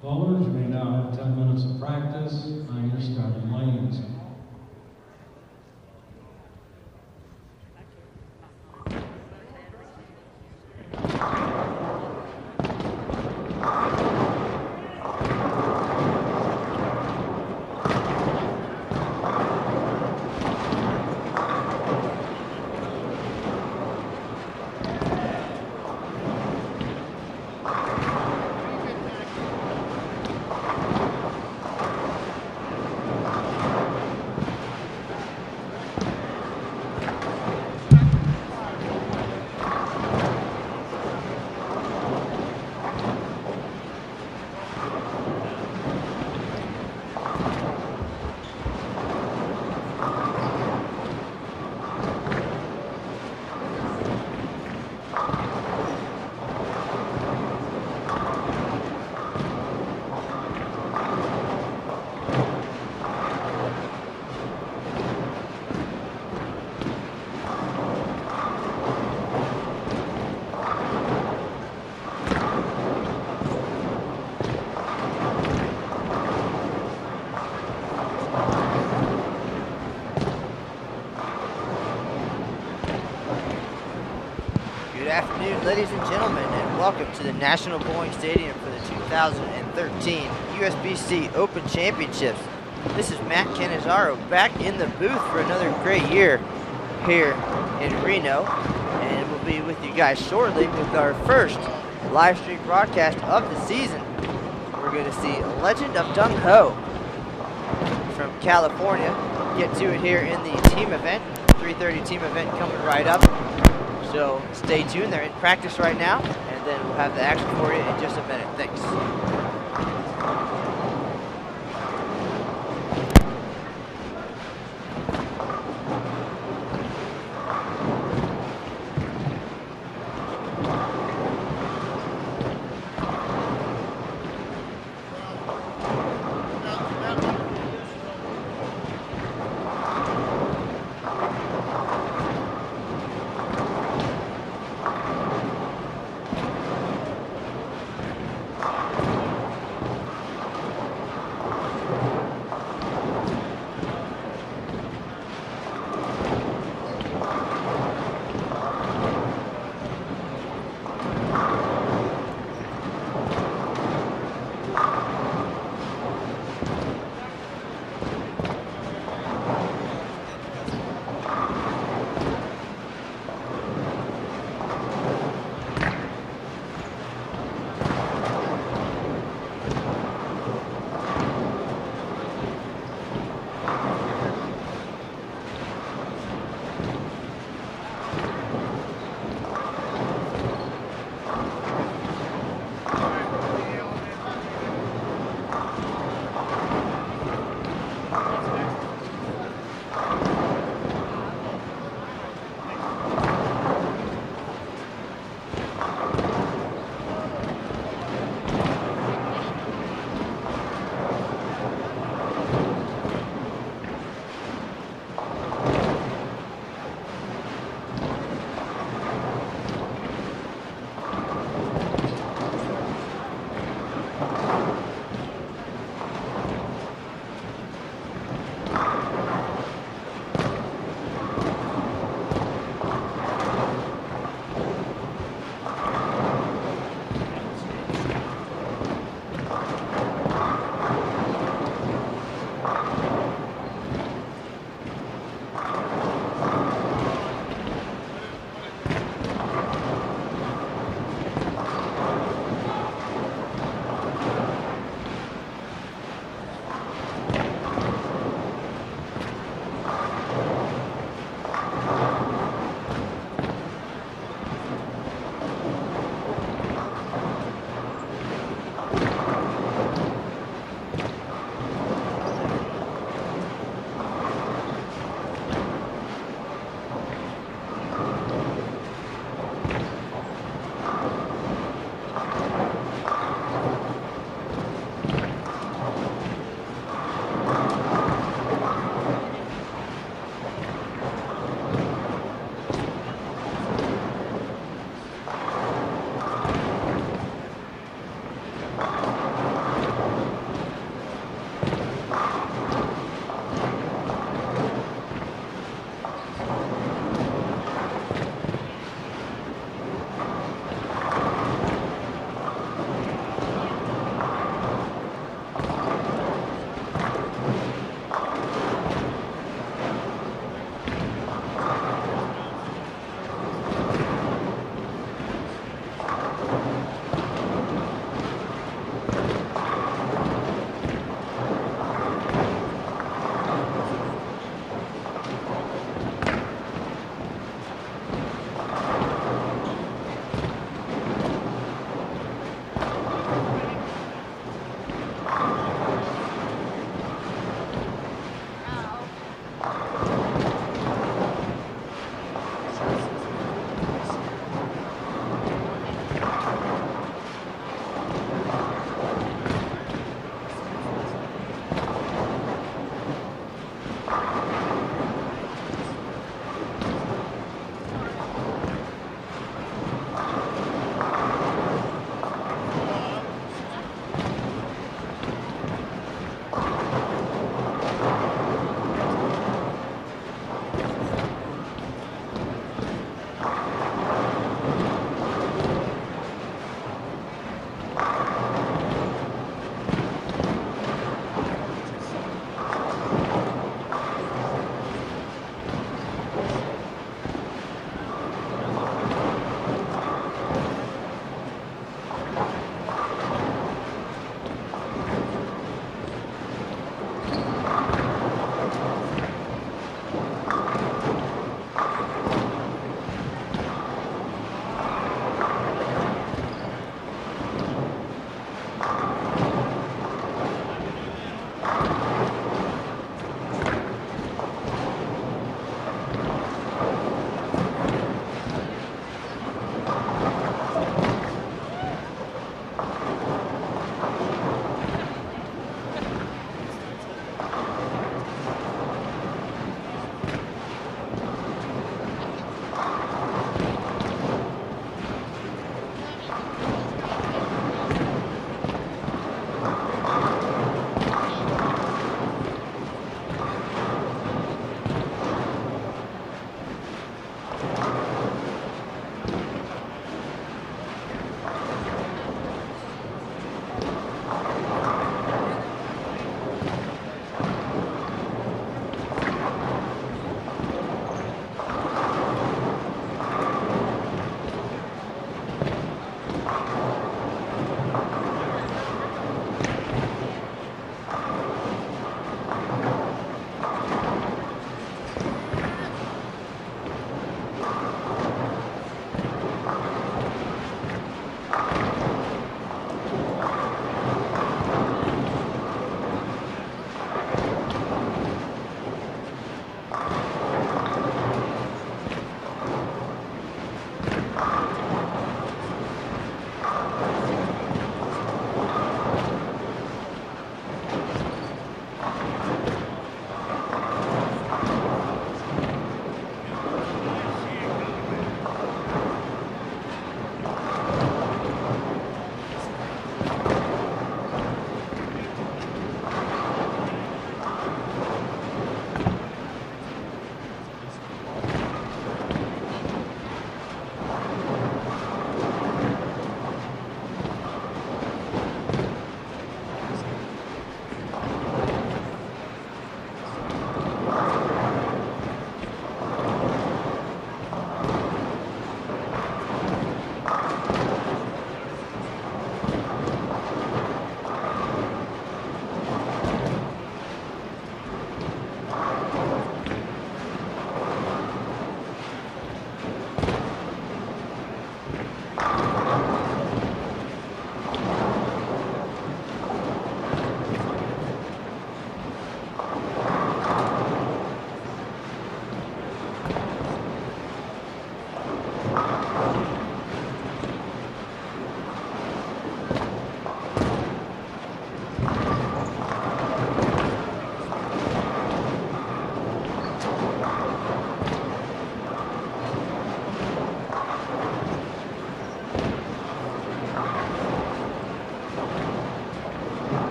Bowlers, you may now have 10 minutes of practice on your starting lanes. Good afternoon, ladies and gentlemen, and welcome to the National Bowling Stadium for the 2013 USBC Open Championships. This is Matt Cannizzaro back in the booth for another great year here in Reno, and we'll be with you guys shortly with our first live stream broadcast of the season. We're going to see Legend of Dung from California get to it here in the team event, 3:30 team event coming right up. So stay tuned, they're in practice right now, and then we'll have the action for you in just a minute. Thanks.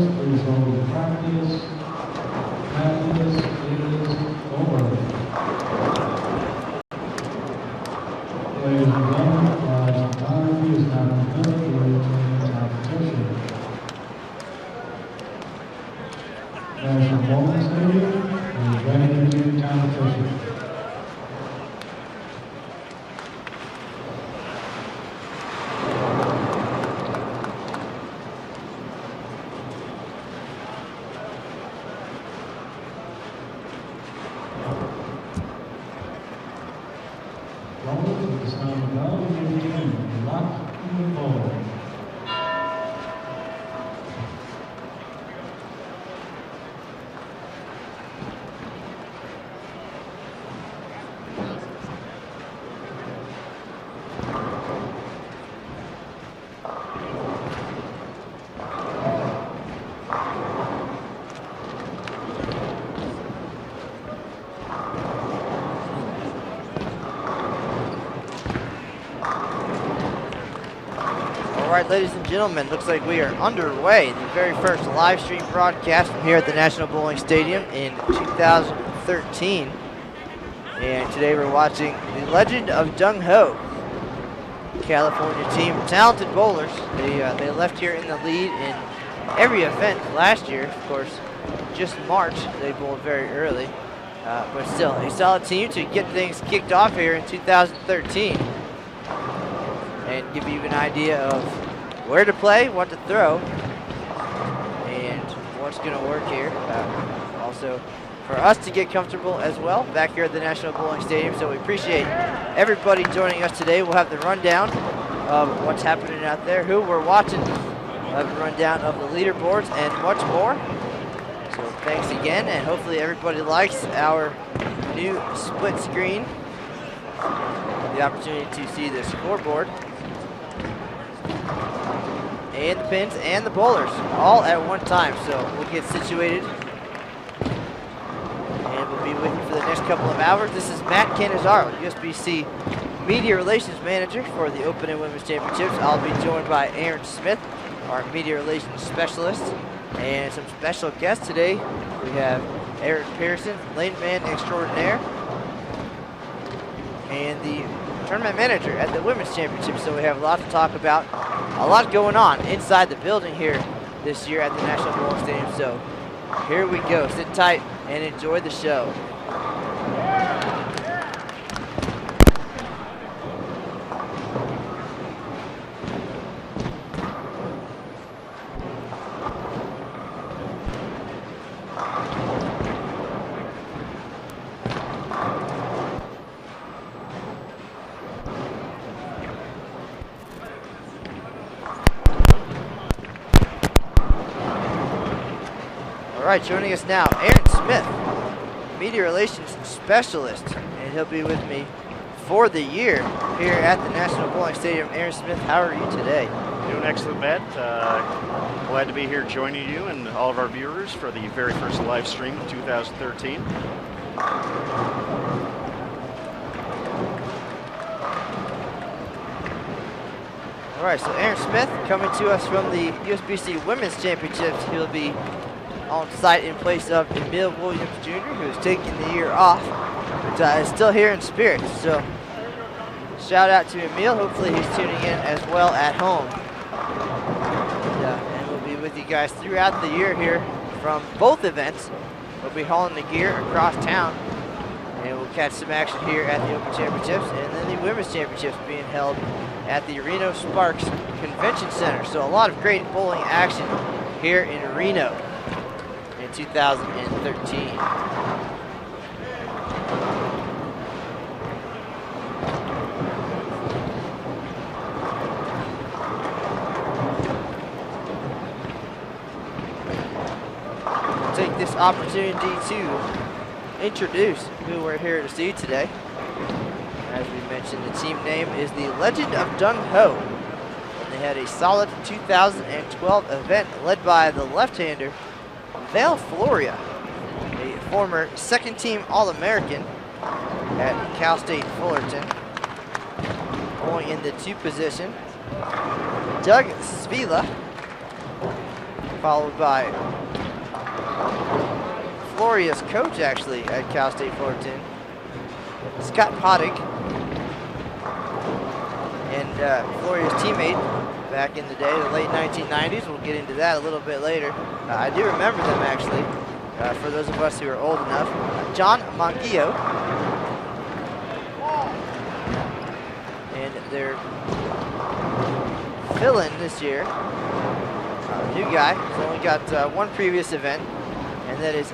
Please hold practice. Practice is over. Ladies and gentlemen, class photography is now complete for competition. National Bowling Stadium is ready to do competition. All right, ladies and gentlemen, looks like we are underway. The very first live stream broadcast from here at the National Bowling Stadium in 2013. And today we're watching the legend of Dung, California team, talented bowlers. They left here in the lead in every event last year. Of course, just March, they bowled very early. But still, a solid team to get things kicked off here in 2013. And give you an idea of where to play, what to throw, and what's going to work here. Also, for us to get comfortable as well back here at the National Bowling Stadium. So we appreciate everybody joining us today. We'll have the rundown of what's happening out there, who we're watching, we'll have a rundown of the leaderboards, and much more. So thanks again, and hopefully everybody likes our new split screen. The opportunity to see the scoreboard and the pins and the bowlers all at one time. So we'll get situated and we'll be with you for the next couple of hours. This is Matt Canizaro, USBC Media Relations Manager for the Open and Women's Championships. I'll be joined by Aaron Smith, our Media Relations Specialist, and some special guests today. We have Eric Pearson, lane man extraordinaire, the tournament manager at the Women's Championship, so we have a lot to talk about, a lot going on inside the building here this year at the National Bowling Stadium. So here we go. Sit tight and enjoy the show. All right, joining us now, Aaron Smith, Media Relations Specialist, and he'll be with me for the year here at the National Bowling Stadium. Aaron Smith, how are you today? Doing excellent, Matt. Glad to be here joining you and all of our viewers for the very first live stream of 2013. All right, so Aaron Smith coming to us from the USBC Women's Championships. He'll be on site in place of Emil Williams Jr., who's taking the year off, but is still here in spirit. So shout out to Emil. Hopefully he's tuning in as well at home. And we'll be with you guys throughout the year here from both events. We'll be hauling the gear across town, and we'll catch some action here at the Open Championships, and then the Women's Championships being held at the Reno Sparks Convention Center. So a lot of great bowling action here in Reno in 2013. Take this opportunity to introduce who we're here to see today. As we mentioned, the team name is the Legend of Dung Ho. And they had a solid 2012 event led by the left-hander Val Floria, a former second-team All-American at Cal State Fullerton. Going in the 2 position, Doug Svila, followed by Floria's coach, actually, at Cal State Fullerton, Scott Poddick, and Floria's teammate back in the day, the late 1990s. We'll get into that a little bit later. I do remember them, actually, for those of us who are old enough. John Monguio, and their fill-in this year, new guy, he's only got 1 previous event, and that is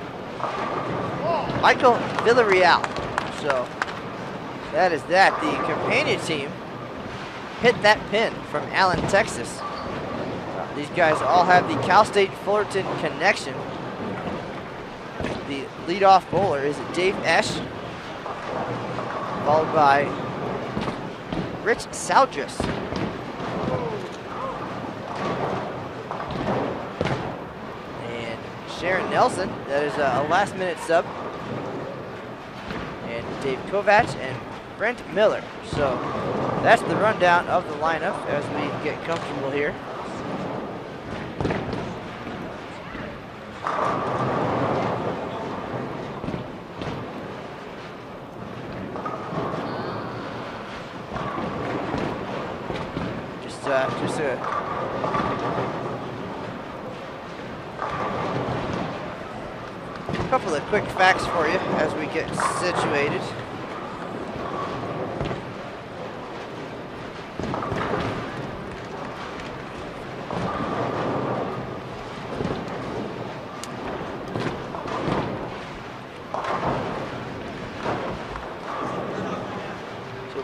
Michael Villarreal. So that is that. The companion team hit that pin from Allen, Texas. These guys all have the Cal State Fullerton connection. The leadoff bowler is Dave Esch, followed by Rich Saldrus. And Sharon Nelson, that is a last-minute sub. And Dave Kovac and Brent Miller. So that's the rundown of the lineup as we get comfortable here. Just a couple of quick facts for you as we get situated.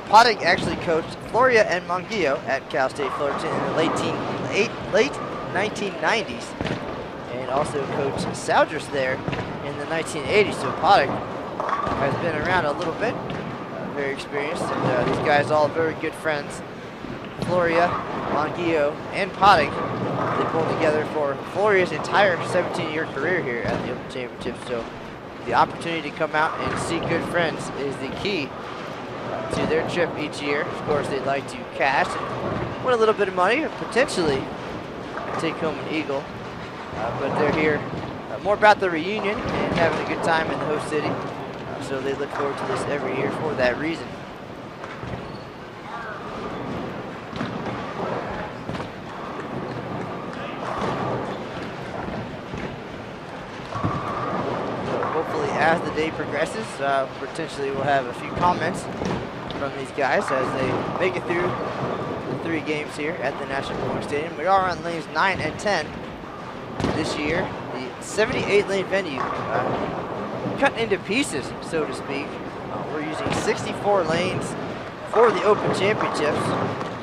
Poddick actually coached Floria and Monguio at Cal State Fullerton in the late 1990s, and also coached Saldrus there in the 1980s. So Poddick has been around a little bit, very experienced, and these guys all very good friends. Floria, Monguio, and Poddick, they pulled together for Floria's entire 17-year career here at the Open Championships. So the opportunity to come out and see good friends is the key to their trip each year. Of course, they'd like to cash and win a little bit of money, or potentially take home an eagle. But they're here more about the reunion and having a good time in the host city. So they look forward to this every year for that reason. as the day progresses. Potentially we'll have a few comments from these guys as they make it through the 3 games here at the National Bowling Stadium. We are on lanes 9 and 10 this year. The 78-lane venue cut into pieces, so to speak. We're using 64 lanes for the Open Championships,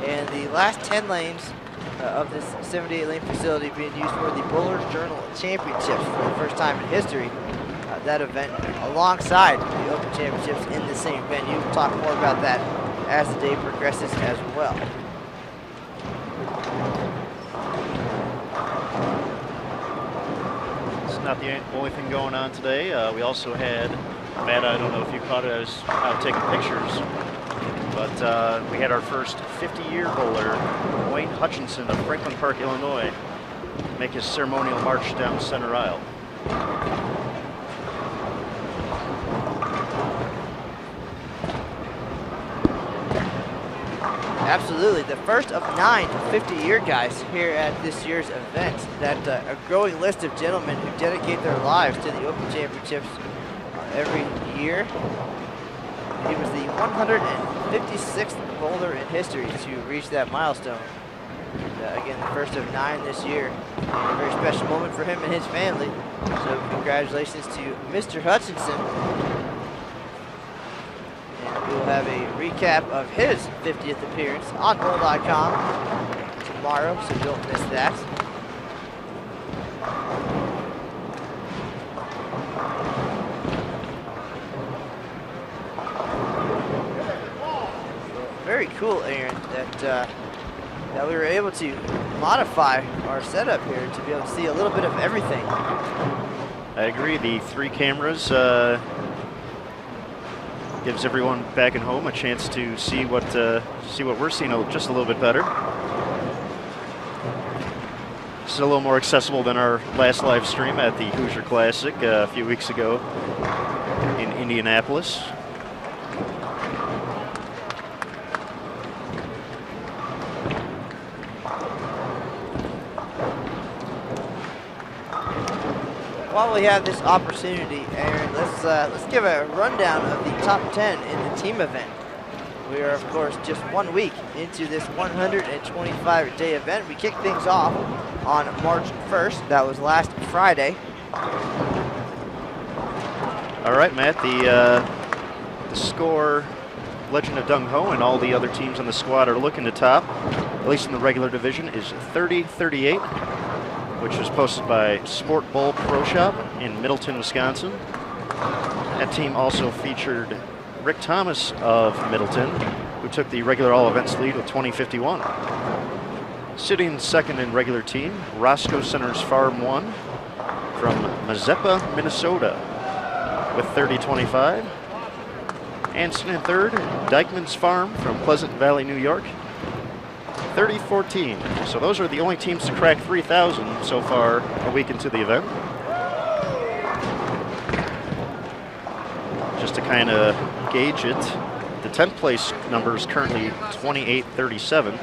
and the last 10 lanes of this 78-lane facility being used for the Bowlers Journal Championships for the first time in history. That event alongside the Open Championships in the same venue. We'll talk more about that as the day progresses as well. It's not the only thing going on today. We also had, Matt, I don't know if you caught it, I was out taking pictures, but we had our first 50-year bowler, Wayne Hutchinson of Franklin Park, Illinois, make his ceremonial march down center aisle. Absolutely, the first of 9 50-year guys here at this year's event. That a growing list of gentlemen who dedicate their lives to the Open Championships every year. He was the 156th bowler in history to reach that milestone. Again, the first of 9 this year. And a very special moment for him and his family. So congratulations to Mr. Hutchinson. And we will have a recap of his 50th appearance on bowl.com tomorrow, so don't miss that. Very cool, Aaron, that we were able to modify our setup here to be able to see a little bit of everything. I agree. The 3 cameras gives everyone back at home a chance to see what we're seeing just a little bit better. This is a little more accessible than our last live stream at the Hoosier Classic a few weeks ago in Indianapolis. While we have this opportunity, Aaron, let's give a rundown of the top 10 in the team event. We are, of course, just 1 week into this 125-day event. We kicked things off on March 1st. That was last Friday. All right, Matt, the score Legend of Dung Ho and all the other teams on the squad are looking to top, at least in the regular division, is 30-38. Which was posted by Sport Bowl Pro Shop in Middleton, Wisconsin. That team also featured Rick Thomas of Middleton, who took the regular all events lead with 20-51. Sitting second in regular team, Roscoe Center's Farm 1 from Mazeppa, Minnesota with 30-25. And sitting in third, Dykeman's Farm from Pleasant Valley, New York, 30-14. So those are the only teams to crack 3,000 so far a week into the event. Just to kind of gauge it, the 10th place number is currently 28-37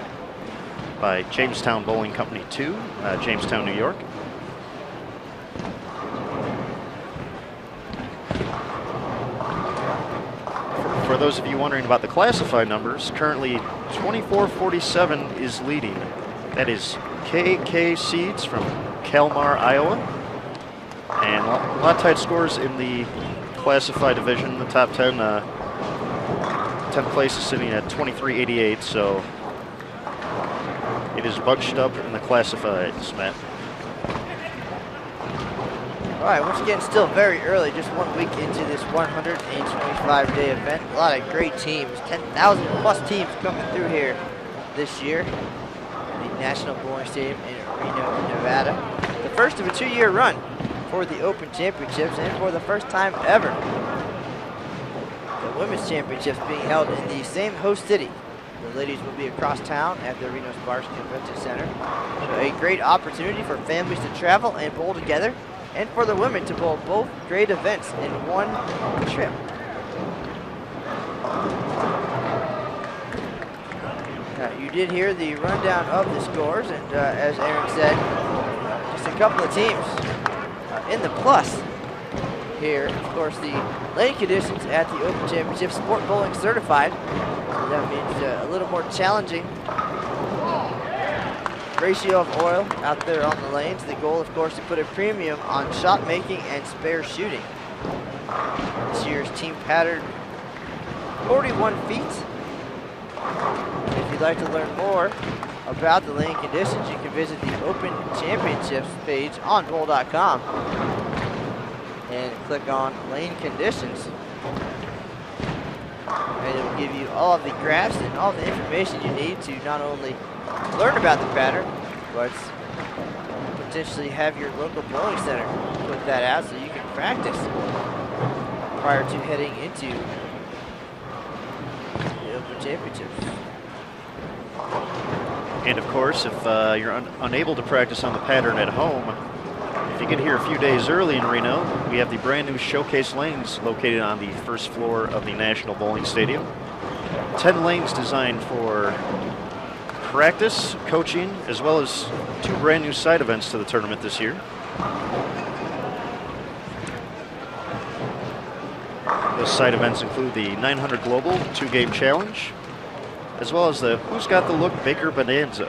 by Jamestown Bowling Company 2, Jamestown, New York. For those of you wondering about the classified numbers, currently 24-47 is leading. That is KK Seeds from Kalmar, Iowa. And a lot of tight scores in the classified division. The top 10, 10th place is sitting at 23-88, so it is bunched up in the classifieds, Matt. All right, once again, still very early, just 1 week into this 125-day event. A lot of great teams, 10,000 plus teams coming through here this year. The National Bowling Stadium in Reno, Nevada. The first of a 2-year run for the Open Championships, and for the first time ever, the Women's Championships being held in the same host city. The ladies will be across town at the Reno Sparks Convention Center. So a great opportunity for families to travel and bowl together, and for the women to bowl both great events in one trip. Now, you did hear the rundown of the scores, and as Aaron said, just a couple of teams in the plus here. Of course, the lane conditions at the Open Championship Sport Bowling certified. So that means a little more challenging ratio of oil out there on the lanes. The goal, of course, to put a premium on shot making and spare shooting. This year's team pattern, 41 feet. If you'd like to learn more about the lane conditions, you can visit the Open Championships page on bowl.com and click on lane conditions. And it will give you all of the graphs and all the information you need to not only learn about the pattern, but potentially have your local bowling center put that out so you can practice prior to heading into the Open Championships. And of course, if you're unable to practice on the pattern at home, if you get here a few days early in Reno, we have the brand new showcase lanes located on the first floor of the National Bowling Stadium. 10 lanes designed for practice, coaching, as well as 2 brand new side events to the tournament this year. Those side events include the 900 Global 2-game challenge, as well as the Who's Got the Look Baker Bonanza.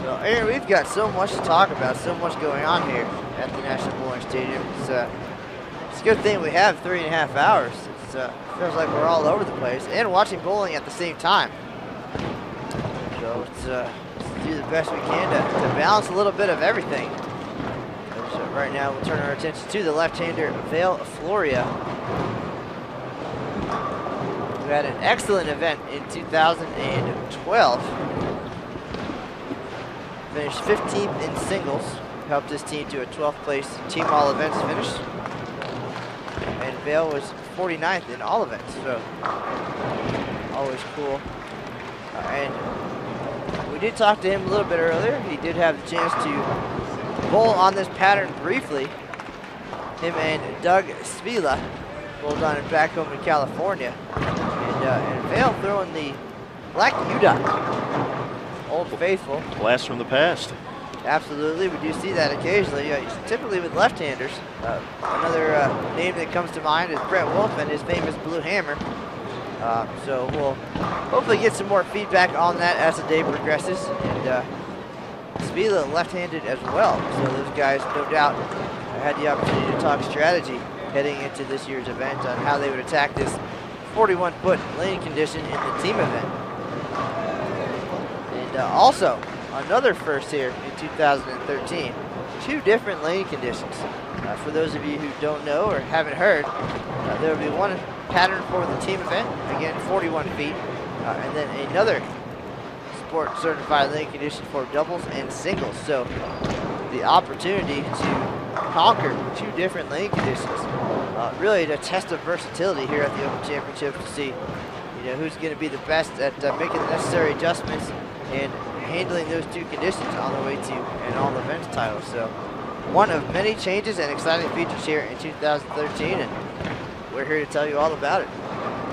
Well, Aaron, we've got so much to talk about, so much going on here at the National Bowling Stadium. It's a good thing we have 3.5 hours. It feels like we're all over the place and watching bowling at the same time. So let's do the best we can to balance a little bit of everything. So right now we'll turn our attention to the left-hander, Vale Floria, who had an excellent event in 2012. Finished 15th in singles, helped his team to a 12th place team all events finish. And Vale was 49th in all events, so always cool. And we did talk to him a little bit earlier. He did have the chance to bowl on this pattern briefly. Him and Doug Spila bowled on it back home in California. And Vale throwing the black U-dot. Old faithful. Blast from the past. Absolutely, we do see that occasionally. Typically with left-handers. Another name that comes to mind is Brett Wolf and his famous Blue Hammer. So we'll hopefully get some more feedback on that as the day progresses. And Spila left-handed as well. So those guys, no doubt, had the opportunity to talk strategy heading into this year's event on how they would attack this 41-foot lane condition in the team event. And also, another first here in 2013, 2 different lane conditions. For those of you who don't know or haven't heard, there will be one pattern for the team event, again 41 feet, and then another sport certified lane condition for doubles and singles. So the opportunity to conquer 2 different lane conditions, really to test of versatility here at the Open Championship to see who's going to be the best at making the necessary adjustments and handling those 2 conditions on the way to an all events title. So one of many changes and exciting features here in 2013, and we're here to tell you all about it.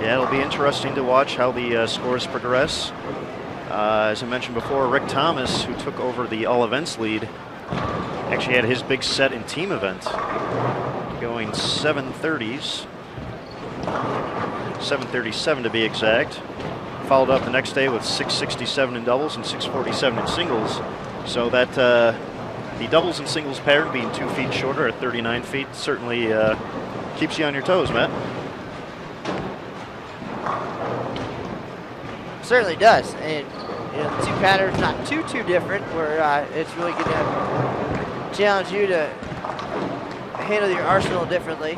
Yeah, it'll be interesting to watch how the scores progress. As I mentioned before, Rick Thomas, who took over the all events lead, actually had his big set in team event, going 730s, 737 to be exact. Followed up the next day with 667 in doubles and 647 in singles. So that the doubles and singles pattern being 2 feet shorter at 39 feet certainly keeps you on your toes, Matt. Certainly does, and the 2 patterns not too different, where it's really going to challenge you to handle your arsenal differently.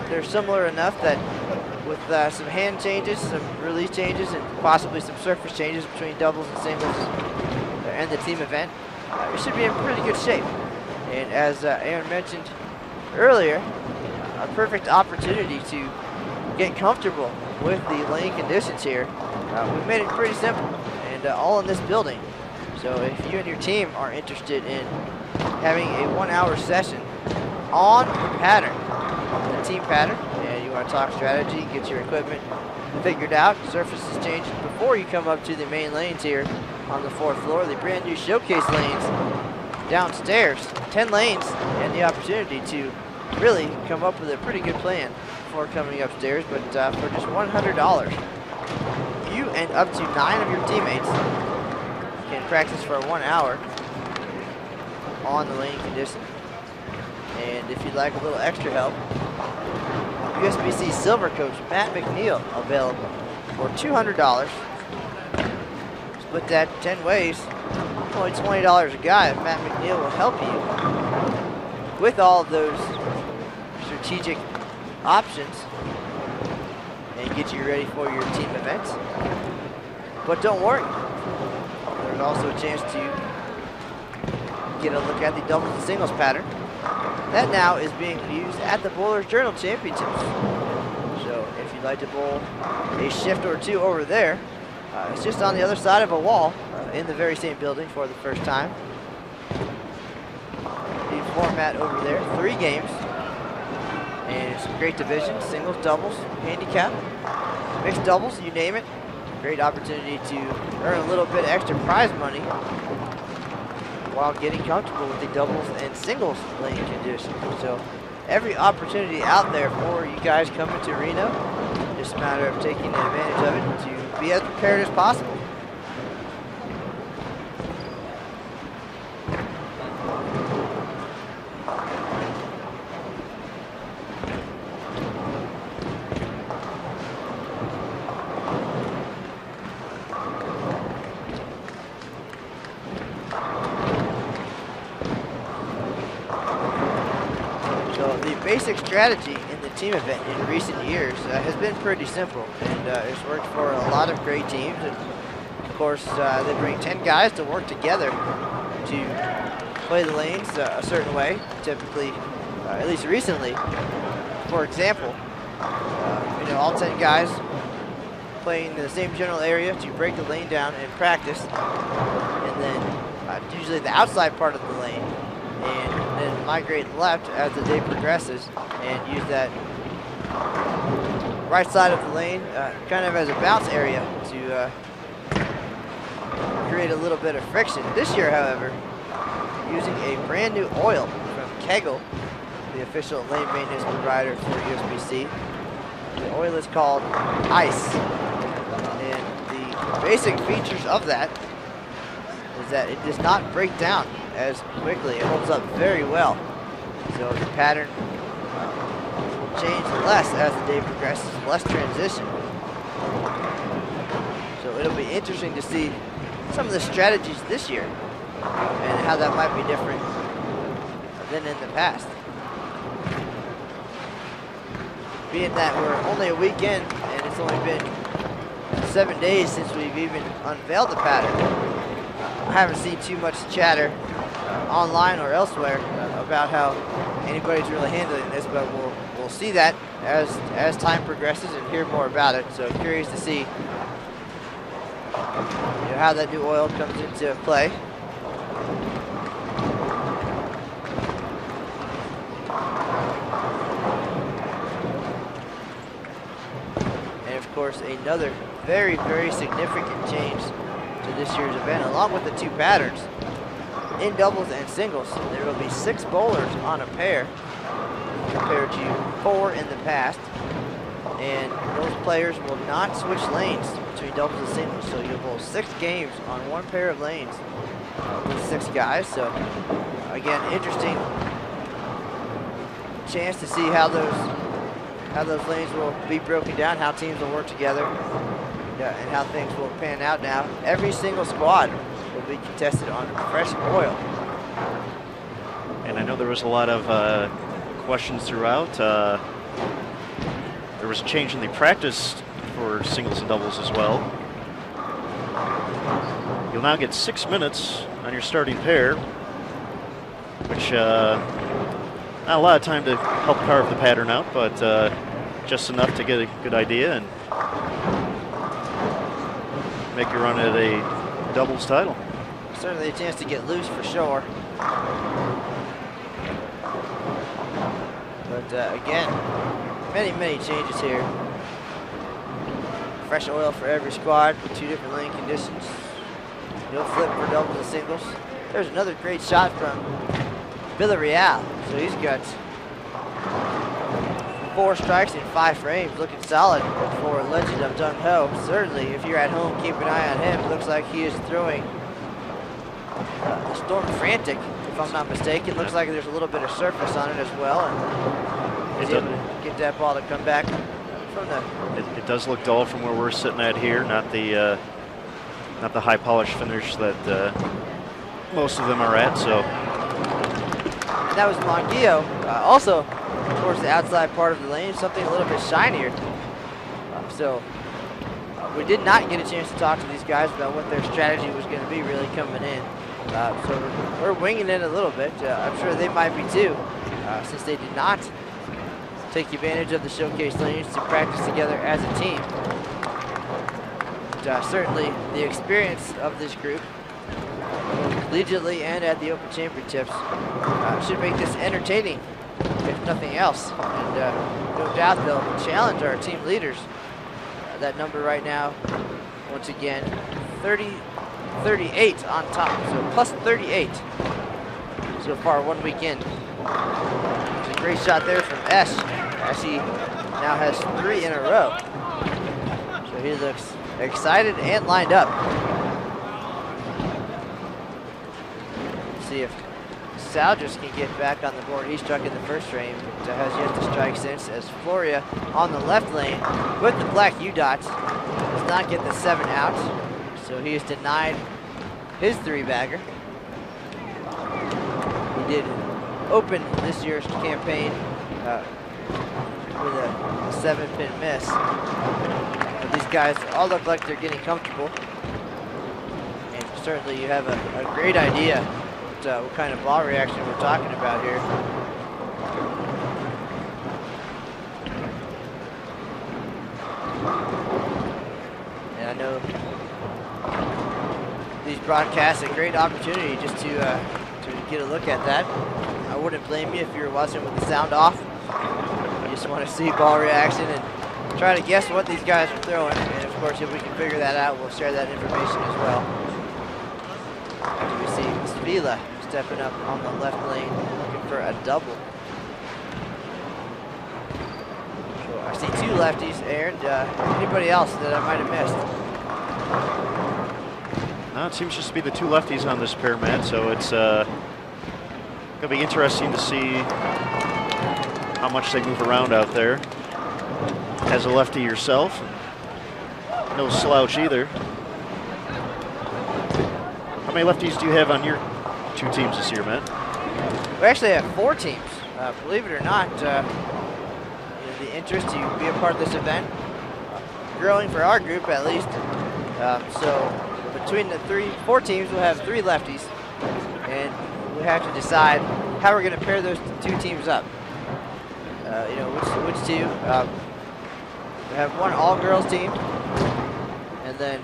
They're similar enough that with some hand changes, some release changes, and possibly some surface changes between doubles and singles and the team event, it should be in pretty good shape. And as Aaron mentioned earlier, a perfect opportunity to get comfortable with the lane conditions here. We've made it pretty simple and all in this building. So if you and your team are interested in having a 1-hour session on the pattern, the team pattern, and you want to talk strategy, get your equipment figured out, surfaces changed before you come up to the main lanes here on the 4th floor, the brand new showcase lanes downstairs, 10 lanes, and the opportunity to really come up with a pretty good plan before coming upstairs, but for just $100, you and up to 9 of your teammates can practice for 1 hour on the lane condition. And if you'd like a little extra help, USBC Silver Coach Matt McNeil available for $200. Split that 10 ways, only $20 a guy. Matt McNeil will help you with all of those strategic options and get you ready for your team events. But don't worry, there's also a chance to get a look at the doubles and singles pattern. That now is being used at the Bowlers Journal Championships. So if you'd like to bowl a shift or two over there, it's just on the other side of a wall in the very same building for the first time. The format over there, 3 games. And some great divisions, singles, doubles, handicap, mixed doubles, you name it. Great opportunity to earn a little bit of extra prize money while getting comfortable with the doubles and singles lane conditions. So every opportunity out there for you guys coming to Reno. Just a matter of taking advantage of it to be as prepared as possible. Basic strategy in the team event in recent years has been pretty simple, and it's worked for a lot of great teams. And of course, they bring 10 guys to work together to play the lanes a certain way. Typically, at least recently, for example, all 10 guys playing in the same general area to break the lane down and practice, and then usually the outside part of the lane, and then migrate left as the day progresses and use that right side of the lane kind of as a bounce area to create a little bit of friction. This year, however, using a brand new oil from Kegel, the official lane maintenance provider for USBC. The oil is called Ice, and the basic features of that is that it does not break down as quickly. It holds up very well. So the pattern will change less as the day progresses, less transition. So it'll be interesting to see some of the strategies this year and how that might be different than in the past. Being that we're only a week in and it's only been 7 days since we've even unveiled the pattern, I haven't seen too much chatter online or elsewhere about how anybody's really handling this, but we'll see that as time progresses and hear more about it. So curious to see how that new oil comes into play. And of course, another very, very significant change to this year's event, along with the 2 patterns. In doubles and singles, there will be 6 bowlers on a pair compared to 4 in the past. And those players will not switch lanes between doubles and singles. So you'll bowl 6 games on 1 pair of lanes with 6 guys. So again, interesting chance to see how those lanes will be broken down, how teams will work together, and how things will pan out now. Every single squad will be contested on fresh oil. And I know there was a lot of questions throughout. There was a change in the practice for singles and doubles as well. You'll now get 6 minutes on your starting pair, which not a lot of time to help carve the pattern out, but just enough to get a good idea and make a run at a doubles title. Certainly a chance to get loose for sure. But again, many changes here. Fresh oil for every squad, 2 different lane conditions. No flip for doubles and singles. There's another great shot from Villarreal. So he's got 4 strikes in 5 frames, looking solid for Legend of Dung Ho. Certainly, if you're at home, keep an eye on him. Looks like he is throwing the Storm Frantic, if I'm not mistaken. Looks like there's a little bit of surface on it as well, and he's able to get that ball to come back from the. It does look dull from where we're sitting at here. Not the high polish finish that most of them are at. So. And that was Monguio, also towards the outside part of the lane, something a little bit shinier. So we did not get a chance to talk to these guys about what their strategy was going to be really coming in. So we're winging it a little bit. I'm sure they might be too, since they did not take advantage of the showcase lanes to practice together as a team. But, certainly the experience of this group, collegiately and at the Open Championships, should make this entertaining, if nothing else. And no doubt they'll challenge our team leaders. That number right now, once again, 38 on top, so plus 38 so far one weekend. It's a great shot there from Esch, as he now has 3 in a row. So he looks excited and lined up. See if Salgis can get back on the board. He struck in the first frame, but has yet to strike since, as Floria on the left lane with the black U-dot does not get the 7 out. So he is denied his 3-bagger. He did open this year's campaign with a 7-pin miss. But these guys all look like they're getting comfortable. And certainly you have a great idea what kind of ball reaction we're talking about here. And I know these broadcasts a great opportunity just to get a look at that. I wouldn't blame you if you were watching with the sound off. You just want to see ball reaction and try to guess what these guys are throwing. And of course, if we can figure that out, we'll share that information as well. We see Spila stepping up on the left lane, looking for a double. So I see 2 lefties, Aaron. Anybody else that I might have missed? No, it seems just to be the 2 lefties on this pair, Matt. So it's going to be interesting to see how much they move around out there. As a lefty yourself, no slouch either. How many lefties do you have on your 2 teams this year, Matt? We actually have 4 teams. Believe it or not, the interest to be a part of this event, growing for our group at least. So between the 4 teams, we'll have 3 lefties, and we have to decide how we're going to pair those 2 teams up. Which 2? We have 1 all-girls team, and then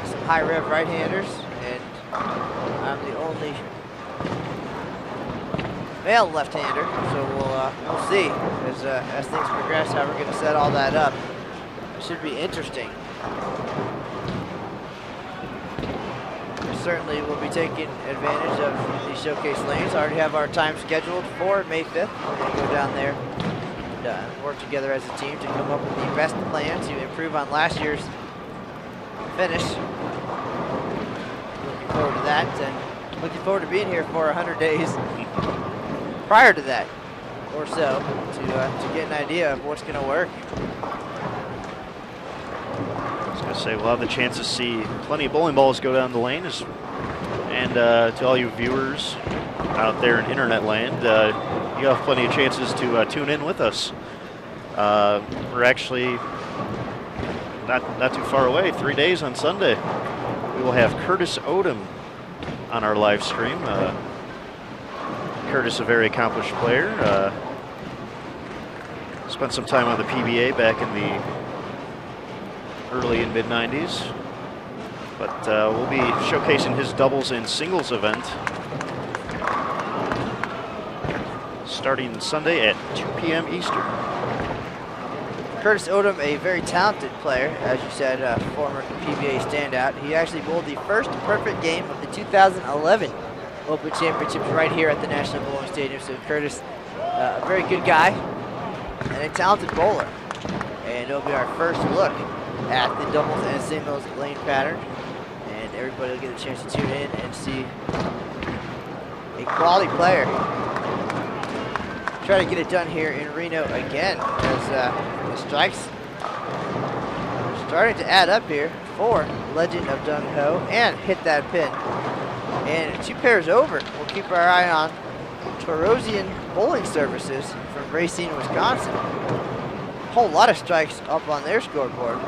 some high-rev right-handers, and I'm the only male left-hander, so we'll see as things progress how we're going to set all that up. It should be interesting. Certainly we'll be taking advantage of these showcase lanes. I already have our time scheduled for May 5th. We're going to go down there and work together as a team to come up with the best plan to improve on last year's finish. Looking forward to that, and looking forward to being here for 100 days prior to that or so to get an idea of what's going to work. I was going to say, we'll have the chance to see plenty of bowling balls go down the lane. And to all you viewers out there in internet land, you have plenty of chances to tune in with us. We're actually not too far away, 3 days on Sunday. We will have Curtis Odom on our live stream. Curtis, a very accomplished player. Spent some time on the PBA back in the early and mid-90s. But we'll be showcasing his doubles and singles event starting Sunday at 2 p.m. Eastern. Curtis Odom, a very talented player, as you said, former PBA standout. He actually bowled the first perfect game of the 2011 Open Championships right here at the National Bowling Stadium. So Curtis a very good guy and a talented bowler. And it'll be our first look at the doubles and singles lane pattern. And everybody will get a chance to tune in and see a quality player try to get it done here in Reno again, as the strikes are starting to add up here for Legend of Dung Ho, and hit that pin. And 2 pairs over. We'll keep our eye on Torosian Bowling Services from Racine, Wisconsin. Whole lot of strikes up on their scoreboard.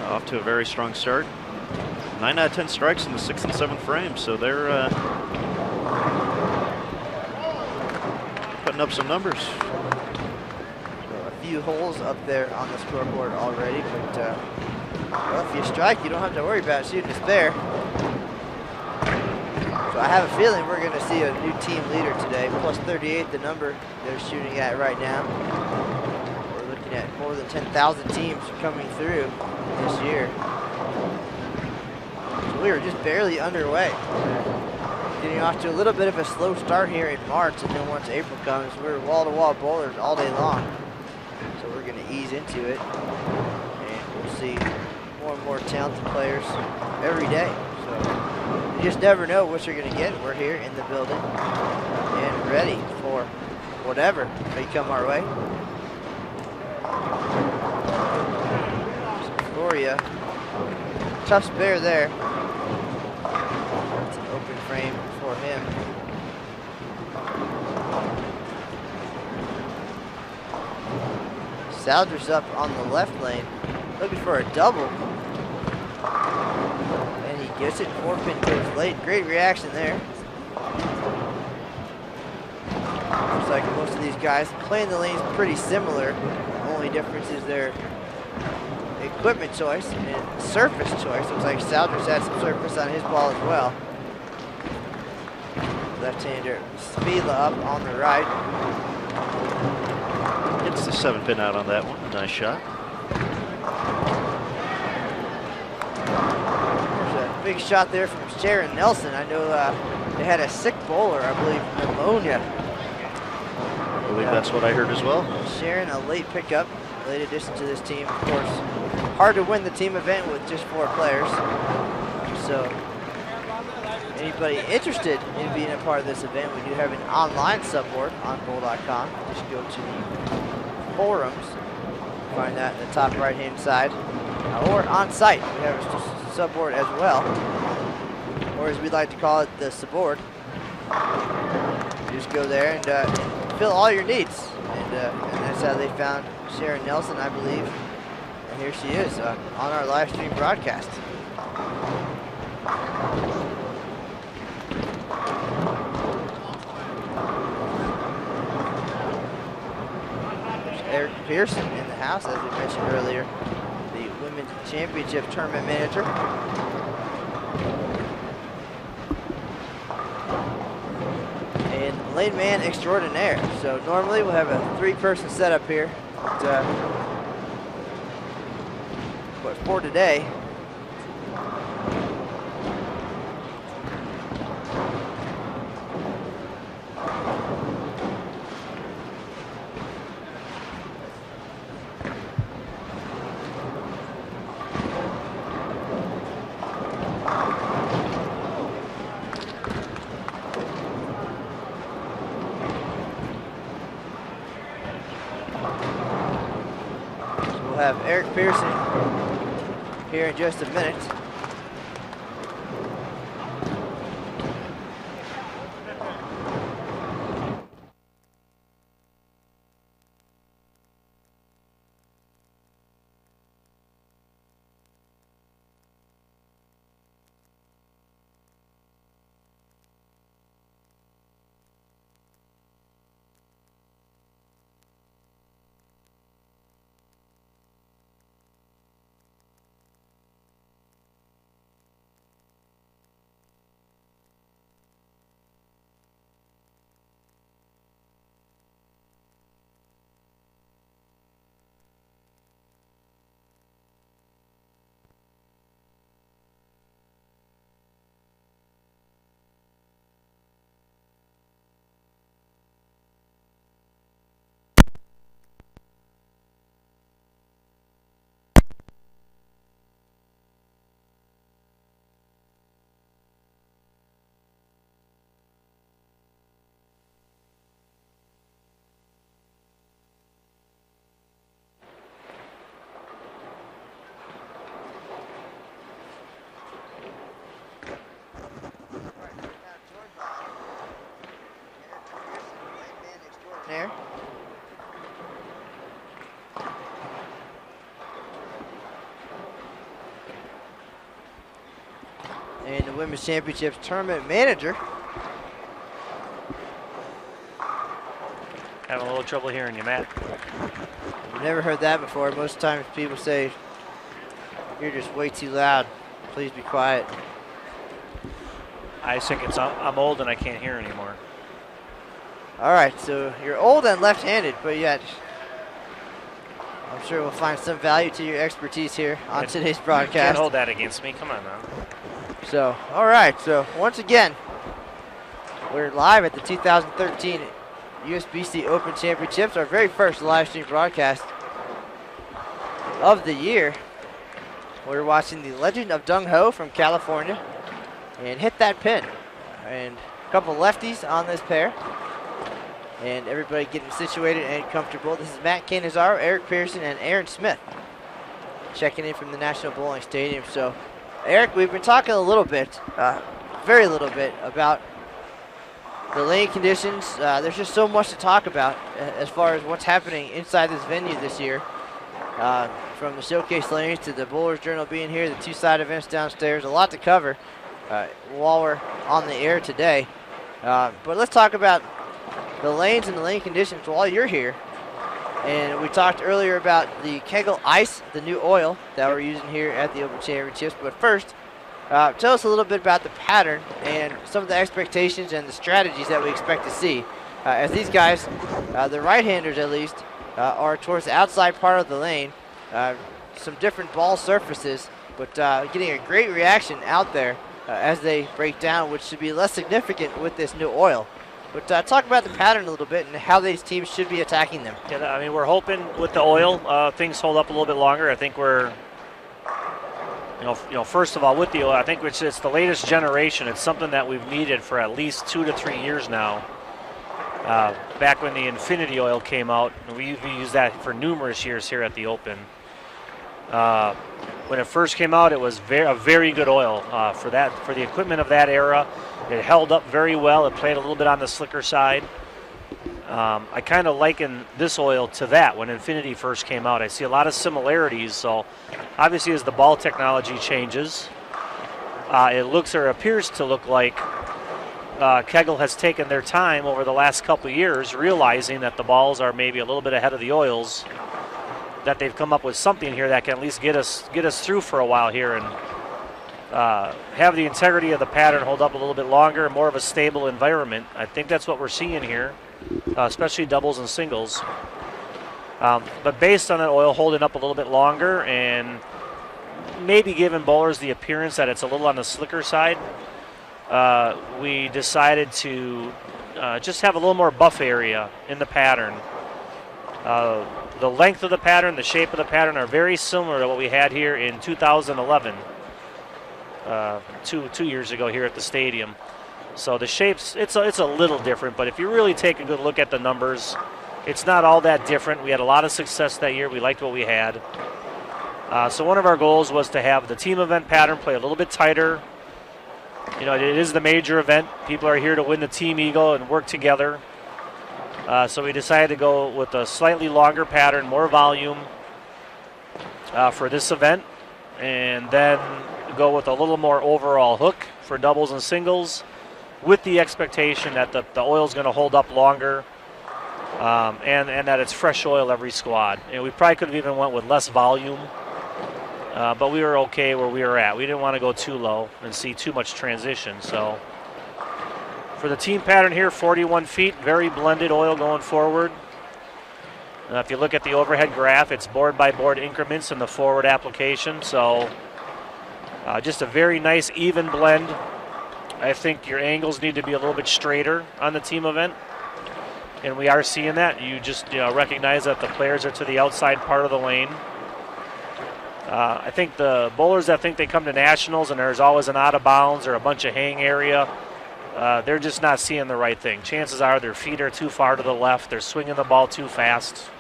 Off to a very strong start. 9 out of 10 strikes in the 6th and 7th frame, so they're putting up some numbers. So a few holes up there on the scoreboard already, but well, if you strike, you don't have to worry about shooting a spare. So I have a feeling we're going to see a new team leader today. Plus 38, the number they're shooting at right now. We're looking at more than 10,000 teams coming through this year. So we were just barely underway. Getting off to a little bit of a slow start here in March, and then once April comes, we're wall-to-wall bowlers all day long. So we're going to ease into it, and we'll see more and more talented players every day. So you just never know what you're going to get. We're here in the building and ready for whatever may come our way. So for you, tough spare there. It's an open frame for him. Souders up on the left lane, looking for a double. And he gets it. 4-pin goes late. Great reaction there. Looks like most of these guys playing the lanes pretty similar. Only difference is their equipment choice and surface choice. Looks like Souders had some surface on his ball as well. Left-hander Spila up on the right. Gets the 7-pin out on that one. Nice shot. There's a big shot there from Sharon Nelson. I know they had a sick bowler, I believe, pneumonia. I believe that's what I heard as well. Sharon, a late pickup, late addition to this team. Of course, hard to win the team event with just 4 players. So anybody interested in being a part of this event, we do have an online subboard on bowl.com. Just go to the forums, find that in the top right-hand side, or on site. We have a subboard as well, or as we like to call it, the subboard. You just go there and fill all your needs, and that's how they found Sharon Nelson, I believe. And here she is on our live stream broadcast. Eric Pearson in the house, as we mentioned earlier, the Women's Championship Tournament Manager. And lane man extraordinaire. So normally we'll have a 3-person setup here. But for today, we'll have Eric Pearson here in just a minute. Women's Championships tournament manager. Having a little trouble hearing you, Matt. I've never heard that before. Most times people say, you're just way too loud. Please be quiet. I think I'm old and I can't hear anymore. All right, so you're old and left-handed, but yet I'm sure we'll find some value to your expertise here on today's broadcast. You can't hold that against me. Come on now. So, all right. So once again, we're live at the 2013 USBC Open Championships, our very first live stream broadcast of the year. We're watching the legend of Dung from California and hit that pin. And a couple lefties on this pair. And everybody getting situated and comfortable. This is Matt Canizaro, Eric Pearson, and Aaron Smith checking in from the National Bowling Stadium. So, Eric, we've been talking a little bit, very little bit, about the lane conditions. There's just so much to talk about as far as what's happening inside this venue this year. From the showcase lanes to the Bowlers Journal being here, the two-side events downstairs, a lot to cover while we're on the air today. But let's talk about the lanes and the lane conditions while you're here. And we talked earlier about the Kegel Ice, the new oil that we're using here at the Open Championships. But first, tell us a little bit about the pattern and some of the expectations and the strategies that we expect to see. As these guys, the right-handers at least, are towards the outside part of the lane. Some different ball surfaces, but getting a great reaction out there as they break down, which should be less significant with this new oil. But talk about the pattern a little bit and how these teams should be attacking them. Yeah, I mean, we're hoping with the oil, things hold up a little bit longer. I think we're, first of all, with the oil, I think it's the latest generation. It's something that we've needed for at least 2 to 3 years now. Back when the Infinity oil came out, we used that for numerous years here at the Open. When it first came out, it was a very good oil for the equipment of that era. It held up very well. It played a little bit on the slicker side. I kind of liken this oil to that when Infinity first came out. I see a lot of similarities. So obviously as the ball technology changes, it looks or appears to look like Kegel has taken their time over the last couple of years, realizing that the balls are maybe a little bit ahead of the oils, that they've come up with something here that can at least get us through for a while here and have the integrity of the pattern hold up a little bit longer, more of a stable environment. I think that's what we're seeing here, especially doubles and singles. But based on that oil holding up a little bit longer and maybe giving bowlers the appearance that it's a little on the slicker side, we decided to just have a little more buff area in the pattern. The length of the pattern, the shape of the pattern are very similar to what we had here in 2011, 2 years ago here at the stadium. So the shapes, it's a little different, but if you really take a good look at the numbers, it's not all that different. We had a lot of success that year. We liked what we had. So one of our goals was to have the team event pattern play a little bit tighter. It is the major event. People are here to win the Team Eagle and work together. So we decided to go with a slightly longer pattern, more volume for this event, and then go with a little more overall hook for doubles and singles with the expectation that the oil is going to hold up longer and that it's fresh oil every squad. We probably could have even went with less volume, but we were okay where we were at. We didn't want to go too low and see too much transition. So for the team pattern here, 41 feet, very blended oil going forward. If you look at the overhead graph, it's board by board increments in the forward application. So just a very nice even blend. I think your angles need to be a little bit straighter on the team event, and we are seeing that. You just recognize that the players are to the outside part of the lane. I think the bowlers that think they come to nationals and there's always an out of bounds or a bunch of hang area, they're just not seeing the right thing. Chances are their feet are too far to the left. They're swinging the ball too fast.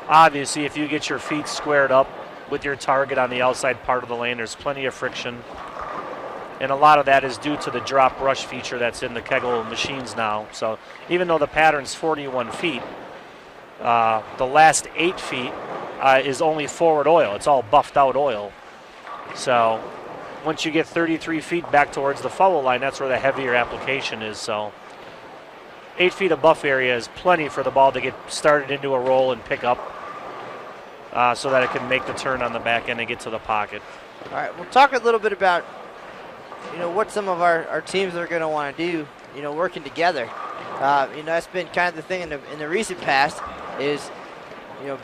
Obviously, if you get your feet squared up with your target on the outside part of the lane, there's plenty of friction. And a lot of that is due to the drop brush feature that's in the Kegel machines now. So even though the pattern's 41 feet, the last 8 feet is only forward oil. It's all buffed out oil. So once you get 33 feet back towards the foul line, that's where the heavier application is. So 8 feet of buff area is plenty for the ball to get started into a roll and pick up so that it can make the turn on the back end and get to the pocket. All right, we'll talk a little bit about, what some of our teams are going to want to do, working together. That's been kind of the thing in the recent past is,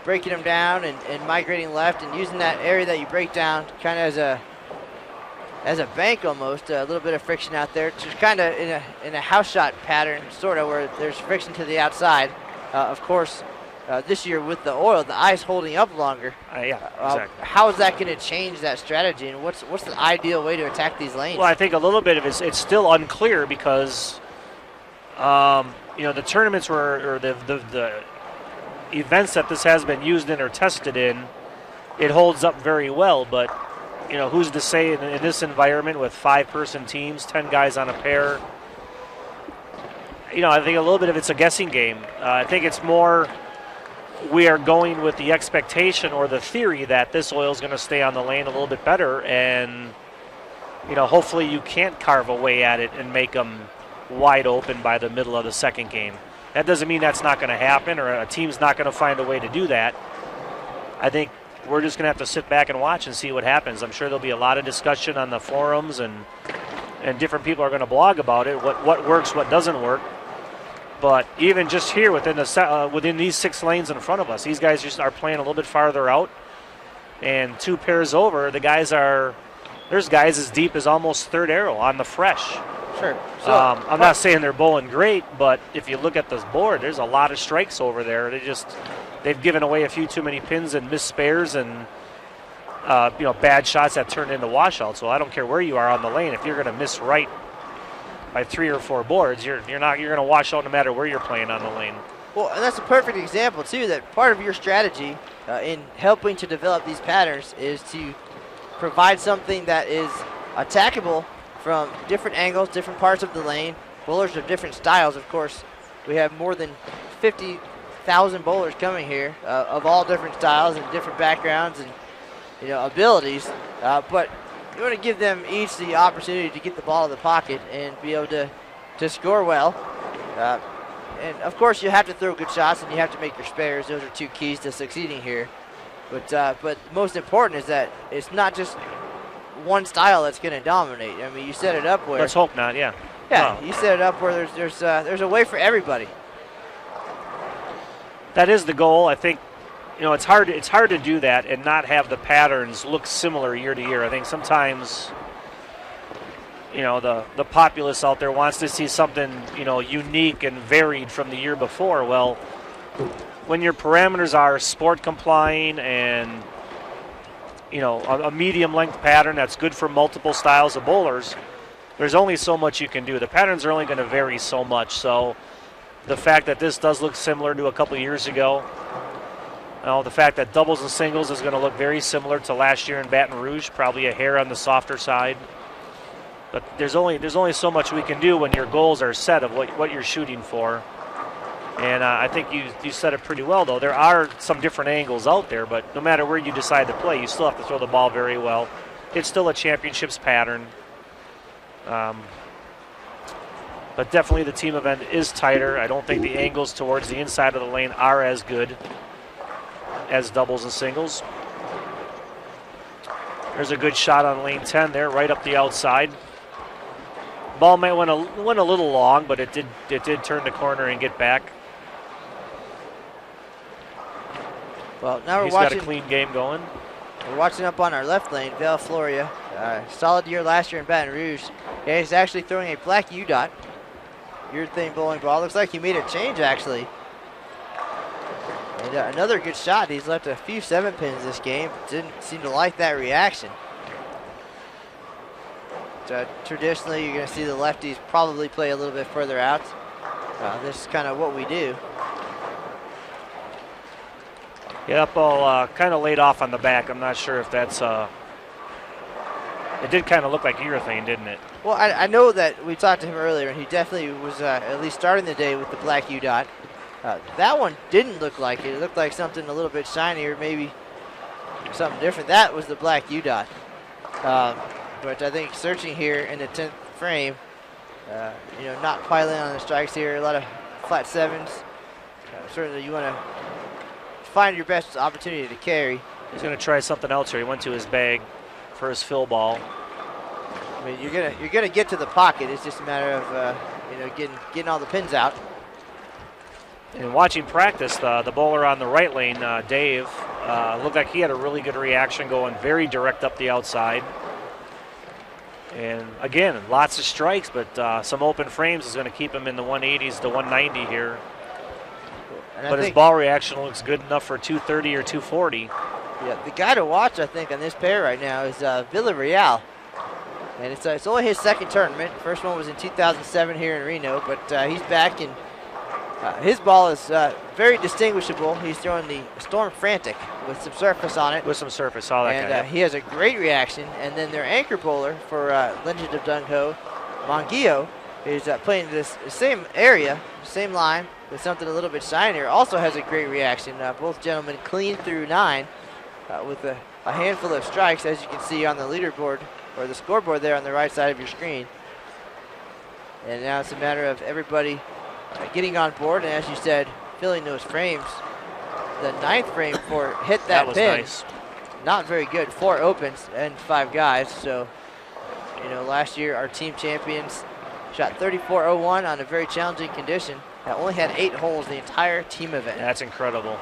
breaking them down and migrating left and using that area that you break down kind of as a bank almost, a little bit of friction out there, just kind of in a house shot pattern, sort of, where there's friction to the outside. Of course, this year with the oil, the ice holding up longer. Yeah, exactly. How is that going to change that strategy, and what's the ideal way to attack these lanes? Well, I think a little bit of it's still unclear because, the tournaments or the events that this has been used in or tested in, it holds up very well, but who's to say in this environment with 5-person teams, 10 guys on a pair? I think a little bit of it's a guessing game. I think it's more we are going with the expectation or the theory that this oil is going to stay on the lane a little bit better, and hopefully you can't carve away at it and make them wide open by the middle of the second game. That doesn't mean that's not going to happen or a team's not going to find a way to do that. I think we're just going to have to sit back and watch and see what happens. I'm sure there'll be a lot of discussion on the forums, and different people are going to blog about it, what works, what doesn't work. But even just here within these 6 lanes in front of us, these guys just are playing a little bit farther out. And 2 pairs over, there's guys as deep as almost third arrow on the fresh. Sure. So, I'm not saying they're bowling great, but if you look at this board, there's a lot of strikes over there. They've given away a few too many pins and missed spares and bad shots that turned into washouts. So I don't care where you are on the lane. If you're going to miss right by 3 or 4 boards, you're going to wash out no matter where you're playing on the lane. Well, and that's a perfect example too. That part of your strategy in helping to develop these patterns is to provide something that is attackable from different angles, different parts of the lane. Bowlers of different styles, of course. We have more than 50,000 bowlers coming here of all different styles and different backgrounds and abilities. But you want to give them each the opportunity to get the ball in the pocket and be able to score well. And of course, you have to throw good shots and you have to make your spares. Those are 2 keys to succeeding here. But most important is that it's not just one style that's going to dominate. I mean, you set it up where. Let's hope not. Yeah. Yeah, you set it up where there's a way for everybody. That is the goal. I think, it's hard to do that and not have the patterns look similar year to year. I think sometimes, the populace out there wants to see something, unique and varied from the year before. Well, when your parameters are sport complying and a medium length pattern that's good for multiple styles of bowlers, there's only so much you can do. The patterns are only going to vary so much. So the fact that this does look similar to a couple of years ago, the fact that doubles and singles is going to look very similar to last year in Baton Rouge, probably a hair on the softer side. But there's only so much we can do when your goals are set of what you're shooting for. And I think you said it pretty well, though. There are some different angles out there, but no matter where you decide to play, you still have to throw the ball very well. It's still a championships pattern. But definitely the team event is tighter. I don't think the angles towards the inside of the lane are as good as doubles and singles. There's a good shot on lane 10 there, right up the outside. Ball might went a little long, but it did turn the corner and get back. Well, now He's we're watching. Got a clean game going. We're watching up on our left lane, Val Floria. Solid year last year in Baton Rouge. Yeah, he's actually throwing a black U-dot. Urethane bowling ball. Looks like he made a change, actually. And another good shot. He's left a few 7-pins this game. Didn't seem to like that reaction. Traditionally, you're going to see the lefties probably play a little bit further out. This is kind of what we do. Yeah, that ball kind of laid off on the back. I'm not sure if that's... It did kind of look like urethane, didn't it? Well, I know that we talked to him earlier, and he definitely was at least starting the day with the black U-dot. That one didn't look like it. It looked like something a little bit shinier, maybe something different. That was the black U-dot. But I think searching here in the 10th frame, not piling on the strikes here, a lot of flat sevens. Certainly you want to find your best opportunity to carry. He's going to try something else here. He went to his bag for his fill ball. I mean, you're gonna get to the pocket. It's just a matter of getting all the pins out. And watching practice, the bowler on the right lane, Dave, looked like he had a really good reaction, going very direct up the outside. And again, lots of strikes, but some open frames is going to keep him in the 180s to 190 here. But his ball reaction looks good enough for 230 or 240. Yeah, the guy to watch, I think, on this pair right now is Villarreal. And it's only his second tournament. First one was in 2007 here in Reno, but he's back, and his ball is very distinguishable. He's throwing the Storm Frantic with some surface on it. With some surface, all that and kind of. he has a great reaction. And then their anchor bowler for Legend of Dung Ho, Monguio, is playing this same area, same line, with something a little bit shinier. Also has a great reaction. Both gentlemen clean through 9 with a handful of strikes, as you can see on the leaderboard, or the scoreboard there on the right side of your screen. And now it's a matter of everybody getting on board, and as you said, filling those frames. The 9th frame for hit that was pin. nice. Not very good. 4 opens and 5 guys. So, last year our team champions shot 34.01 on a very challenging condition. That only had 8 holes the entire team event. That's incredible.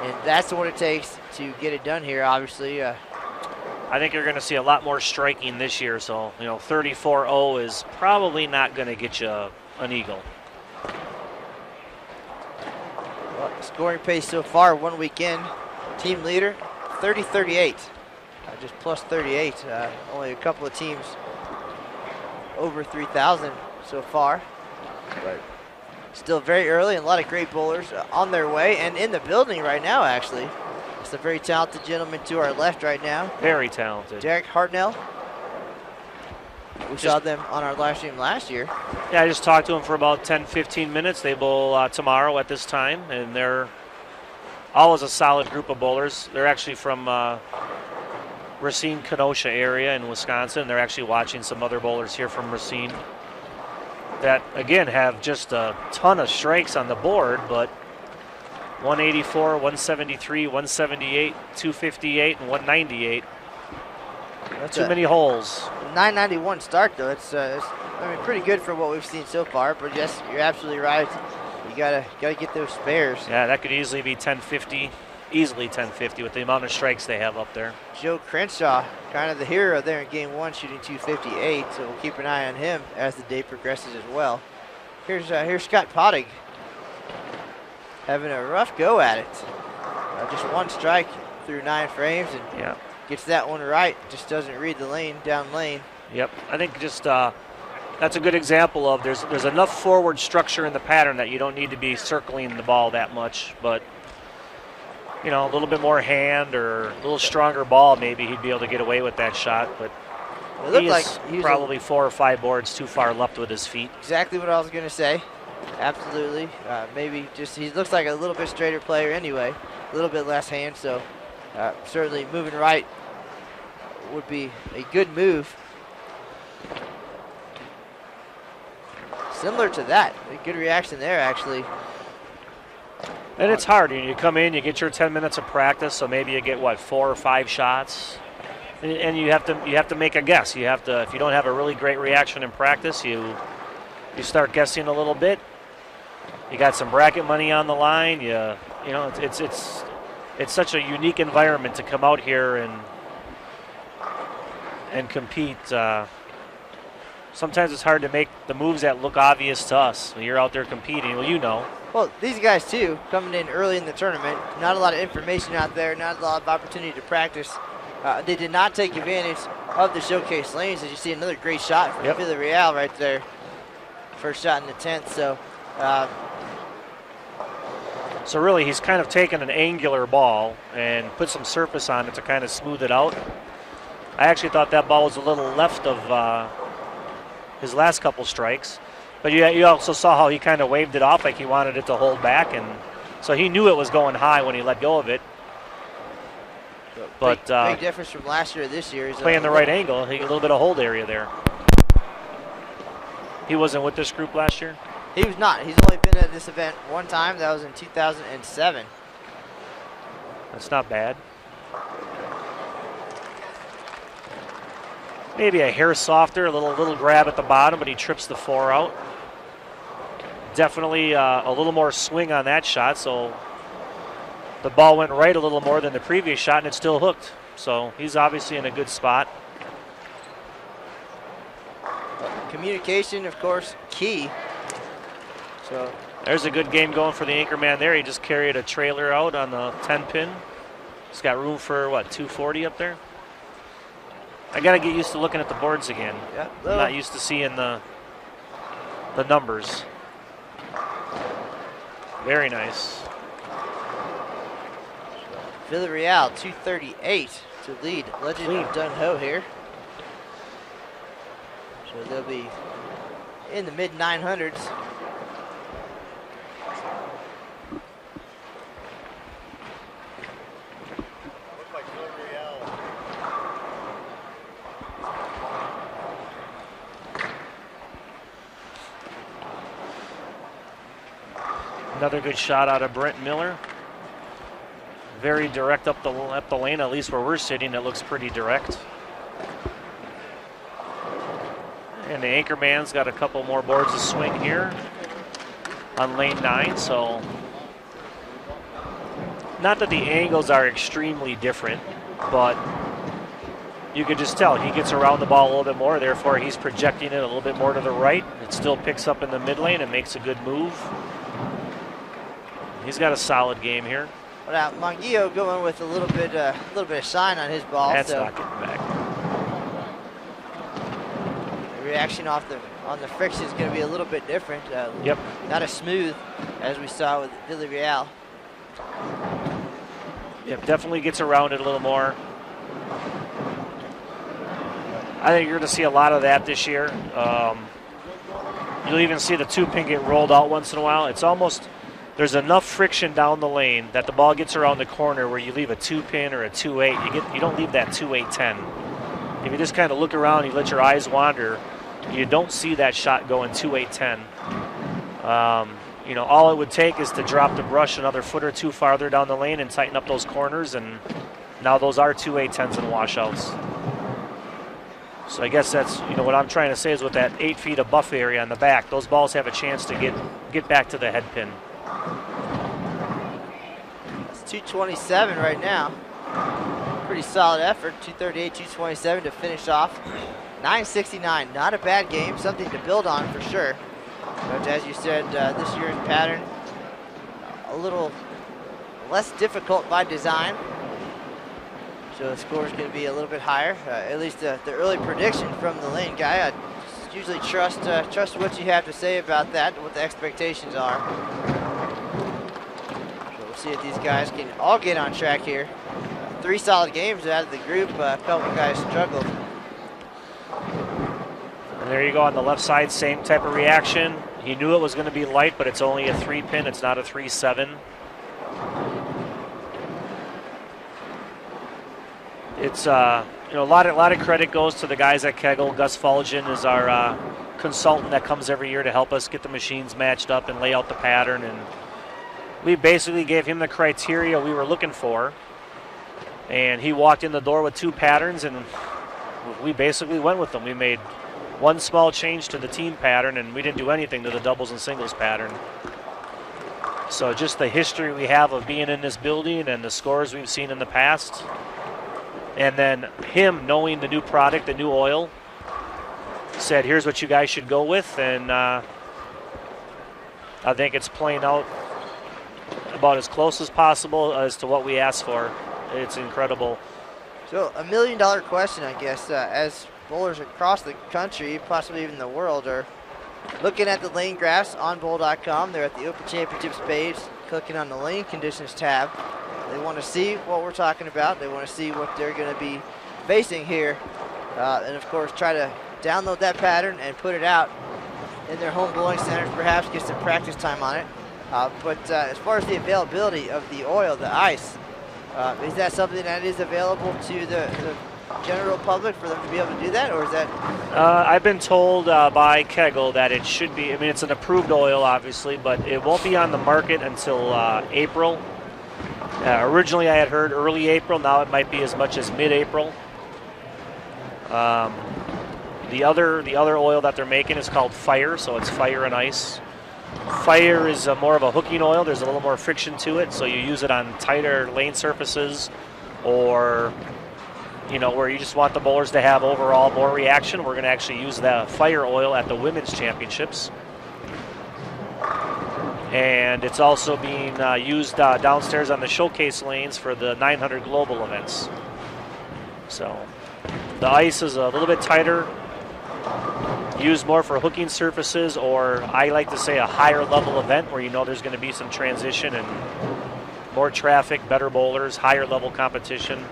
And that's what it takes to get it done here, obviously. I think you're going to see a lot more striking this year, so 34-0 is probably not going to get you an eagle. Well, scoring pace so far, 1 week in, team leader 30-38, just plus 38. Only a couple of teams over 3,000 so far, but still very early, and a lot of great bowlers on their way and in the building right now, actually. It's a very talented gentleman to our left right now. Very talented. Derek Hartnell. We saw them on our live stream last year. Yeah, I just talked to him for about 10-15 minutes. They bowl tomorrow at this time, and they're always a solid group of bowlers. They're actually from Racine, Kenosha area in Wisconsin. They're actually watching some other bowlers here from Racine that, again, have just a ton of strikes on the board, but 184, 173, 178, 258, and 198. That's Too many holes. 991 start, though. It's pretty good for what we've seen so far. But yes, you're absolutely right. You gotta get those spares. Yeah, that could easily be 1050, easily 1050 with the amount of strikes they have up there. Joe Crenshaw, kind of the hero there in game 1, shooting 258. So we'll keep an eye on him as the day progresses as well. Here's Scott Pottig, having a rough go at it. Just 1 strike through 9 frames, and gets that one right. Just doesn't read the lane, down lane. Yep, I think just that's a good example of there's enough forward structure in the pattern that you don't need to be circling the ball that much, but a little bit more hand or a little stronger ball, maybe he'd be able to get away with that shot, but it looked like he was probably 4 or 5 boards too far left with his feet. Exactly what I was going to say. Absolutely. Maybe just he looks like a little bit straighter player anyway, a little bit less hand, so certainly moving right would be a good move. Similar to that, a good reaction there actually. And it's hard. You come in, you get your 10 minutes of practice, so maybe you get 4 or 5 shots, and you have to make a guess. You have to, if you don't have a really great reaction in practice, you start guessing a little bit. You got some bracket money on the line. It's such a unique environment to come out here and compete. Sometimes it's hard to make the moves that look obvious to us when you're out there competing. Well, Well, these guys too, coming in early in the tournament, not a lot of information out there, not a lot of opportunity to practice. They did not take advantage of the showcase lanes. As you see, another great shot from Villarreal right there. First shot in the 10th. So really, he's kind of taken an angular ball and put some surface on it to kind of smooth it out. I actually thought that ball was a little left of his last couple strikes. But you also saw how he kind of waved it off like he wanted it to hold back. And so he knew it was going high when he let go of it. But big difference from last year to this year. He's playing the right angle, he got a little bit of hold area there. He wasn't with this group last year? He was not. He's only been at this event one time. That was in 2007. That's not bad. Maybe a hair softer, a little grab at the bottom, but he trips the 4 out. Definitely a little more swing on that shot, so the ball went right a little more than the previous shot, and it still hooked. So he's obviously in a good spot. Communication, of course, key. So there's a good game going for the anchorman there. He just carried a trailer out on the 10-pin. He's got room for, what, 240 up there? I got to get used to looking at the boards again. Yeah, I'm not used to seeing the numbers. Very nice. Villarreal 238 to lead Legend of Dung Ho here. So they'll be in the mid 900s. Another good shot out of Brent Miller. Very direct up the lane, at least where we're sitting, it looks pretty direct. And the anchorman's got a couple more boards to swing here on lane 9, so not that the angles are extremely different, but you could just tell he gets around the ball a little bit more, therefore he's projecting it a little bit more to the right. It still picks up in the mid lane and makes a good move. He's got a solid game here. Now Monguillo going with a little bit of shine on his ball. That's so not getting back. the reaction on the friction is going to be a little bit different. Yep. Not as smooth as we saw with Villarreal. Yep, definitely gets around it a little more. I think you're going to see a lot of that this year. You'll even see the 2-pin get rolled out once in a while. It's almost, there's enough friction down the lane that the ball gets around the corner where you leave a 2-pin or a 2-8. You don't leave that 2-8-10. If you just kind of look around, you let your eyes wander, you don't see that shot going 2-8-10. All it would take is to drop the brush another foot or two farther down the lane and tighten up those corners, and now those are 2-8-10s and washouts. So I guess that's, what I'm trying to say is with that 8 feet of buff area on the back, those balls have a chance to get back to the head pin. It's 227 right now. Pretty solid effort. 238, 227 to finish off. 969, not a bad game. Something to build on for sure. But as you said, this year's pattern a little less difficult by design. So the score is going to be a little bit higher. At least the early prediction from the lane guy. I usually trust what you have to say about that, what the expectations are. So we'll see if these guys can all get on track here. 3 solid games out of the group. A couple guys struggled. And there you go on the left side, same type of reaction. He knew it was going to be light, but it's only a 3-pin. It's not a 3-7. It's a lot of credit goes to the guys at Kegel. Gus Fulgen is our consultant that comes every year to help us get the machines matched up and lay out the pattern. And we basically gave him the criteria we were looking for. And he walked in the door with 2 patterns, and we basically went with them. We made one small change to the team pattern, and we didn't do anything to the doubles and singles pattern. So just the history we have of being in this building and the scores we've seen in the past, and then him knowing the new product, the new oil, said, here's what you guys should go with, and I think it's playing out about as close as possible as to what we asked for. It's incredible. So $1 million question, I guess, as bowlers across the country, possibly even the world, are looking at the lane graphs on bowl.com. They're at the Open Championships page, clicking on the lane conditions tab. They want to see what we're talking about. They want to see what they're going to be facing here. And, of course, try to download that pattern and put it out in their home bowling centers, perhaps get some practice time on it. But as far as the availability of the oil, the ice, Is that something that is available to the general public for them to be able to do that, or is that? I've been told by Kegel that it should be. I mean, it's an approved oil, obviously, but it won't be on the market until April. Originally, I had heard early April. Now it might be as much as mid-April. The other oil that they're making is called Fire, so it's fire and ice. Fire is more of a hooking oil. There's a little more friction to it, so you use it on tighter lane surfaces, or where you just want the bowlers to have overall more reaction. We're going to actually use the Fire oil at the Women's Championships. And it's also being used downstairs on the showcase lanes for the 900 global events. So the ice is a little bit tighter, used more for hooking surfaces, or I like to say a higher level event where there's going to be some transition and more traffic, better bowlers, higher level competition.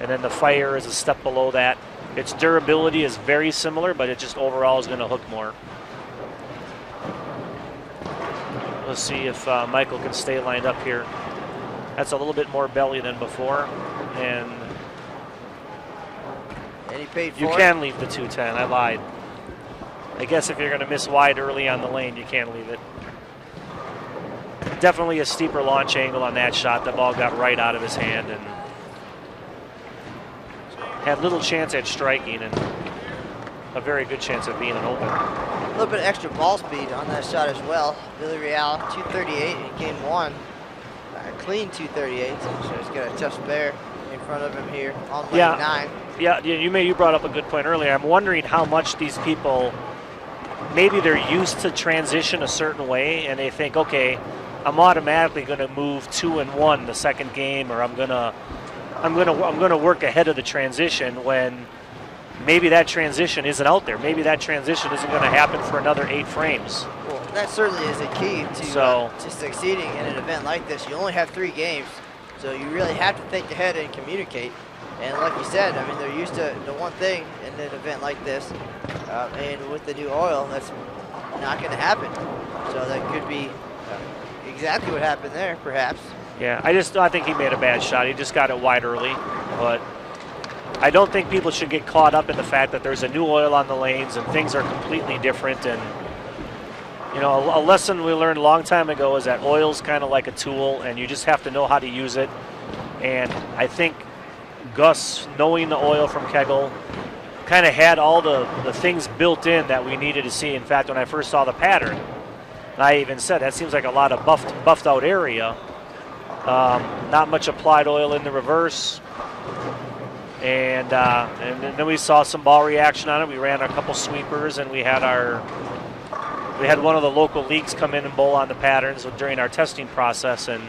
And then the Fire is a step below that. Its durability is very similar, but it just overall is going to hook more. Let's see if Michael can stay lined up here. That's a little bit more belly than before, and he paid for you can leave the 210. I lied. I guess if you're going to miss wide early on the lane, you can leave it. Definitely a steeper launch angle on that shot. The ball got right out of his hand and had little chance at striking and a very good chance of being an open. A little bit of extra ball speed on that shot as well. Billy Real, 238 in game one. A clean 238, so he's got a tough spare in front of him here on lane 9. Yeah, you brought up a good point earlier. I'm wondering how much these people, maybe they're used to transition a certain way, and they think, okay, I'm automatically going to move 2 and 1 the second game, or I'm going to work ahead of the transition, when maybe that transition isn't out there. Maybe that transition isn't going to happen for another 8 frames. Well, that certainly is a key to succeeding in an event like this. You only have 3 games, so you really have to think ahead and communicate. And like you said, I mean, they're used to the one thing in an event like this, and with the new oil, that's not going to happen. So that could be exactly what happened there, perhaps. Yeah, I think he made a bad shot. He just got it wide early, but I don't think people should get caught up in the fact that there's a new oil on the lanes and things are completely different. And a lesson we learned a long time ago is that oil's kind of like a tool, and you just have to know how to use it. And I think Gus, knowing the oil from Kegel, kind of had all the things built in that we needed to see. In fact, when I first saw the pattern, I even said that seems like a lot of buffed out area. Not much applied oil in the reverse. And then we saw some ball reaction on it. We ran a couple sweepers, and we had one of the local leagues come in and bowl on the patterns during our testing process, and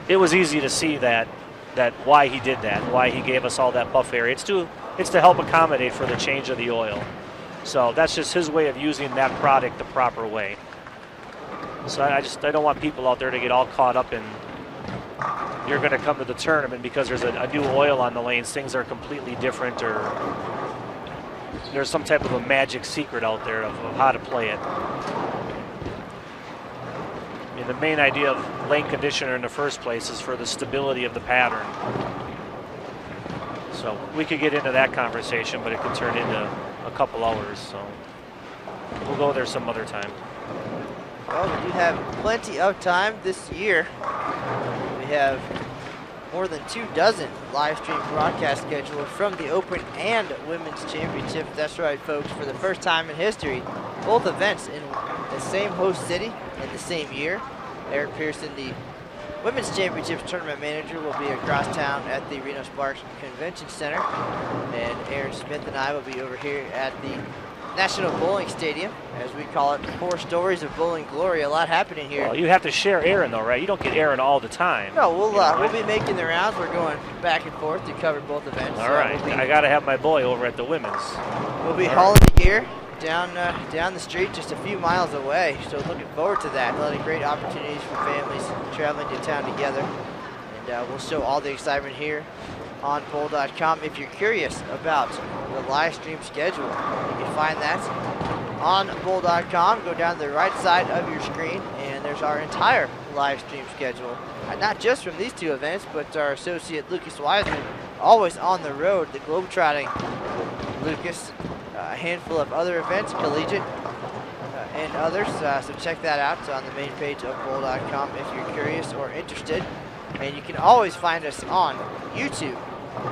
it was easy to see that why he did that, why he gave us all that buff area. It's to help accommodate for the change of the oil. So that's just his way of using that product the proper way. So I don't want people out there to get all caught up in, you're going to come to the tournament because there's a new oil on the lanes. Things are completely different, or there's some type of a magic secret out there of how to play it. I mean, the main idea of lane conditioner in the first place is for the stability of the pattern. So we could get into that conversation, but it could turn into a couple hours. So we'll go there some other time. Well, we do have plenty of time this year. We have more than 24 live stream broadcasts scheduled from the Open and Women's Championship. That's right, folks. For the first time in history, both events in the same host city in the same year. Eric Pearson, the Women's Championships tournament manager, will be across town at the Reno Sparks Convention Center. And Aaron Smith and I will be over here at the National Bowling Stadium, as we call it, 4 stories of bowling glory. A lot happening here. Well, you have to share Aaron, though, right? You don't get Aaron all the time. No, we'll be making the rounds. We're going back and forth to cover both events. All right. I got to have my boy over at the women's. We'll be hauling the gear down the street just a few miles away. So looking forward to that. A lot of great opportunities for families traveling to town together. And we'll show all the excitement here on bowl.com. If you're curious about the live stream schedule, you can find that on bowl.com. Go down to the right side of your screen, and there's our entire live stream schedule. Not just from these two events, but our associate Lucas Wiseman, always on the road, the globetrotting Lucas. A handful of other events, collegiate and others. So check that out on the main page of bowl.com if you're curious or interested. And you can always find us on YouTube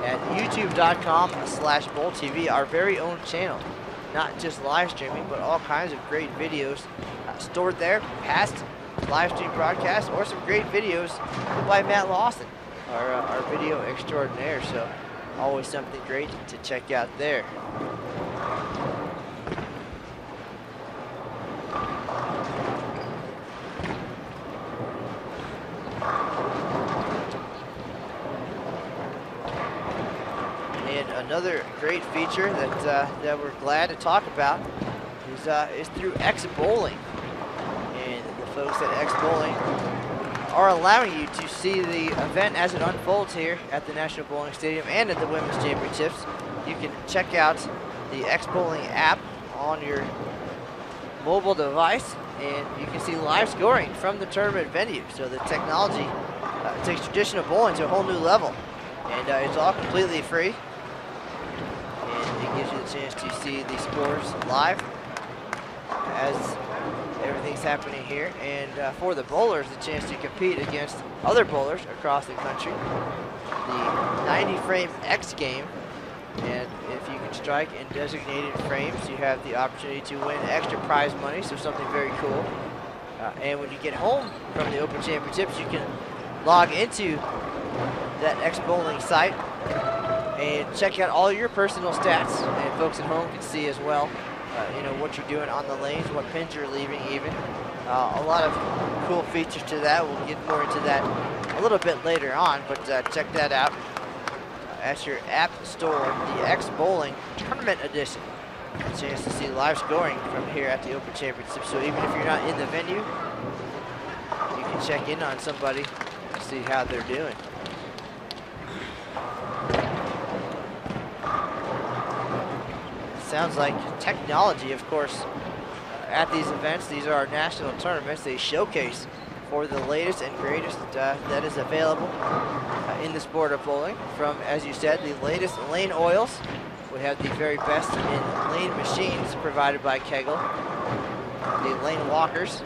at youtube.com/bowltv, our very own channel. Not just live streaming, but all kinds of great videos stored there, past live stream broadcasts, or some great videos by Matt Lawson, our video extraordinaire. So always something great to check out there. Another great feature that we're glad to talk about is through X Bowling, and the folks at X Bowling are allowing you to see the event as it unfolds here at the National Bowling Stadium and at the Women's Championships. You can check out the X Bowling app on your mobile device, and you can see live scoring from the tournament venue. So the technology takes traditional bowling to a whole new level, and it's all completely free. Gives you the chance to see the scores live as everything's happening here, and for the bowlers, the chance to compete against other bowlers across the country. The 90-frame X game, and if you can strike in designated frames, you have the opportunity to win extra prize money, so something very cool. And when you get home from the Open Championships, you can log into that X Bowling site and check out all your personal stats, and folks at home can see as well, you know, what you're doing on the lanes, what pins you're leaving even. A lot of cool features to that. We'll get more into that a little bit later on, but check that out at your app store, the X Bowling Tournament Edition. A chance to see live scoring from here at the Open Championship. So even if you're not in the venue, you can check in on somebody to see how they're doing. Sounds like technology, of course, at these events. These are our national tournaments. They showcase for the latest and greatest that is available in the sport of bowling. From, as you said, the latest lane oils. We have the very best in lane machines provided by Kegel. The lane walkers.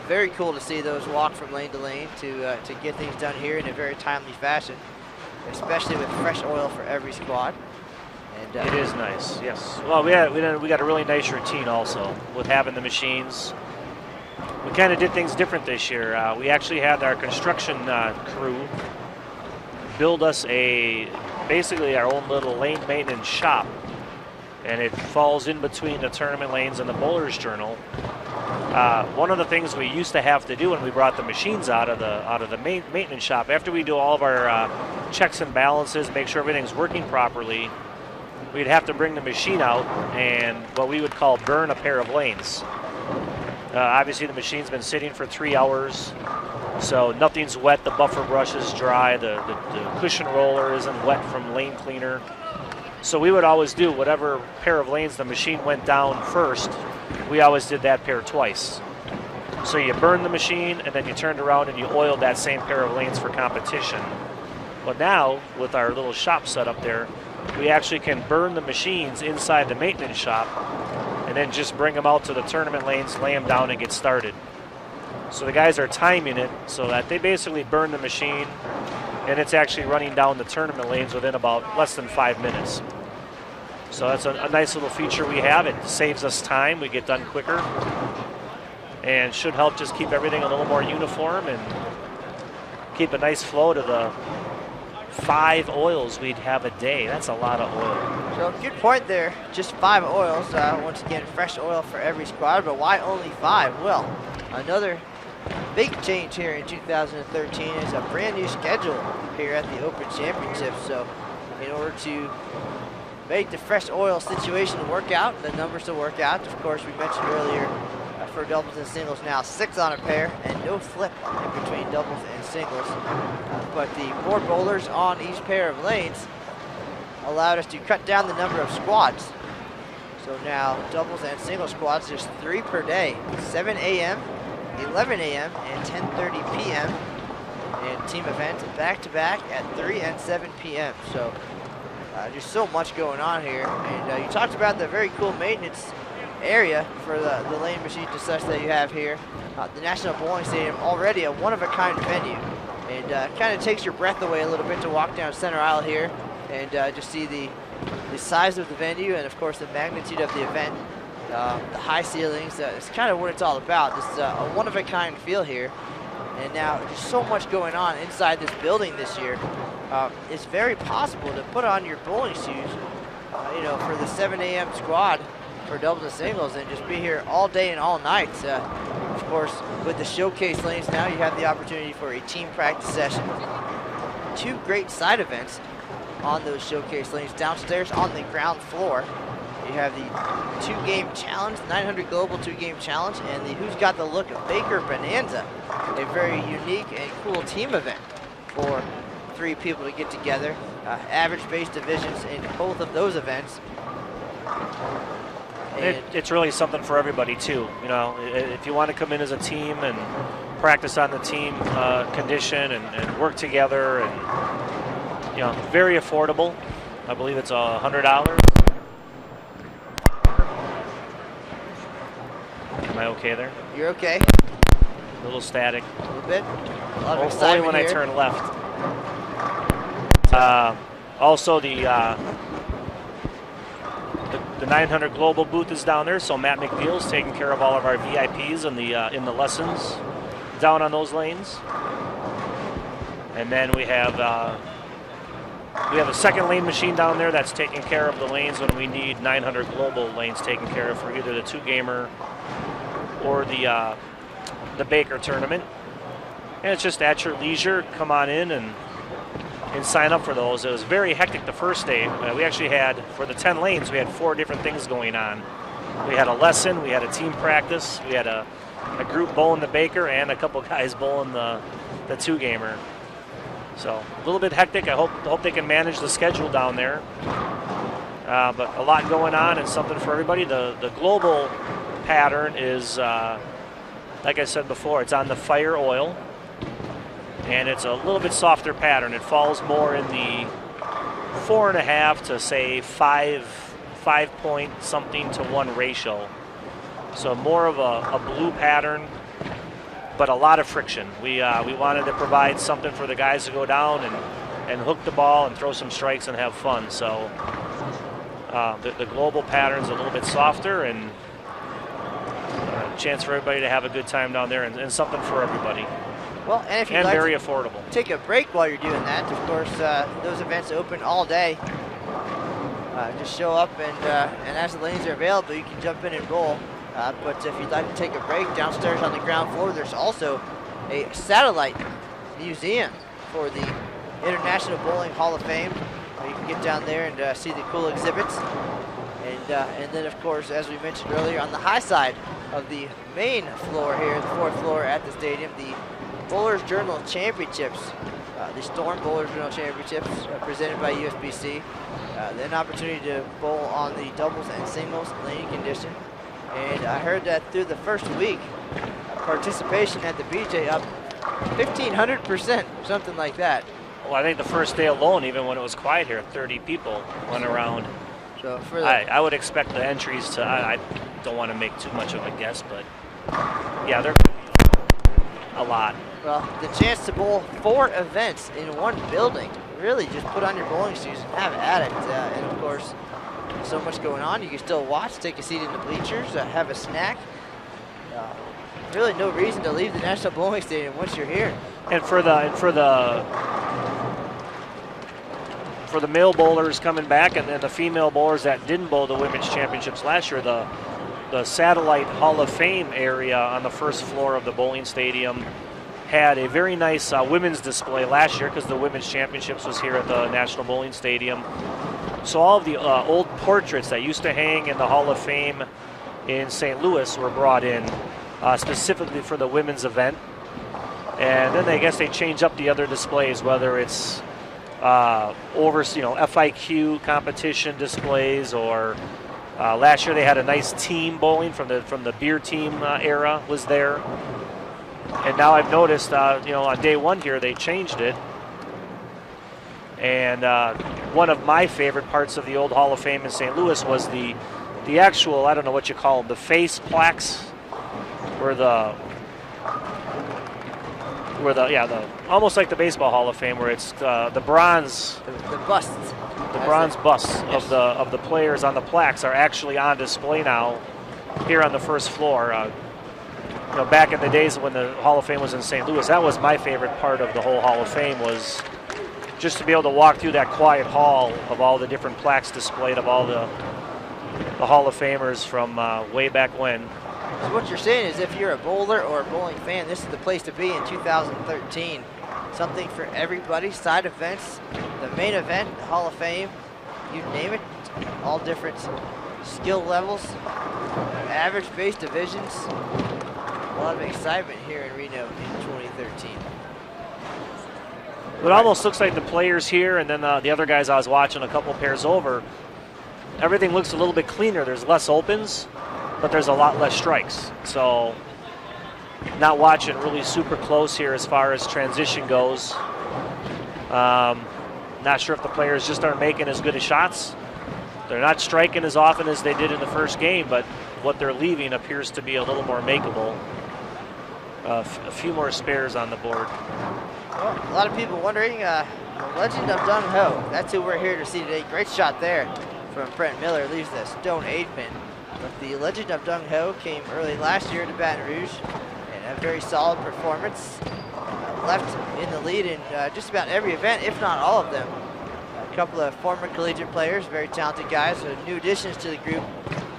Very cool to see those walk from lane to lane to get things done here in a very timely fashion, especially with fresh oil for every squad. And, it is nice, yes. Well, we got a really nice routine also with having the machines. We kind of did things different this year. We actually had our construction crew build us basically our own little lane maintenance shop, and it falls in between the tournament lanes and the Bowler's Journal. One of the things we used to have to do when we brought the machines out of the maintenance shop, after we do all of our checks and balances, make sure everything's working properly, we'd have to bring the machine out and what we would call burn a pair of lanes. Obviously the machine's been sitting for 3 hours, so nothing's wet, the buffer brush is dry, the cushion roller isn't wet from lane cleaner. So we would always do whatever pair of lanes the machine went down first, we always did that pair twice. So you burned the machine and then you turned around and you oiled that same pair of lanes for competition. But now, with our little shop set up there, we actually can burn the machines inside the maintenance shop and then just bring them out to the tournament lanes, lay them down, and get started. So the guys are timing it so that they basically burn the machine and it's actually running down the tournament lanes within about less than 5 minutes. So that's a nice little feature we have. It saves us time. We get done quicker and should help just keep everything a little more uniform and keep a nice flow to the 5 oils we'd have a day. That's a lot of oil. So good point there. Just 5 oils. Once again, fresh oil for every squad, but why only 5? Well, another big change here in 2013 is a brand new schedule here at the Open Championships. So in order to make the fresh oil situation work out, the numbers to work out, of course, we mentioned earlier for doubles and singles now 6 on a pair and no flip in between doubles and singles. But the more bowlers on each pair of lanes allowed us to cut down the number of squads. So now doubles and single squads, just 3 per day, 7 a.m., 11 a.m. and 10:30 p.m. and team events back-to-back at 3 and 7 p.m. So just so much going on here. And you talked about the very cool maintenance area for the lane machines and such that you have here. The National Bowling Stadium, already a one-of-a-kind venue. And kind of takes your breath away a little bit to walk down center aisle here and just see the size of the venue and, of course, the magnitude of the event. The high ceilings, it's kind of what it's all about. This is a one-of-a-kind feel here. And now there's so much going on inside this building this year. It's very possible to put on your bowling shoes, for the 7 a.m. squad for doubles and singles and just be here all day and all night. Of course, with the showcase lanes now, you have the opportunity for a team practice session. 2 great side events on those showcase lanes. Downstairs on the ground floor, you have the 2-game challenge, 900 Global 2-game challenge, and the Who's Got the Look of Baker Bonanza, a very unique and cool team event for 3 people to get together. Average-based divisions in both of those events. It's really something for everybody too. If you want to come in as a team and practice on the team condition and work together, and very affordable. I believe it's $100. Am I okay there? You're okay. A little static. A little bit. A lot of Only excitement when here. I turn left. Also, the 900 Global booth is down there, so Matt McNeil's taking care of all of our VIPs in the lessons down on those lanes. And then we have a second lane machine down there that's taking care of the lanes when we need 900 Global lanes taken care of for either the 2-gamer or the Baker tournament. And it's just at your leisure. Come on in and sign up for those. It was very hectic the first day. We actually had, for the 10 lanes, we had 4 different things going on. We had a lesson, we had a team practice, we had a group bowling the Baker, and a couple guys bowling the 2-gamer. So a little bit hectic. I hope they can manage the schedule down there. But a lot going on and something for everybody. The global pattern is, like I said before, it's on the fire oil. And it's a little bit softer pattern. It falls more in the 4.5 to say 5 point something to 1 ratio. So more of a blue pattern, but a lot of friction. We wanted to provide something for the guys to go down and hook the ball and throw some strikes and have fun. So the global pattern's a little bit softer, and a chance for everybody to have a good time down there, and something for everybody. Well, and if you'd and like very to affordable. take a break while you're doing that, of course, those events open all day. Just show up, and as the lanes are available, you can jump in and bowl. But if you'd like to take a break, downstairs on the ground floor, there's also a satellite museum for the International Bowling Hall of Fame. You can get down there and see the cool exhibits. And then, of course, as we mentioned earlier, on the high side of the main floor here, the 4th floor at the stadium, the Bowlers Journal Championships, the Storm Bowlers Journal Championships presented by USBC. An opportunity to bowl on the doubles and singles lane condition. And I heard that through the first week, participation at the BJ up 1,500%, something like that. Well, I think the first day alone, even when it was quiet here, 30 people went around. So for I would expect the entries to, I don't want to make too much of a guess, but yeah, they're a lot. Well, the chance to bowl 4 events in one building, really just put on your bowling shoes and have at it. And of course, so much going on. You can still watch, take a seat in the bleachers, have a snack. Really no reason to leave the National Bowling Stadium once you're here. And for the male bowlers coming back, and then the female bowlers that didn't bowl the women's championships last year, the satellite Hall of Fame area on the first floor of the bowling stadium had a very nice women's display last year, because the women's championships was here at the National Bowling Stadium. So all of the old portraits that used to hang in the Hall of Fame in St. Louis were brought in specifically for the women's event. And then I guess they change up the other displays, whether it's FIQ competition displays, or last year they had a nice team bowling from the beer team era was there. And now I've noticed, on day one here, they changed it. And one of my favorite parts of the old Hall of Fame in St. Louis was the actual, I don't know what you call them, the face plaques, almost like the Baseball Hall of Fame, where it's the bronze. The busts. The bronze busts of the players on the plaques are actually on display now here on the first floor. Back in the days when the Hall of Fame was in St. Louis, that was my favorite part of the whole Hall of Fame, was just to be able to walk through that quiet hall of all the different plaques displayed of all the Hall of Famers from way back when. So what you're saying is, if you're a bowler or a bowling fan, this is the place to be in 2013. Something for everybody, side events, the main event, the Hall of Fame, you name it, all different skill levels, average base divisions. A lot of excitement here in Reno in 2013. It almost looks like the players here and then the other guys I was watching a couple pairs over, everything looks a little bit cleaner. There's less opens, but there's a lot less strikes. So not watching really super close here as far as transition goes. Not sure if the players just aren't making as good as shots. They're not striking as often as they did in the first game, but what they're leaving appears to be a little more makeable. A few more spares on the board. Well, a lot of people wondering, the legend of Dung Ho, that's who we're here to see today. Great shot there from Brent Miller, leaves the stone 8-pin. But the legend of Dung Ho came early last year to Baton Rouge and a very solid performance. Left in the lead in just about every event, if not all of them. A couple of former collegiate players, very talented guys, so new additions to the group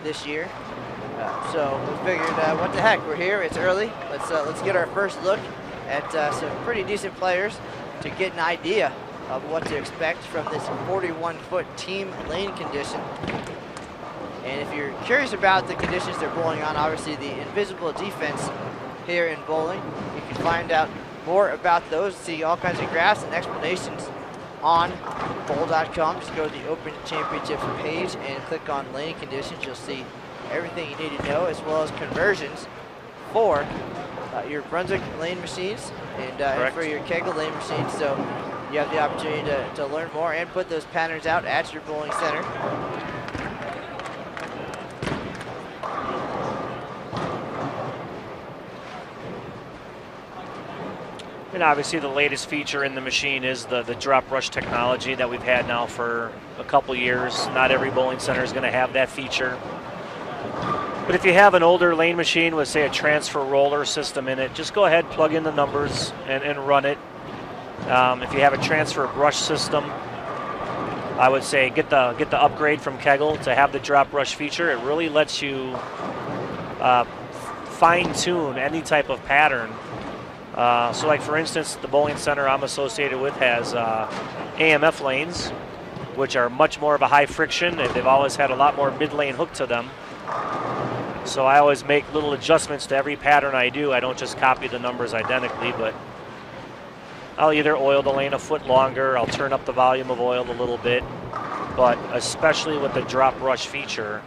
this year. So we figured, what the heck, we're here, it's early. Let's get our first look at some pretty decent players to get an idea of what to expect from this 41-foot team lane condition. And if you're curious about the conditions they're bowling on, obviously the invisible defense here in bowling, you can find out more about those, see all kinds of graphs and explanations on bowl.com. Just go to the Open Championships page and click on lane conditions. You'll see everything you need to know, as well as conversions for your Brunswick lane machines and for your Kegel lane machines. So you have the opportunity to learn more and put those patterns out at your bowling center. And obviously the latest feature in the machine is the drop rush technology that we've had now for a couple years. Not every bowling center is going to have that feature. But if you have an older lane machine with, say, a transfer roller system in it, just go ahead, plug in the numbers, and run it. If you have a transfer brush system, I would say get the upgrade from Kegel to have the drop rush feature. It really lets you fine-tune any type of pattern. So like, for instance, the bowling center I'm associated with has AMF lanes, which are much more of a high friction. They've always had a lot more mid-lane hook to them. So I always make little adjustments to every pattern I do. I don't just copy the numbers identically, but I'll either oil the lane a foot longer, I'll turn up the volume of oil a little bit, but especially with the drop rush feature,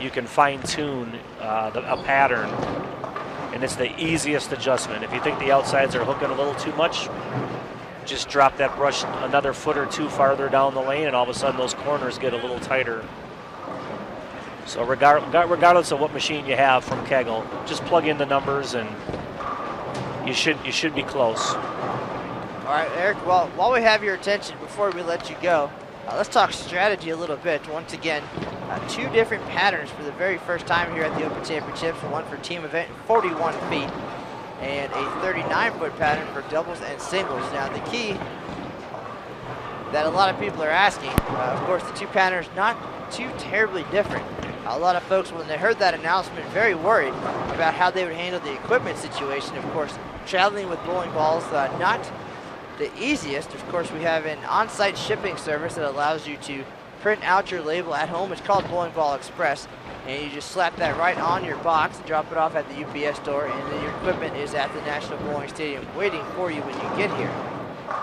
you can fine-tune a pattern, and it's the easiest adjustment. If you think the outsides are hooking a little too much, just drop that brush another foot or two farther down the lane, and all of a sudden those corners get a little tighter. So regardless of what machine you have from Kegel, just plug in the numbers and you should be close. All right, Eric, well, while we have your attention, before we let you go, let's talk strategy a little bit. Once again, two different patterns for the very first time here at the Open Championships, one for team event, 41 feet, and a 39-foot pattern for doubles and singles. Now, the key that a lot of people are asking, of course, the two patterns not too terribly different. A lot of folks, when they heard that announcement, very worried about how they would handle the equipment situation. Of course, traveling with bowling balls, not the easiest. Of course, we have an on-site shipping service that allows you to print out your label at home. It's called Bowling Ball Express, and you just slap that right on your box, drop it off at the UPS store, and then your equipment is at the National Bowling Stadium waiting for you when you get here.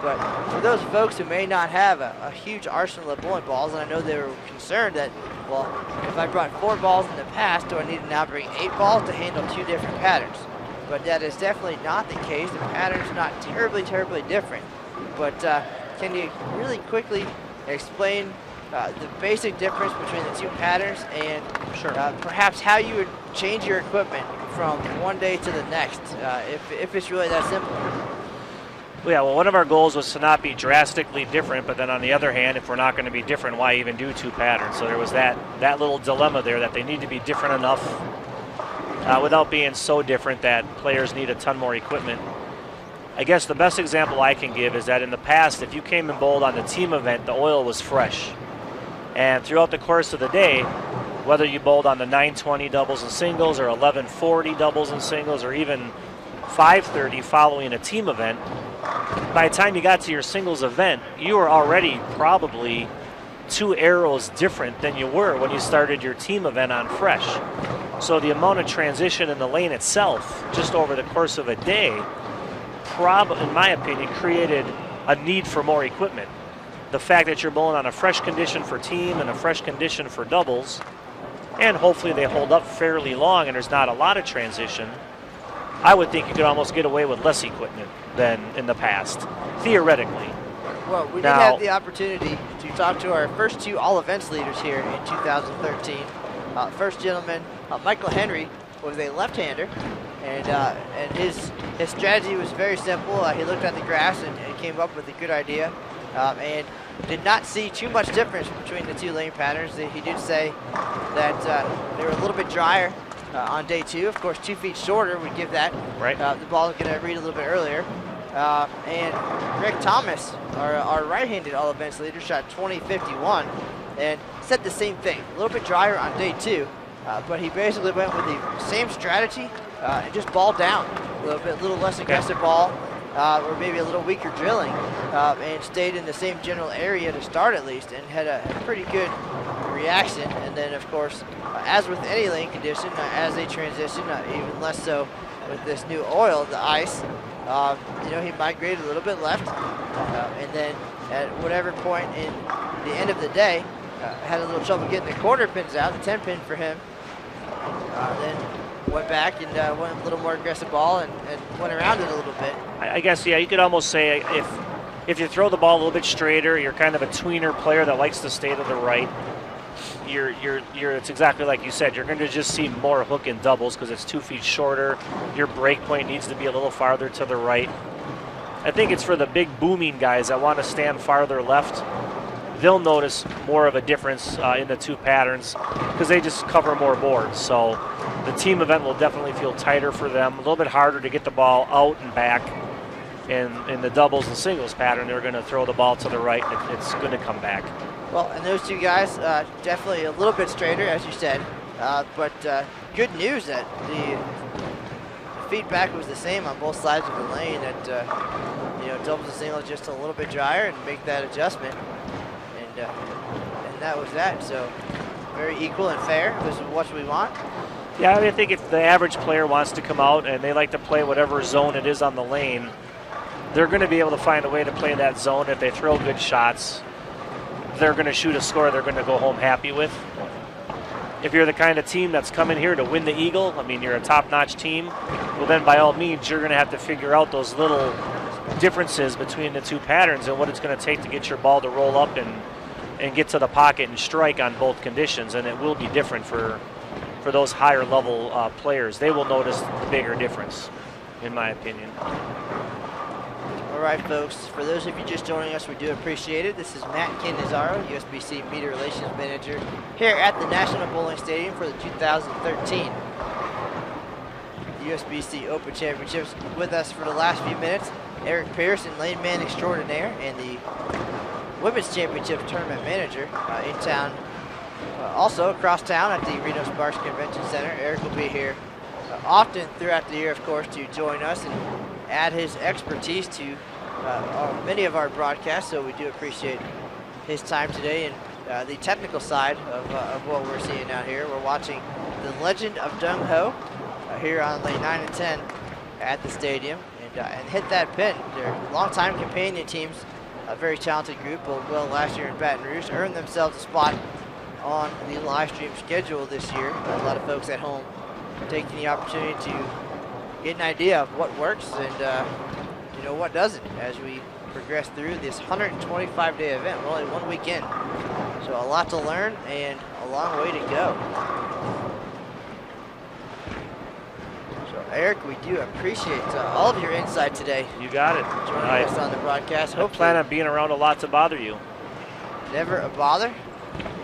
But for those folks who may not have a huge arsenal of bowling balls, and I know they were concerned that, well, if I brought 4 balls in the past, do I need to now bring 8 balls to handle 2 different patterns? but that is definitely not the case. The pattern's not terribly, terribly different. But can you really quickly explain the basic difference between the two patterns and perhaps how you would change your equipment from one day to the next, if it's really that simple? Well, yeah, well, one of our goals was to not be drastically different, but then on the other hand, if we're not going to be different, why even do two patterns? So there was that little dilemma there, that they need to be different enough without being so different that players need a ton more equipment. I guess the best example I can give is that in the past, if you came and bowled on the team event, the oil was fresh. And throughout the course of the day, whether you bowled on the 920 doubles and singles or 1140 doubles and singles or even 530 following a team event, by the time you got to your singles event, you were already probably 2 arrows different than you were when you started your team event on fresh. So the amount of transition in the lane itself, just over the course of a day, in my opinion, created a need for more equipment. The fact that you're bowling on a fresh condition for team and a fresh condition for doubles, and hopefully they hold up fairly long and there's not a lot of transition, I would think you could almost get away with less equipment than in the past, theoretically. Well, we did have the opportunity to talk to our first 2 all events leaders here in 2013. First gentleman, Michael Henry, was a left-hander, and his strategy was very simple. He looked at the grass and came up with a good idea, and did not see too much difference between the 2 lane patterns. He did say that they were a little bit drier on day 2. Of course, 2 feet shorter would give that. Right. The ball is going to read a little bit earlier. And Greg Thomas, our right-handed all events leader, shot 20-51 and said the same thing. A little bit drier on day 2, but he basically went with the same strategy and just balled down a little less aggressive ball, or maybe a little weaker drilling, and stayed in the same general area to start at least, and had a pretty good reaction. And then, of course, as with any lane condition, as they transition, even less so with this new oil, the ice, he migrated a little bit left, and then at whatever point in the end of the day, had a little trouble getting the corner pins out, the 10 pin for him, then went back and went a little more aggressive ball and went around it a little bit. I guess, yeah, you could almost say if you throw the ball a little bit straighter, you're kind of a tweener player that likes to stay to the right. It's exactly like you said. You're going to just see more hook in doubles because it's 2 feet shorter. Your break point needs to be a little farther to the right. I think it's for the big booming guys that want to stand farther left. They'll notice more of a difference in the 2 patterns because they just cover more boards. So the team event will definitely feel tighter for them, a little bit harder to get the ball out and back. And in the doubles and singles pattern, they're going to throw the ball to the right and it's going to come back. Well, and those 2 guys, definitely a little bit straighter, as you said, but good news that the feedback was the same on both sides of the lane, that doubles and singles just a little bit drier and make that adjustment, and that was that. So very equal and fair. This is what we want. Yeah, I think if the average player wants to come out and they like to play whatever zone it is on the lane, they're going to be able to find a way to play that zone if they throw good shots. They're going to shoot a score they're going to go home happy with. If you're the kind of team that's coming here to win the Eagle, I mean, you're a top-notch team, well then by all means you're going to have to figure out those little differences between the 2 patterns and what it's going to take to get your ball to roll up and get to the pocket and strike on both conditions, and it will be different for those higher level players. They will notice the bigger difference, in my opinion. All right, folks, for those of you just joining us, we do appreciate it. This is Matt Canizaro, USBC Media Relations Manager, here at the National Bowling Stadium for the 2013 USBC Open Championships. With us for the last few minutes, Eric Pearson, lane man extraordinaire, and the Women's Championship Tournament Manager in town. Also across town at the Reno Sparks Convention Center. Eric will be here often throughout the year, of course, to join us and add his expertise to many of our broadcasts, so we do appreciate his time today and the technical side of what we're seeing out here. We're watching the legend of Dung Ho here on lane 9 and 10 at the stadium, and hit that pin. They're longtime companion teams, a very talented group, well last year in Baton Rouge, earned themselves a spot on the live stream schedule this year. A lot of folks at home taking the opportunity to get an idea of what works and you know, what doesn't as we progress through this 125-day event. We're only 1 week in, so a lot to learn and a long way to go. So Eric, we do appreciate all of your insight today. You got it. Joining us on the broadcast. I plan on being around a lot to bother you. Never a bother.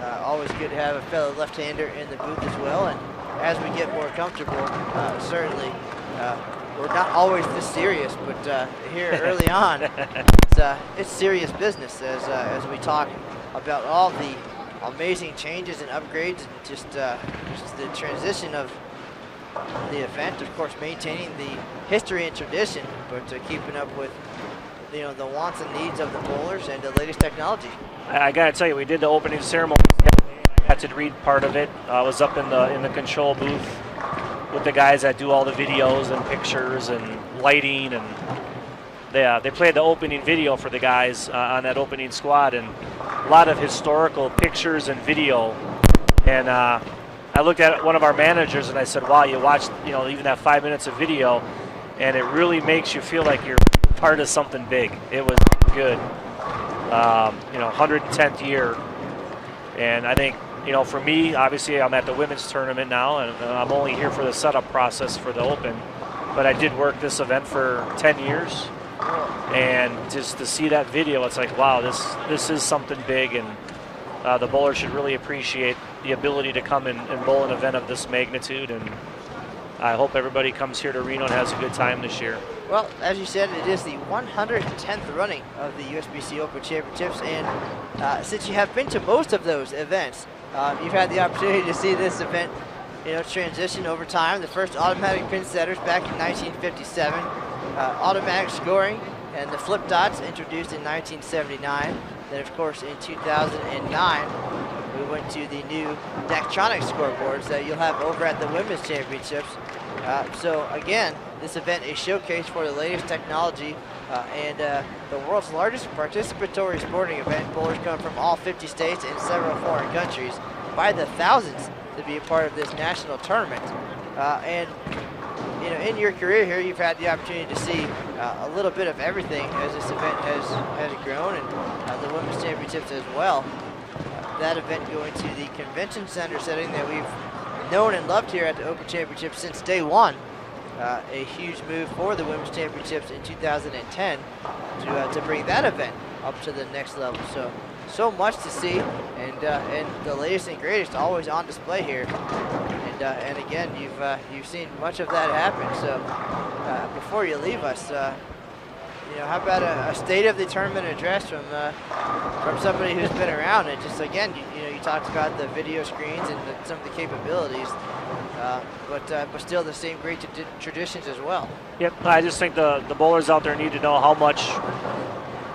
Always good to have a fellow left-hander in the booth as well. And as we get more comfortable, certainly we're not always this serious, but here early on, it's serious business as we talk about all the amazing changes and upgrades, and just the transition of the event. Of course, maintaining the history and tradition, but keeping up with the wants and needs of the bowlers and the latest technology. I got to tell you, we did the opening ceremony. I got to read part of it. I was up in the control booth with the guys that do all the videos and pictures and lighting, and they played the opening video for the guys on that opening squad, and a lot of historical pictures and video. And I looked at one of our managers and I said, "Wow, you watched even that 5 minutes of video, and it really makes you feel like you're part of something big." It was good. 110th year, and I think for me, obviously I'm at the women's tournament now, and I'm only here for the setup process for the Open, but I did work this event for 10 years, and just to see that video, it's like, wow, this is something big, and the bowler should really appreciate the ability to come and bowl an event of this magnitude, and I hope everybody comes here to Reno and has a good time this year. Well, as you said, it is the 110th running of the USBC Open Championships, and since you have been to most of those events, you've had the opportunity to see this event, transition over time. The first automatic pin setters back in 1957, automatic scoring, and the flip dots introduced in 1979. Then, of course, in 2009, we went to the new Daktronic scoreboards that you'll have over at the Women's Championships. So again, this event is showcased for the latest technology and the world's largest participatory sporting event. Bowlers come from all 50 states and several foreign countries by the thousands to be a part of this national tournament. And in your career here, you've had the opportunity to see a little bit of everything as this event has grown, and the Women's Championships as well. That event going to the convention center setting that we've known and loved here at the Open Championship since day one. A huge move for the Women's Championships in 2010 to bring that event up to the next level. So much to see, and the latest and greatest always on display here. And again, you've seen much of that happen. So before you leave us, how about a state of the tournament address from somebody who's been around? And just again, you talked about the video screens and some of the capabilities, but still the same great traditions as well. Yep, I just think the bowlers out there need to know how much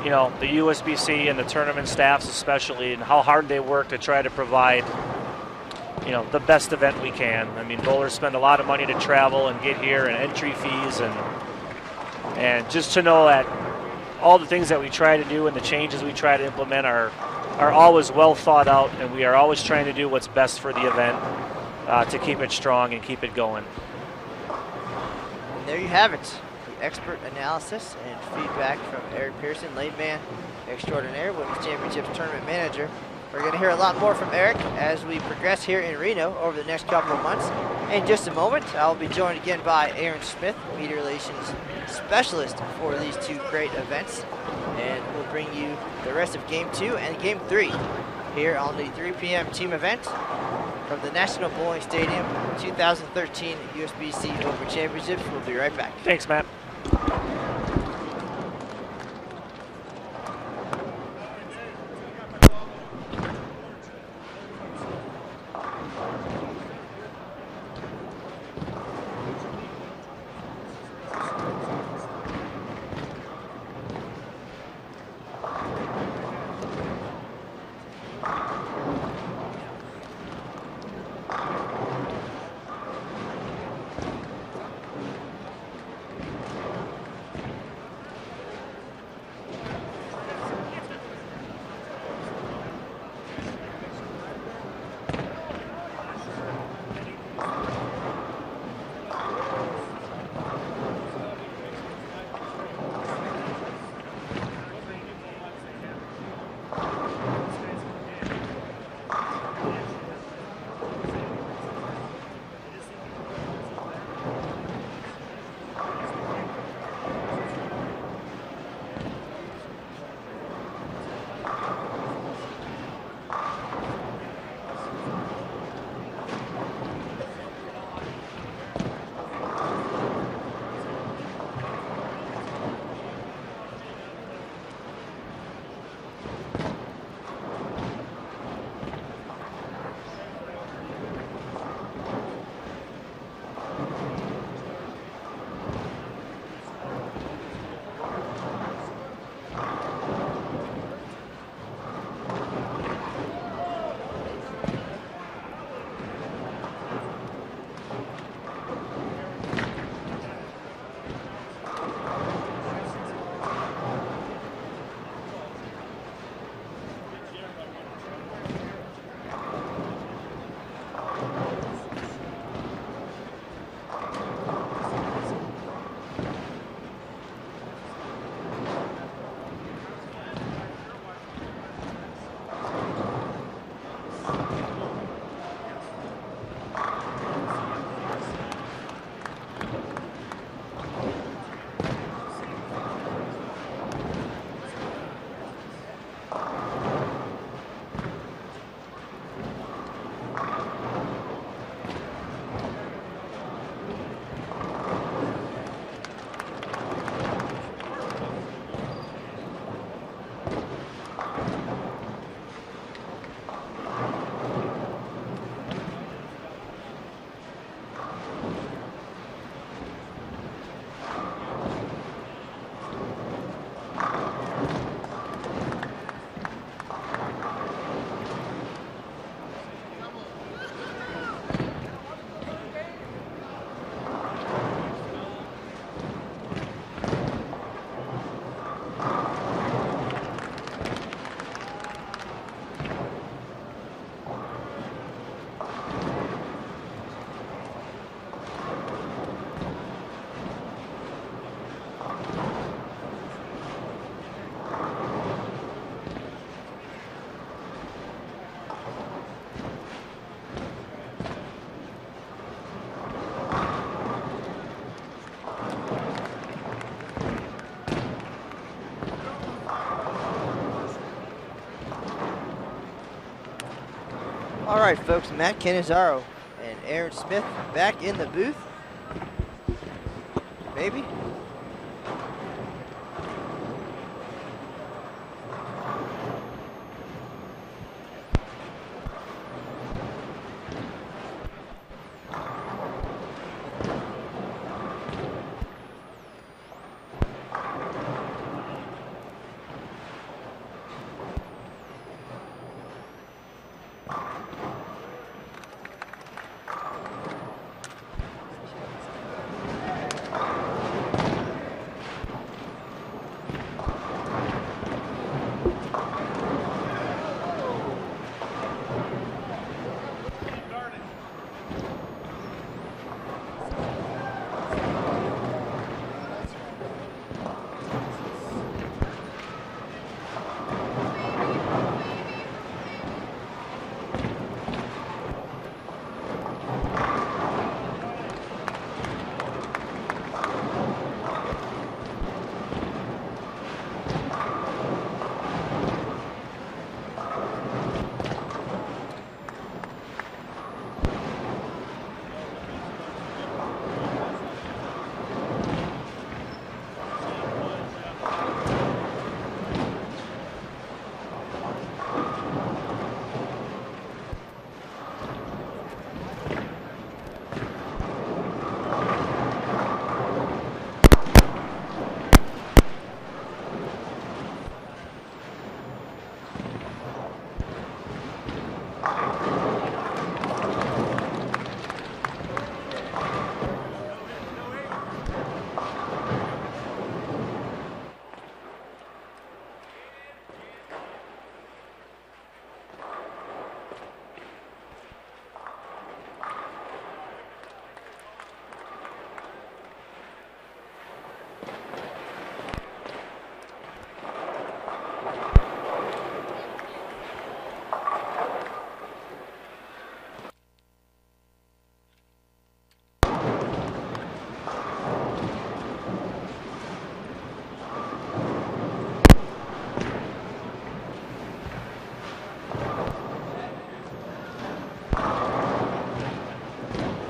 the USBC and the tournament staffs especially, and how hard they work to try to provide the best event we can. I mean, bowlers spend a lot of money to travel and get here, and entry fees, and just to know that all the things that we try to do and the changes we try to implement are always well thought out, and we are always trying to do what's best for the event to keep it strong and keep it going. And there you have it, the expert analysis and feedback from Eric Pearson, lane man extraordinaire, Women's Championships tournament manager. We're going to hear a lot more from Eric as we progress here in Reno over the next couple of months. In just a moment, I'll be joined again by Aaron Smith, media relations specialist for these two great events. And we'll bring you the rest of Game 2 and Game 3 here on the 3 p.m. team event from the National Bowling Stadium 2013 USBC Open Championships. We'll be right back. Thanks, Matt. All right, folks, Matt Canizaro and Aaron Smith back in the booth. Maybe.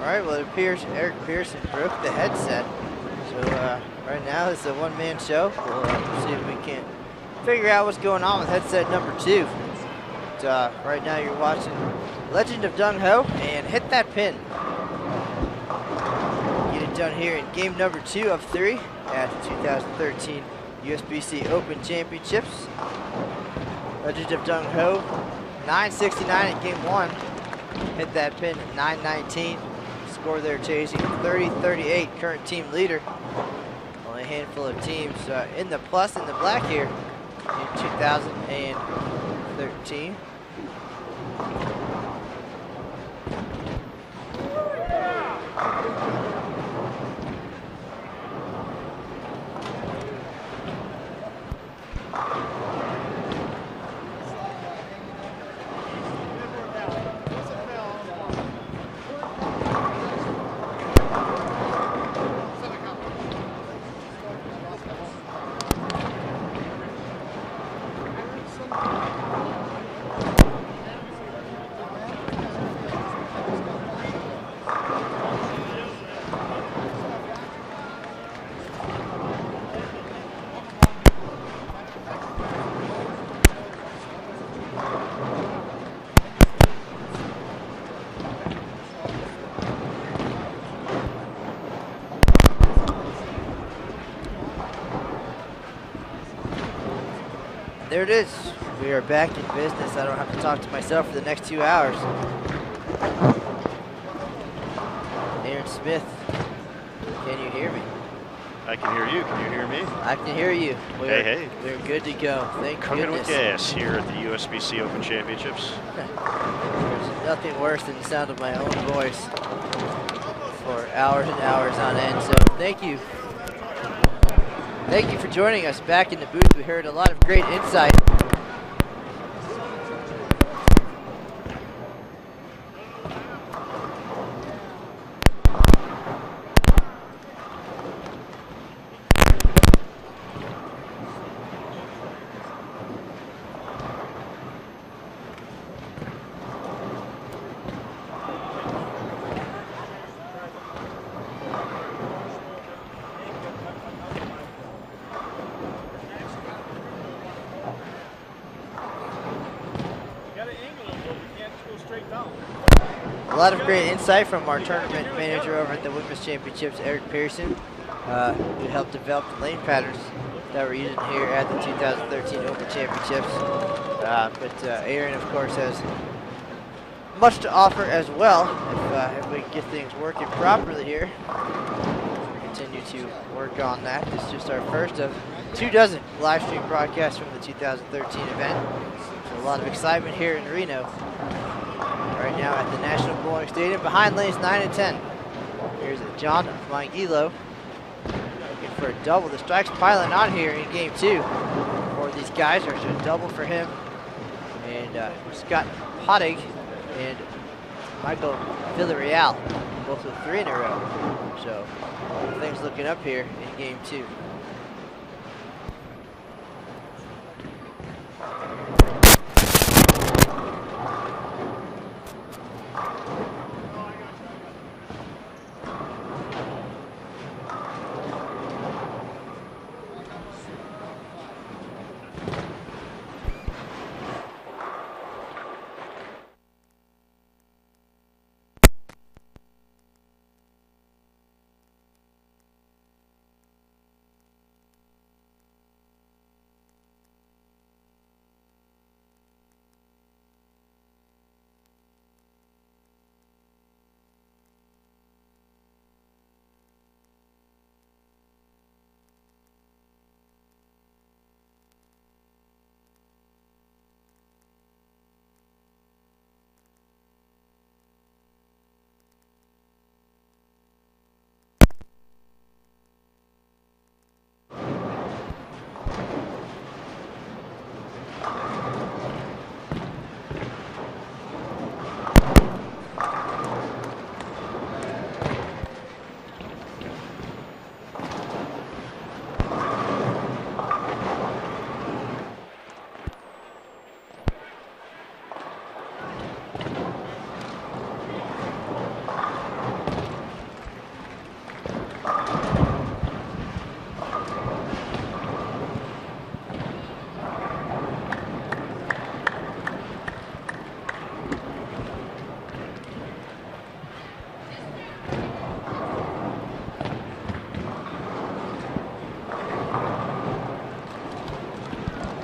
All right, well, it appears Eric Pearson broke the headset. So right now it's a one-man show. We'll see if we can figure out what's going on with headset number 2. But, right now you're watching Legend of Dung Ho and Hit That Pin. Get it done here in game number 2 of 3 at the 2013 USBC Open Championships. Legend of Dung Ho, 969 in game 1. Hit That Pin, 919. Score there chasing 30-38, current team leader. Only a handful of teams in the plus and the black here in 2013. There it is. We are back in business. I don't have to talk to myself for the next 2 hours. Aaron Smith, can you hear me? I can hear you. Can you hear me? I can hear you. Hey. We're good to go. Thank Cooking goodness. with gas here at the USBC Open Championships. There's nothing worse than the sound of my own voice for hours and hours on end. So thank you. Thank you for joining us back in the booth. We heard a lot of great insight. A lot of great insight from our tournament manager over at the Women's Championships, Eric Pearson, who helped develop the lane patterns that we're using here at the 2013 Open Championships. But Aaron, of course, has much to offer as well if we can get things working properly here. We continue to work on that. This is just our first of 24 live stream broadcasts from the 2013 event. So a lot of excitement here in Reno right now at the National Bowling Stadium behind lanes 9 and 10. Here's John Mangilo looking for a double. The strikes piling on here in game 2 for these guys. There's a double for him. And Scott Pottig and Michael Villarreal, both with 3 in a row. So things looking up here in game 2.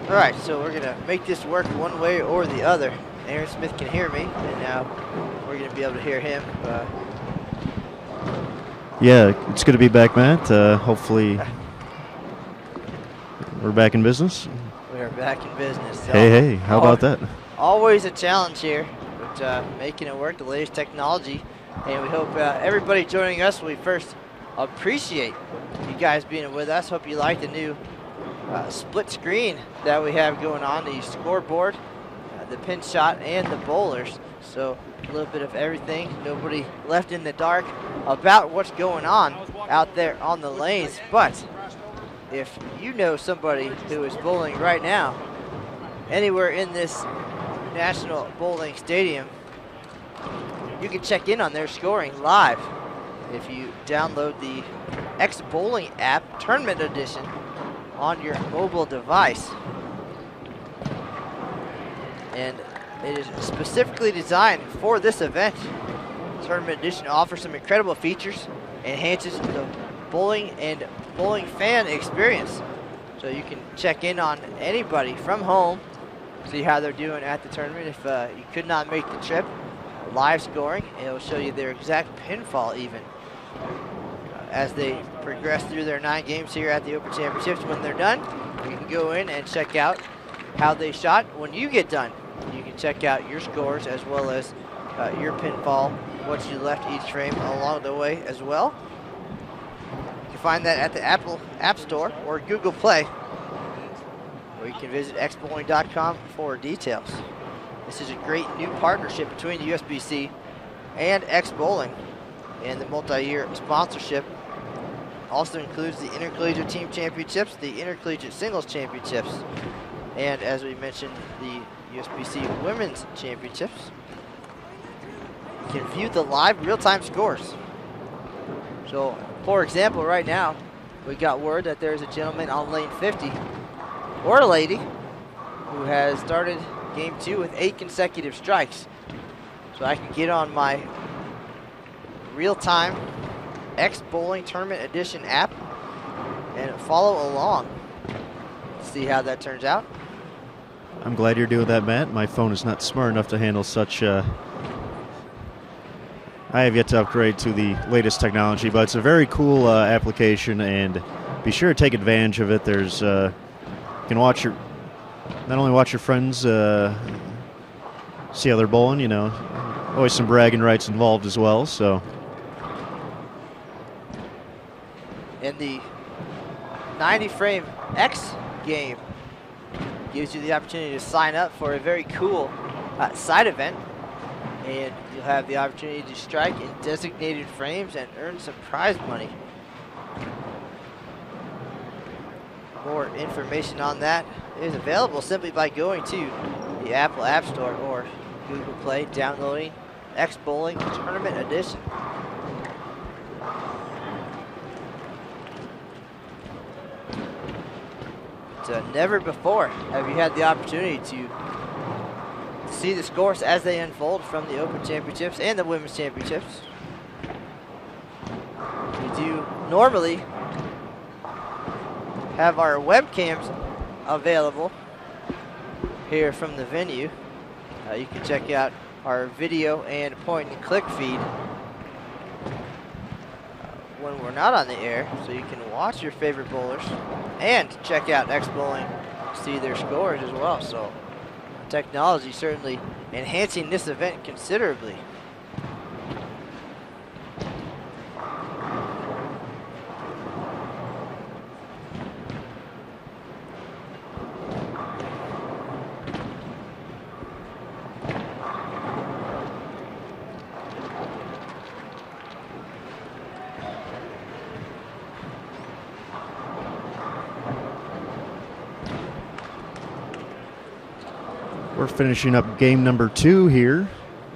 All right, so we're gonna make this work one way or the other. Aaron Smith can hear me, and now we're gonna be able to hear him. Yeah, it's good to be back, Matt. Hopefully we're back in business. We are back in business. So Hey, how about that? Always a challenge here, but making it work, the latest technology. And we hope everybody joining us, we first appreciate you guys being with us. Hope you like the new split screen that we have going on, the scoreboard, the pin shot, and the bowlers. So a little bit of everything. Nobody left in the dark about what's going on out there on the lanes. But if you know somebody who is bowling right now, anywhere in this National Bowling Stadium, you can check in on their scoring live if you download the X Bowling app, Tournament Edition, on your mobile device. And it is specifically designed for this event. Tournament Edition offers some incredible features, enhances the bowling and bowling fan experience. So you can check in on anybody from home, see how they're doing at the tournament. If you could not make the trip, live scoring, it'll show you their exact pinfall even as they progress through their 9 games here at the Open Championships. When they're done, you can go in and check out how they shot. When you get done, you can check out your scores as well as your pinfall, what you left each frame along the way as well. You can find that at the Apple App Store or Google Play, or you can visit xbowling.com for details. This is a great new partnership between the USBC and X Bowling, and the multi-year sponsorship also includes the Intercollegiate Team Championships, the Intercollegiate Singles Championships, and as we mentioned, the USBC Women's Championships. You can view the live real-time scores. So, for example, right now, we got word that there's a gentleman on lane 50, or a lady, who has started game 2 with 8 consecutive strikes. so I can get on my real-time X Bowling Tournament Edition app and follow along. See how that turns out. I'm glad you're doing that, Matt. My phone is not smart enough to handle such. I have yet to upgrade to the latest technology, but it's a very cool application, and be sure to take advantage of it. There's you can watch your not only watch your friends see how they're bowling, you know, always some bragging rights involved as well. So, and the 90-frame X game gives you the opportunity to sign up for a very cool side event, and you'll have the opportunity to strike in designated frames and earn some prize money. More information on that is available simply by going to the Apple App Store or Google Play, downloading X Bowling Tournament Edition. Never before have you had the opportunity to see the scores as they unfold from the Open Championships and the Women's Championships. We do normally have our webcams available here from the venue. You can check out our video and point and click feed when we're not on the air, so you can watch your favorite bowlers and check out X Bowling, see their scores as well. So technology certainly enhancing this event considerably. we're finishing up game number 2 here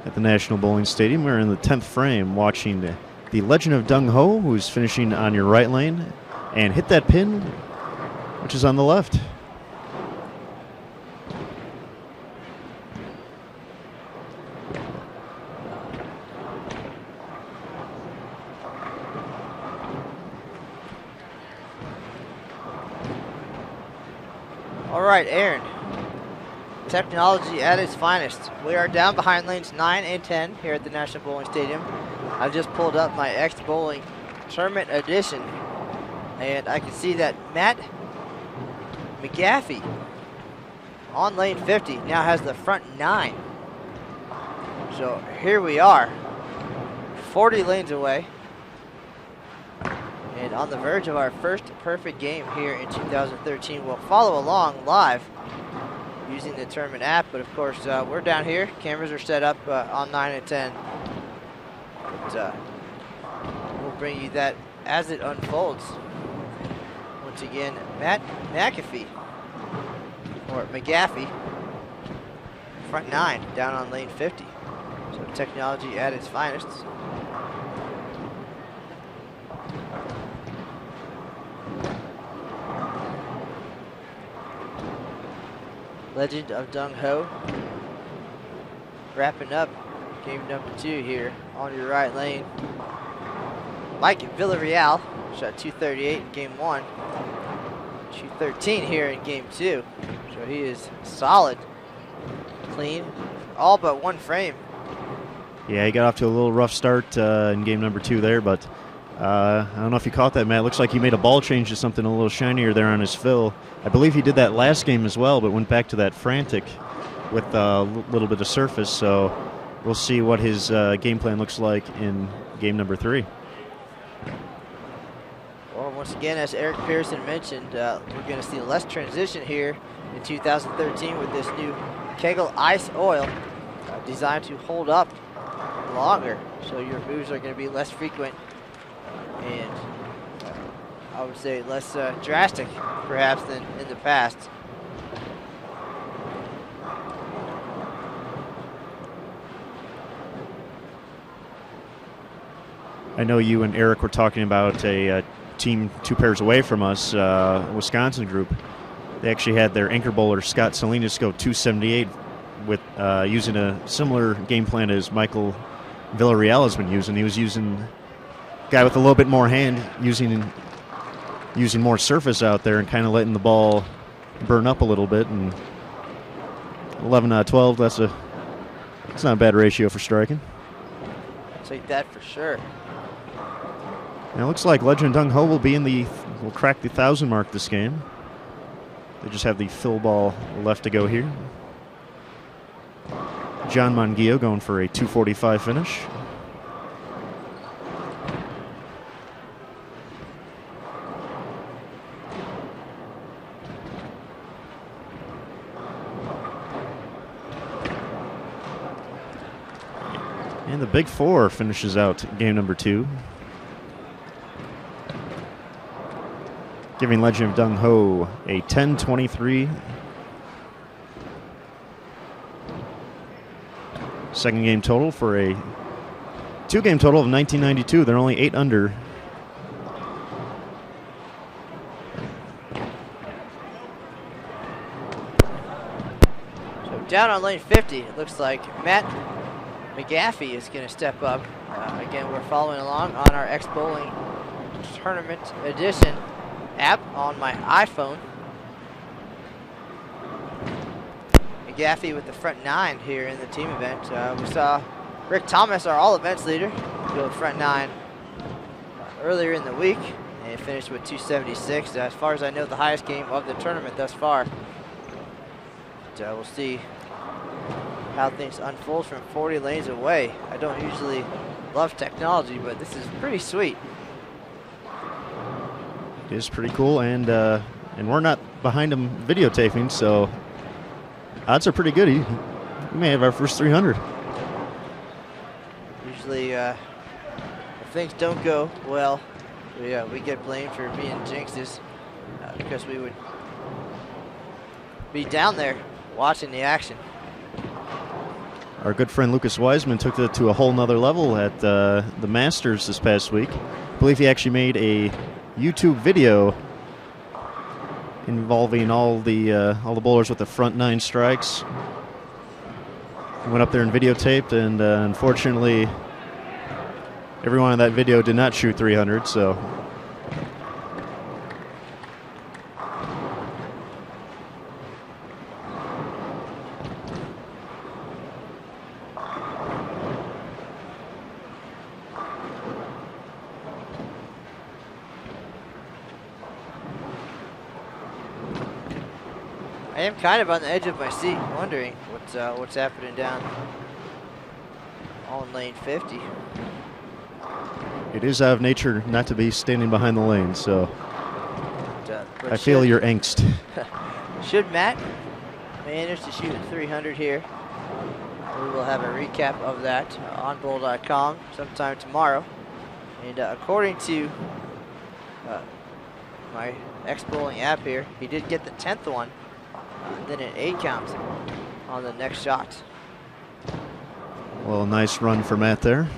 at the National Bowling Stadium. We're in the 10th frame watching the Legend of Dung Ho, who's finishing on your right lane, and hit that pin, which is on the left. All right, Aaron. Technology at its finest. We are down behind lanes 9 and 10 here at the National Bowling Stadium. I just pulled up my X Bowling Tournament Edition, and I can see that Matt McGaffey on lane 50 now has the front 9. So here we are, 40 lanes away, and on the verge of our first perfect game here in 2013. We'll follow along live using the tournament app, but of course we're down here. Cameras are set up on 9 and 10. But, we'll bring you that as it unfolds. Once again, Matt McAfee, or McGaffey, front 9 down on lane 50. So technology at its finest. Legend of Dung Ho wrapping up game number 2 here on your right lane. Mike Villarreal shot 238 in game 1, 213 here in game 2. So he is solid, clean, all but one frame. Yeah, he got off to a little rough start in game number 2 there, but I don't know if you caught that, Matt. Looks like he made a ball change to something a little shinier there on his fill. I believe he did that last game as well, but went back to that frantic with a little bit of surface. So we'll see what his game plan looks like in game number 3. Well, once again, as Eric Pearson mentioned, we're going to see less transition here in 2013 with this new Kegel Ice Oil designed to hold up longer. So your moves are going to be less frequent and I would say less drastic perhaps than in the past. I know you and Eric were talking about a team 2 pairs away from us, Wisconsin group. They actually had their anchor bowler, Scott Salinas, go 278 with using a similar game plan as Michael Villarreal has been using. He was using a guy with a little bit more hand, using more surface out there and kind of letting the ball burn up a little bit. And 11 out of 12, that's not a bad ratio for striking. I'll take that for sure. And it looks like Legend Dung Ho will crack the 1,000 mark this game. They just have the fill ball left to go here. John Monguillo going for a 245 finish. And the Big Four finishes out game number 2. Giving Legend of Dung Ho a 10-23. Second game total for a 2-game total of 1992. They're only 8 under. So down on lane 50, it looks like Matt McGaffey is going to step up. Again, we're following along on our X Bowling Tournament Edition app on my iPhone. McGaffey with the front 9 here in the team event. We saw Rick Thomas, our all events leader, go front 9 earlier in the week, and he finished with 276. As far as I know, the highest game of the tournament thus far. But, we'll see how things unfold from 40 lanes away. I don't usually love technology, but this is pretty sweet. It is pretty cool, and we're not behind him videotaping, so odds are pretty good. We may have our first 300. Usually, if things don't go well, we get blamed for being jinxes because we would be down there watching the action. Our good friend Lucas Wiseman took it to a whole nother level at the Masters this past week. I believe he actually made a YouTube video involving all the bowlers with the front 9 strikes. He went up there and videotaped, and unfortunately, everyone in that video did not shoot 300. So. I am kind of on the edge of my seat, wondering what's happening down on lane 50. It is out of nature not to be standing behind the lane, so But I feel your angst. Should Matt manage to shoot at 300 here, we will have a recap of that on bowl.com sometime tomorrow. And according to my X Bowling app here, he did get the 10th one. Then an 8 count on the next shot. Well, nice run for Matt there.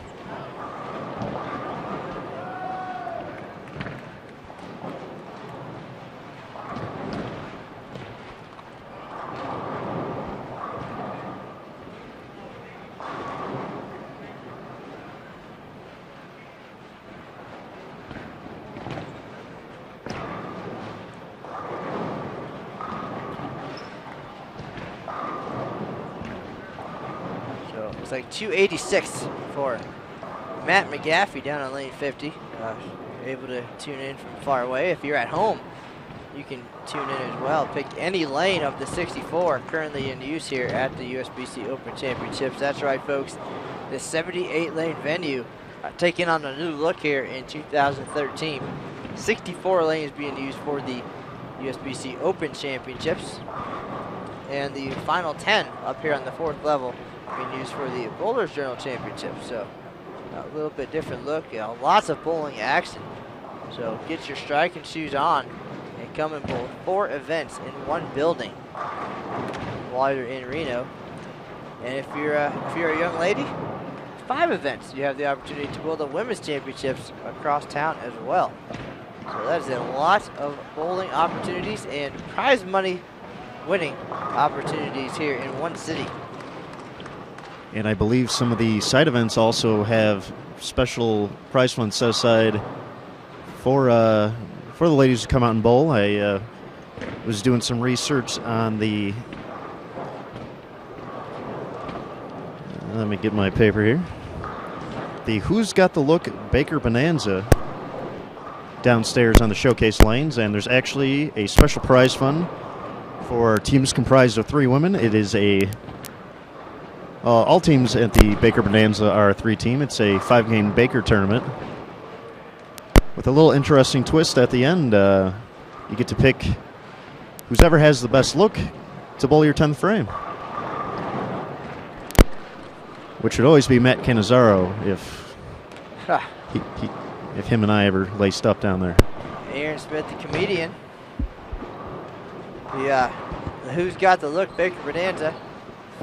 It's like 286 for Matt McGaffey down on lane 50. Able to tune in from far away. If you're at home, you can tune in as well. Pick any lane of the 64 currently in use here at the USBC Open Championships. That's right, folks. The 78-lane venue taking on a new look here in 2013. 64 lanes being used for the USBC Open Championships. And the final 10 up here on the 4th level being used for the Bowlers Journal Championship. So a little bit different look. Lots of bowling action. So get your striking shoes on and come and bowl 4 events in one building while you're in Reno. And if you're a young lady, 5 events. You have the opportunity to bowl the Women's Championships across town as well. So that is a lot of bowling opportunities and prize money winning opportunities here in one city. And I believe some of the side events also have special prize funds set aside for the ladies who come out and bowl. I was doing some research on the. Let me get my paper here. The Who's Got the Look Baker Bonanza downstairs on the showcase lanes, and there's actually a special prize fund for teams comprised of 3 women. It is all teams at the Baker Bonanza are a 3-team. It's a 5-game Baker tournament with a little interesting twist at the end. You get to pick whoever has the best look to bowl your 10th frame, which would always be Matt Cannizzaro if him and I ever laced up down there. Aaron Smith, the comedian. The Who's Got the Look Baker Bonanza.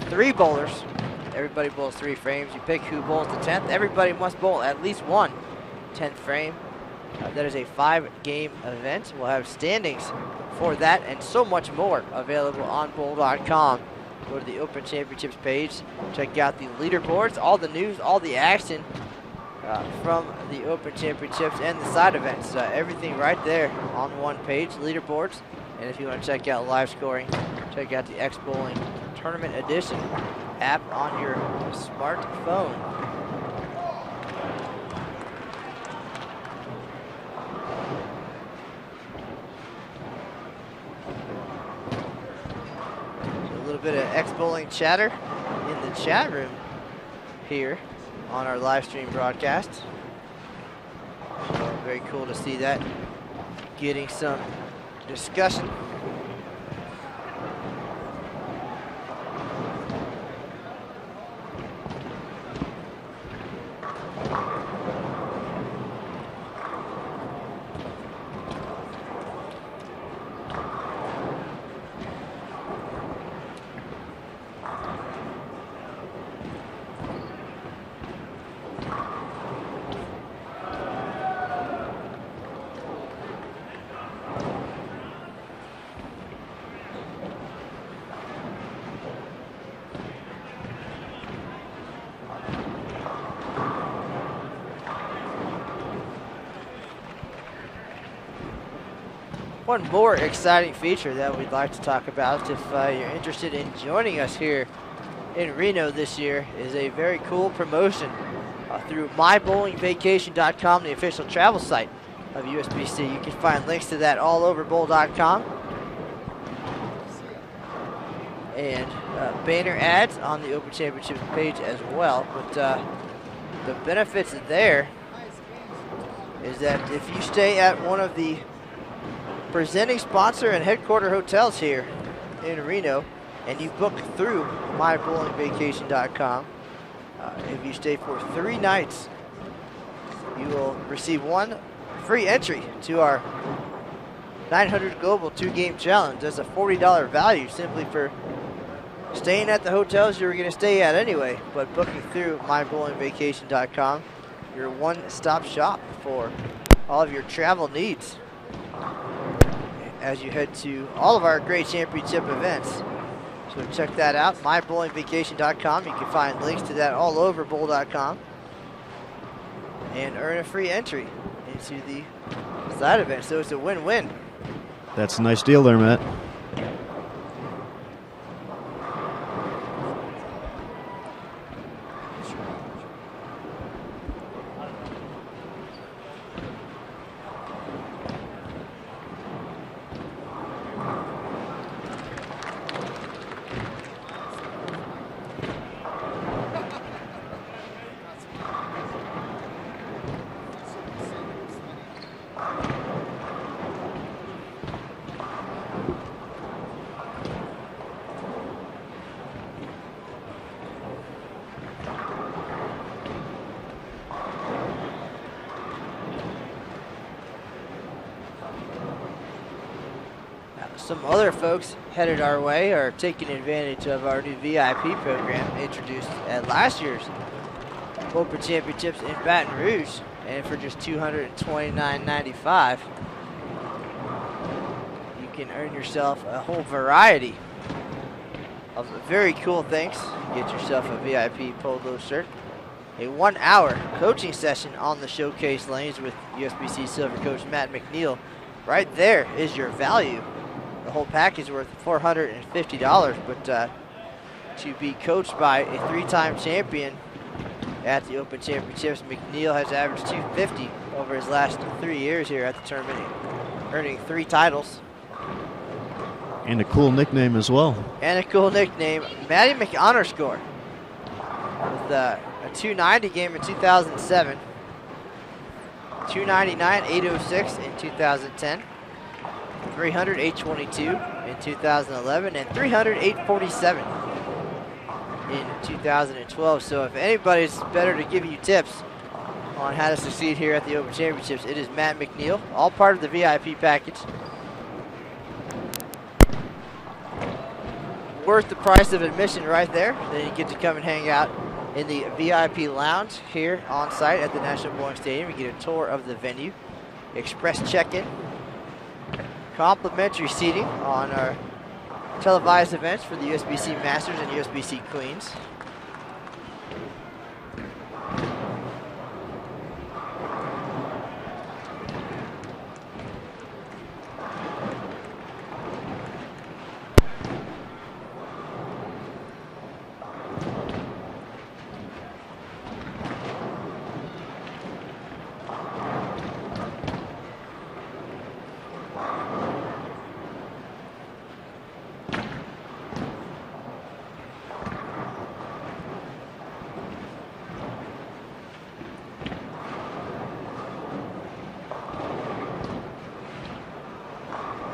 3 bowlers. Everybody bowls 3 frames. You pick who bowls the 10th. Everybody must bowl at least one 10th frame. That is a 5-game event. We'll have standings for that and so much more available on bowl.com. Go to the Open Championships page. Check out the leaderboards, all the news, all the action from the Open Championships and the side events. Everything right there on one page, leaderboards. And if you want to check out live scoring, check out the X Bowling Tournament Edition app on your smartphone. So a little bit of X Bowling chatter in the chat room here on our live stream broadcast. So very cool to see that getting some discussion. One more exciting feature that we'd like to talk about, if you're interested in joining us here in Reno this year, is a very cool promotion through mybowlingvacation.com, the official travel site of USBC. You can find links to that all over bowl.com. And banner ads on the Open Championships page as well. But the benefits there is that if you stay at one of the presenting sponsor and headquarter hotels here in Reno, and you book through mybowlingvacation.com, if you stay for 3 nights, you will receive 1 free entry to our 900 Global 2-game challenge. That's a $40 value simply for staying at the hotels you were going to stay at anyway, but booking through mybowlingvacation.com, your one-stop shop for all of your travel needs as you head to all of our great championship events. So check that out, mybowlingvacation.com. You can find links to that all over bowl.com and earn a free entry into the side event. So it's a win-win. That's a nice deal there, Matt. Some other folks headed our way are taking advantage of our new VIP program introduced at last year's Open Championships in Baton Rouge, and for just $229.95, you can earn yourself a whole variety very cool things. Get yourself a VIP polo shirt. A 1-hour coaching session on the showcase lanes with USBC Silver Coach Matt McNeil. Right there is your value. The whole package worth $450, but to be coached by a 3-time champion at the Open Championships, McNeil has averaged $250 over his last 3 years here at the tournament, earning 3 titles. And a cool nickname as well. And a cool nickname, Matty McHonorscore, with a 290 game in 2007, 299, 806 in 2010, 300, 822 in 2011, and 300, 847 in 2012. So if anybody's better to give you tips on how to succeed here at the Open Championships, it is Matt McNeil, all part of the VIP package. Worth the price of admission right there. Then you get to come and hang out in the VIP lounge here on site at the National Bowling Stadium. You get a tour of the venue, express check-in, complimentary seating on our televised events for the USBC Masters and USBC Queens.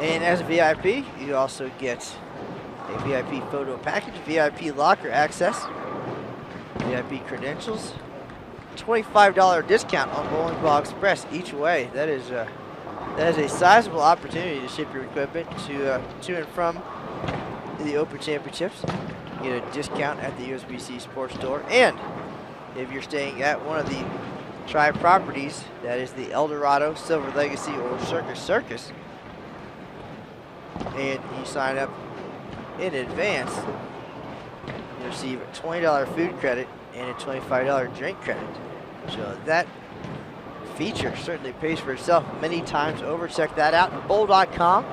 And as a VIP, you also get a VIP photo package, VIP locker access, VIP credentials, $25 discount on Bowling Ball Express each way. That is a sizable opportunity to ship your equipment to and from the Open Championships. You get a discount at the USBC Sports Store, and if you're staying at one of the Tribe properties, that is the Eldorado, Silver Legacy, or Circus, and you sign up in advance, you receive a $20 food credit and a $25 drink credit. So that feature certainly pays for itself many times over. Check that out. bowl.com/VIP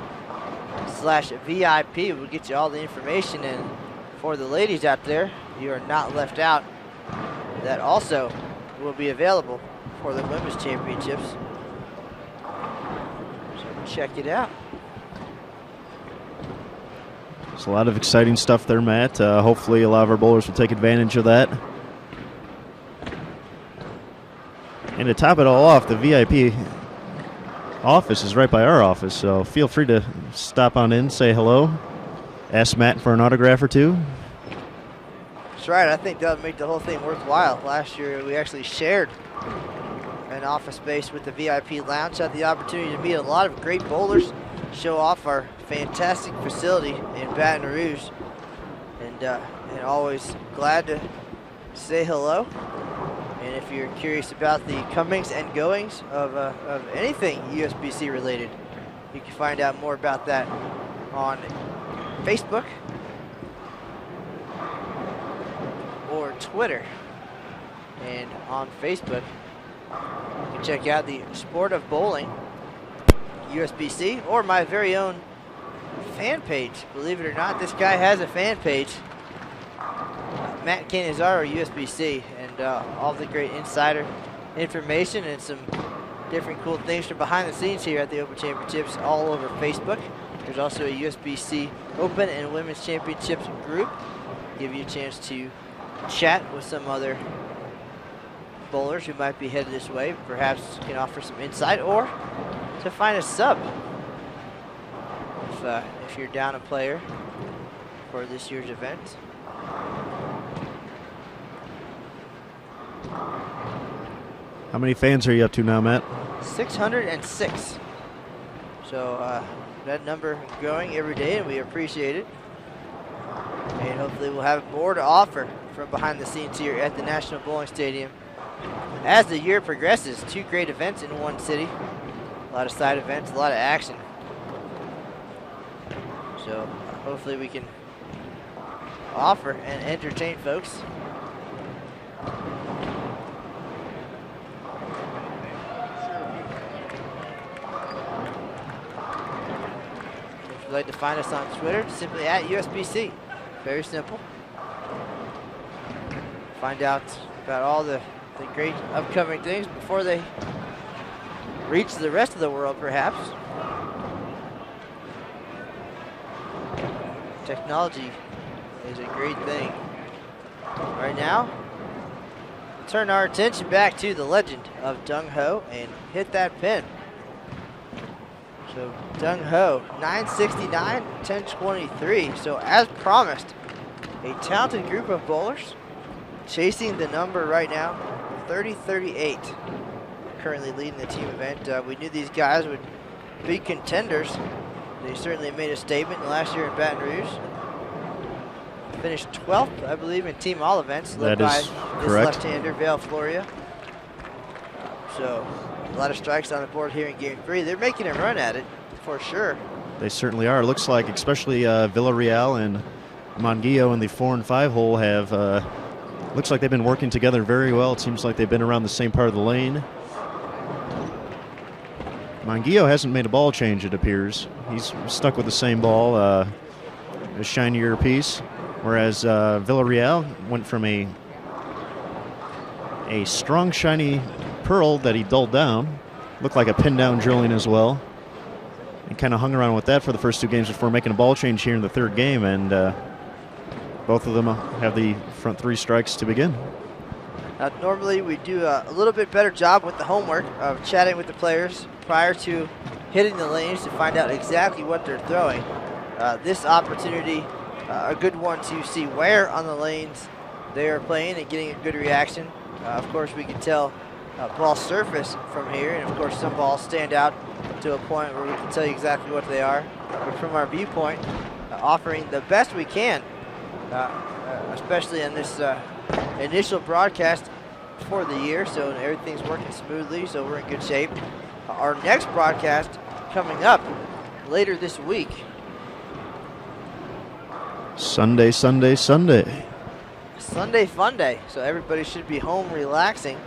will get you all the information. And for the ladies out there, you are not left out. That also will be available for the Women's Championships. So check it out. There's a lot of exciting stuff there, Matt. Hopefully a lot of our bowlers will take advantage of that. And to top it all off, the VIP office is right by our office, so feel free to stop on in, say hello, ask Matt for an autograph or two. That's right. I think that would make the whole thing worthwhile. Last year, we actually shared an office space with the VIP lounge. Had the opportunity to meet a lot of great bowlers, show off our fantastic facility in Baton Rouge, and always glad to say hello. And if you're curious about the comings and goings of anything USBC related, you can find out more about that on Facebook or Twitter. And on Facebook, you can check out the Sport of Bowling USBC, or my very own fan page. Believe it or not, this guy has a fan page, Matt Canizaro USBC, and all the great insider information and some different cool things from behind the scenes here at the Open Championships all over Facebook. There's also a USBC Open and Women's Championships group. Give you a chance to chat with some other bowlers who might be headed this way. Perhaps can offer some insight or to find a sub if you're down a player for this year's event. How many fans are you up to now, Matt? 606. So that number growing every day, and we appreciate it. And hopefully we'll have more to offer from behind the scenes here at the National Bowling Stadium. As the year progresses, 2 great events in one city. A lot of side events, a lot of action. So hopefully we can offer and entertain folks. If you'd like to find us on Twitter, simply at USBC. Very simple. Find out about all the great upcoming things before they reach the rest of the world, perhaps. Technology is a great thing. Right now, we'll turn our attention back to the legend of Dung Ho and hit that pin. So Dung Ho, 969, 1023. So as promised, a talented group of bowlers chasing the number right now, 30-38. Currently leading the team event. We knew these guys would be contenders. They certainly made a statement last year in Baton Rouge. Finished 12th, I believe, in team all events, led by this left-hander, Vale Floria. So a lot of strikes on the board here in game 3. They're making a run at it for sure. They certainly are. It looks like especially Villarreal and Monguillo in the 4 and 5 hole have looks like they've been working together very well. It seems like they've been around the same part of the lane. Monguillo hasn't made a ball change, it appears. He's stuck with the same ball, a shinier piece, whereas Villarreal went from a strong, shiny pearl that he dulled down. Looked like a pin down drilling as well. He kind of hung around with that for the first 2 games before making a ball change here in the 3rd game, and both of them have the front 3 strikes to begin. Normally we do a little bit better job with the homework of chatting with the players prior to hitting the lanes to find out exactly what they're throwing. This opportunity, a good one to see where on the lanes they are playing and getting a good reaction. Of course, we can tell ball surface from here, and of course some balls stand out to a point where we can tell you exactly what they are. But from our viewpoint, offering the best we can, especially in this initial broadcast for the year, so everything's working smoothly, so we're in good shape. Our next broadcast coming up later this week. Sunday, Sunday, Sunday. Sunday fun day, so everybody should be home relaxing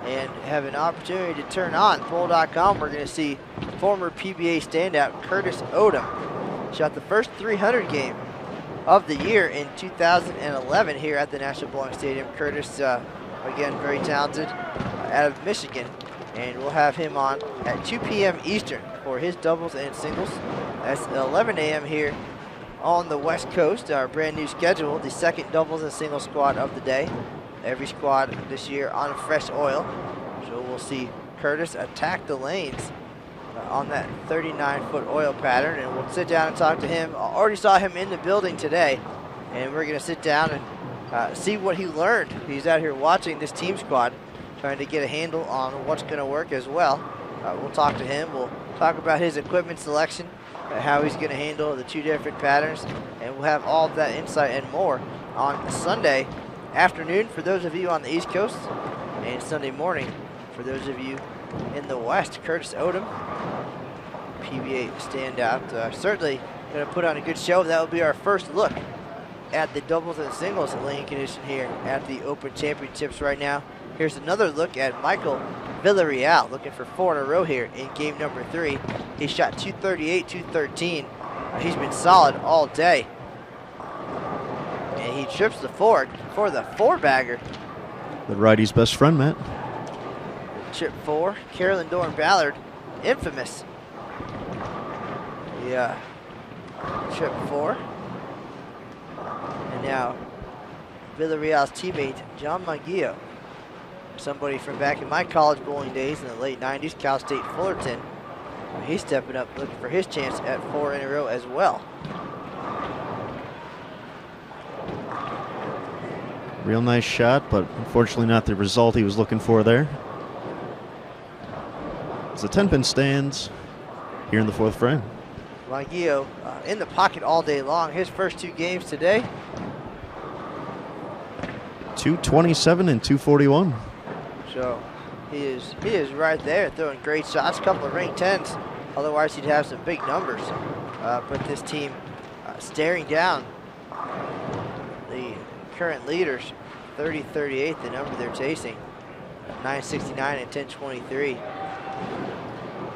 and have an opportunity to turn on bowl.com. We're going to see former PBA standout Curtis Odom. Shot the first 300 game of the year in 2011 here at the National Bowling Stadium. Curtis, again, very talented, out of Michigan, and we'll have him on at 2 p.m. Eastern for his doubles and singles. That's 11 a.m. here on the West Coast. Our brand new schedule, the second doubles and singles squad of the day. Every squad this year on fresh oil. So we'll see Curtis attack the lanes on that 39-foot oil pattern, and we'll sit down and talk to him. I already saw him in the building today, and we're going to sit down and see what he learned. He's out here watching this team squad, trying to get a handle on what's going to work as well. We'll talk to him. We'll talk about his equipment selection, how he's going to handle the 2 different patterns, and we'll have all of that insight and more on Sunday afternoon for those of you on the East Coast, and Sunday morning for those of you in the West. Curtis Odom, PBA standout, certainly going to put on a good show. That will be our first look at the doubles and singles lane condition here at the Open Championships right now. Here's another look at Michael Villarreal, looking for 4 in a row here in game number 3. He shot 238, 213. He's been solid all day. And he trips the forward for the 4-bagger. The righty's best friend, Matt. Trip 4, Carolyn Dorn Ballard, infamous. Yeah, trip 4. And now Villarreal's teammate, John Monguillo, somebody from back in my college bowling days in the late 90s, Cal State Fullerton. He's stepping up, looking for his chance at 4 in a row as well. Real nice shot, but unfortunately not the result he was looking for there. As the 10-pin stands here in the 4th frame. Monguillo in the pocket all day long. His first 2 games today. 227 and 241. So he is right there throwing great shots, a couple of ring 10s. Otherwise he'd have some big numbers. But this team staring down current leaders, 30-38, the number they're chasing. 9.69 and 10.23.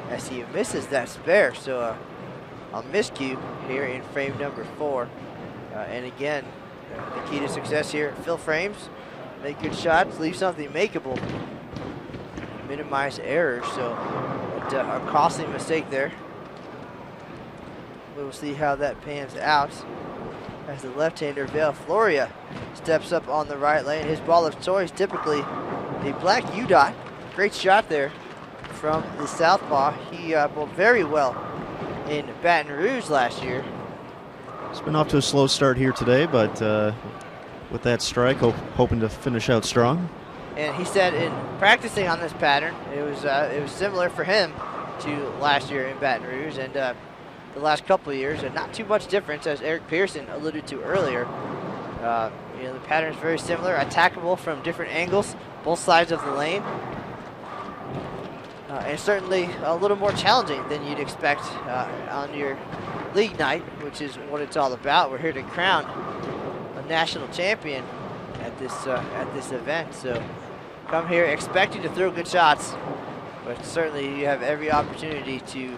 As he misses that spare, so a miscue here in frame number 4. And again, the key to success here, fill frames, make good shots, leave something makeable, minimize errors. So a costly mistake there. We'll see how that pans out as the left-hander Vale Floria steps up on the right lane. His ball of choice, typically a black U-dot. Great shot there from the southpaw. He bowled very well in Baton Rouge last year. It's been off to a slow start here today, but with that strike, hoping to finish out strong. And he said in practicing on this pattern, it was similar for him to last year in Baton Rouge and the last couple of years, and not too much difference, as Eric Pearson alluded to earlier. The pattern is very similar, attackable from different angles, both sides of the lane, and certainly a little more challenging than you'd expect on your league night, which is what it's all about. We're here to crown a national champion at this event, so come here expecting to throw good shots, but certainly you have every opportunity to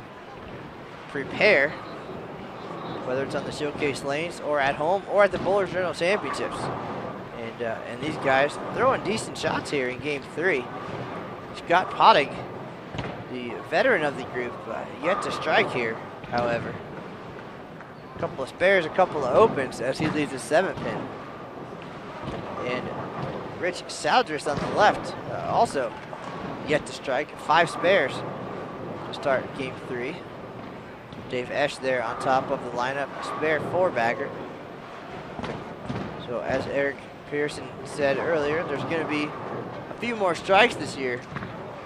prepare, whether it's on the showcase lanes or at home or at the Bowlers Journal Championships. And these guys throwing decent shots here in game 3. Scott Potting, the veteran of the group, yet to strike here, however. A couple of spares, a couple of opens as he leaves a 7-pin. And Rich Soudris on the left, also yet to strike. 5 spares to start game 3. Dave Esch there on top of the lineup, spare 4-bagger. So as Eric Pearson said earlier, there's going to be a few more strikes this year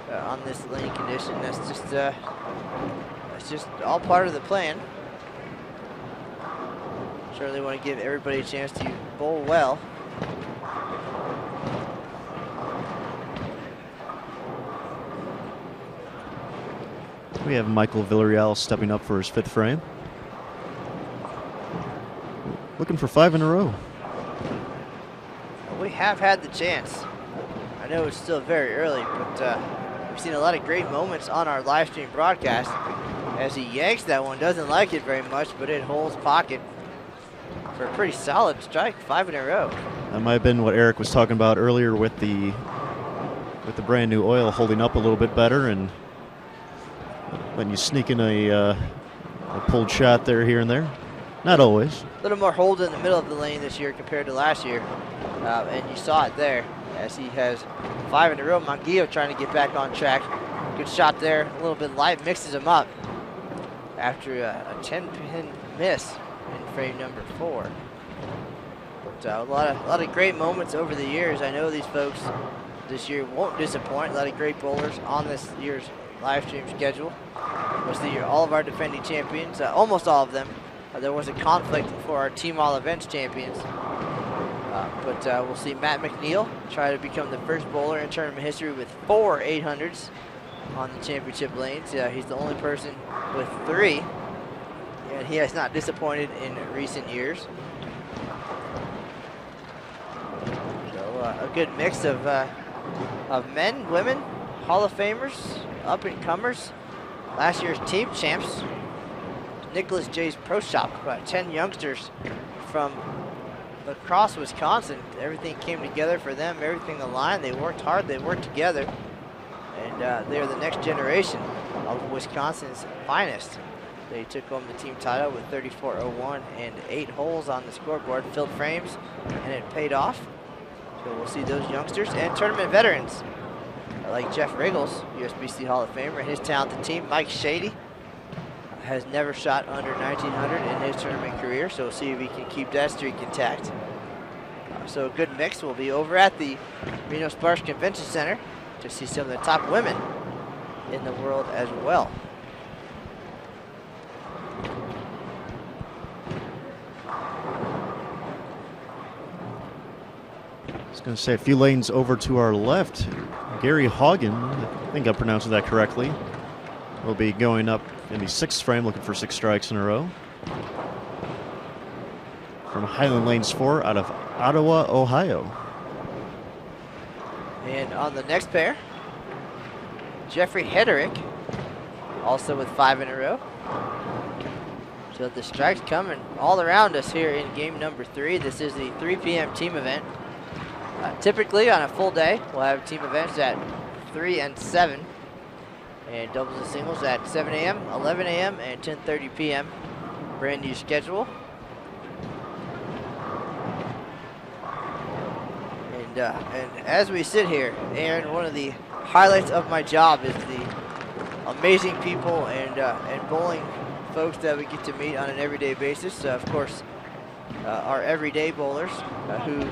on this lane condition. That's just all part of the plan. Certainly want to give everybody a chance to bowl well. We have Michael Villarreal stepping up for his 5th frame. Looking for 5 in a row. We have had the chance. I know it's still very early, but we've seen a lot of great moments on our live stream broadcast as he yanks that one. Doesn't like it very much, but it holds pocket for a pretty solid strike, 5 in a row. That might have been what Eric was talking about earlier with the brand new oil holding up a little bit better, and when you sneak in a pulled shot there, here and there. Not always. A little more hold in the middle of the lane this year compared to last year. And you saw it there as he has 5 in a row. Manguillo trying to get back on track. Good shot there, a little bit light, mixes him up after a 10-pin miss in frame number 4. But a lot of great moments over the years. I know these folks this year won't disappoint. A lot of great bowlers on this year's live stream schedule. Most of the year, all of our defending champions, almost all of them. There was a conflict for our Team All Events champions. But we'll see Matt McNeil try to become the first bowler in tournament history with 4 800s on the championship lanes. He's the only person with 3, and he has not disappointed in recent years. So a good mix of men, women, Hall of Famers, up-and-comers. Last year's team champs, Nicholas J's Pro Shop, about 10 youngsters from across Wisconsin. Everything came together for them, everything aligned. They worked hard, they worked together, and they're the next generation of Wisconsin's finest. They took home the team title with 34.01 and 8 holes on the scoreboard, filled frames, and it paid off. So we'll see those youngsters and tournament veterans like Jeff Riggles, USBC Hall of Famer, and his talented team. Mike Shady has never shot under 1900 in his tournament career, so we'll see if he can keep that streak intact. So a good mix. We'll be over at the Reno Sparks Convention Center to see some of the top women in the world as well. I was going to say a few lanes over to our left. Gary Hagen, I think I'm pronouncing that correctly, will be going up in the 6th frame looking for 6 strikes in a row. from Highland Lanes 4 out of Ottawa, Ohio. And on the next pair, Jeffrey Hederick, also with 5 in a row. So the strikes coming all around us here in game number 3. This is the 3 p.m. team event. Typically on a full day, we'll have team events at 3 and 7. And doubles and singles at 7 a.m., 11 a.m., and 10:30 p.m. Brand new schedule. And as we sit here, Aaron, one of the highlights of my job is the amazing people and bowling folks that we get to meet on an everyday basis. Of course, our everyday bowlers who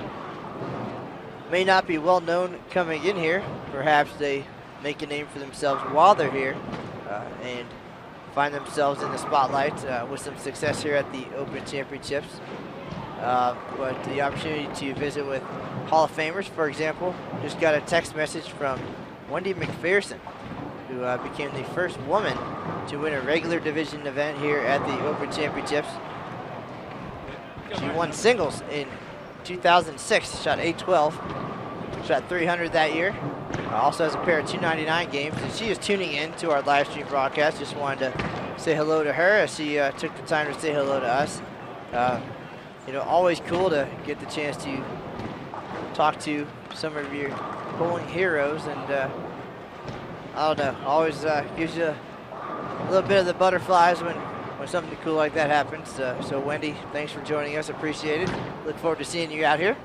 may not be well known coming in here. Perhaps they make a name for themselves while they're here and find themselves in the spotlight with some success here at the Open Championships. But the opportunity to visit with Hall of Famers, for example, just got a text message from Wendy McPherson, who became the first woman to win a regular division event here at the Open Championships. She won singles in 2006, shot 812, shot 300 that year. Also has a pair of 299 games, and she is tuning in to our live stream broadcast. Just wanted to say hello to her as she took the time to say hello to us. You know, always cool to get the chance to talk to some of your bowling heroes, and I don't know, always gives you a little bit of the butterflies when something cool like that happens. So Wendy, thanks for joining us, appreciate it. Look forward to seeing you out here.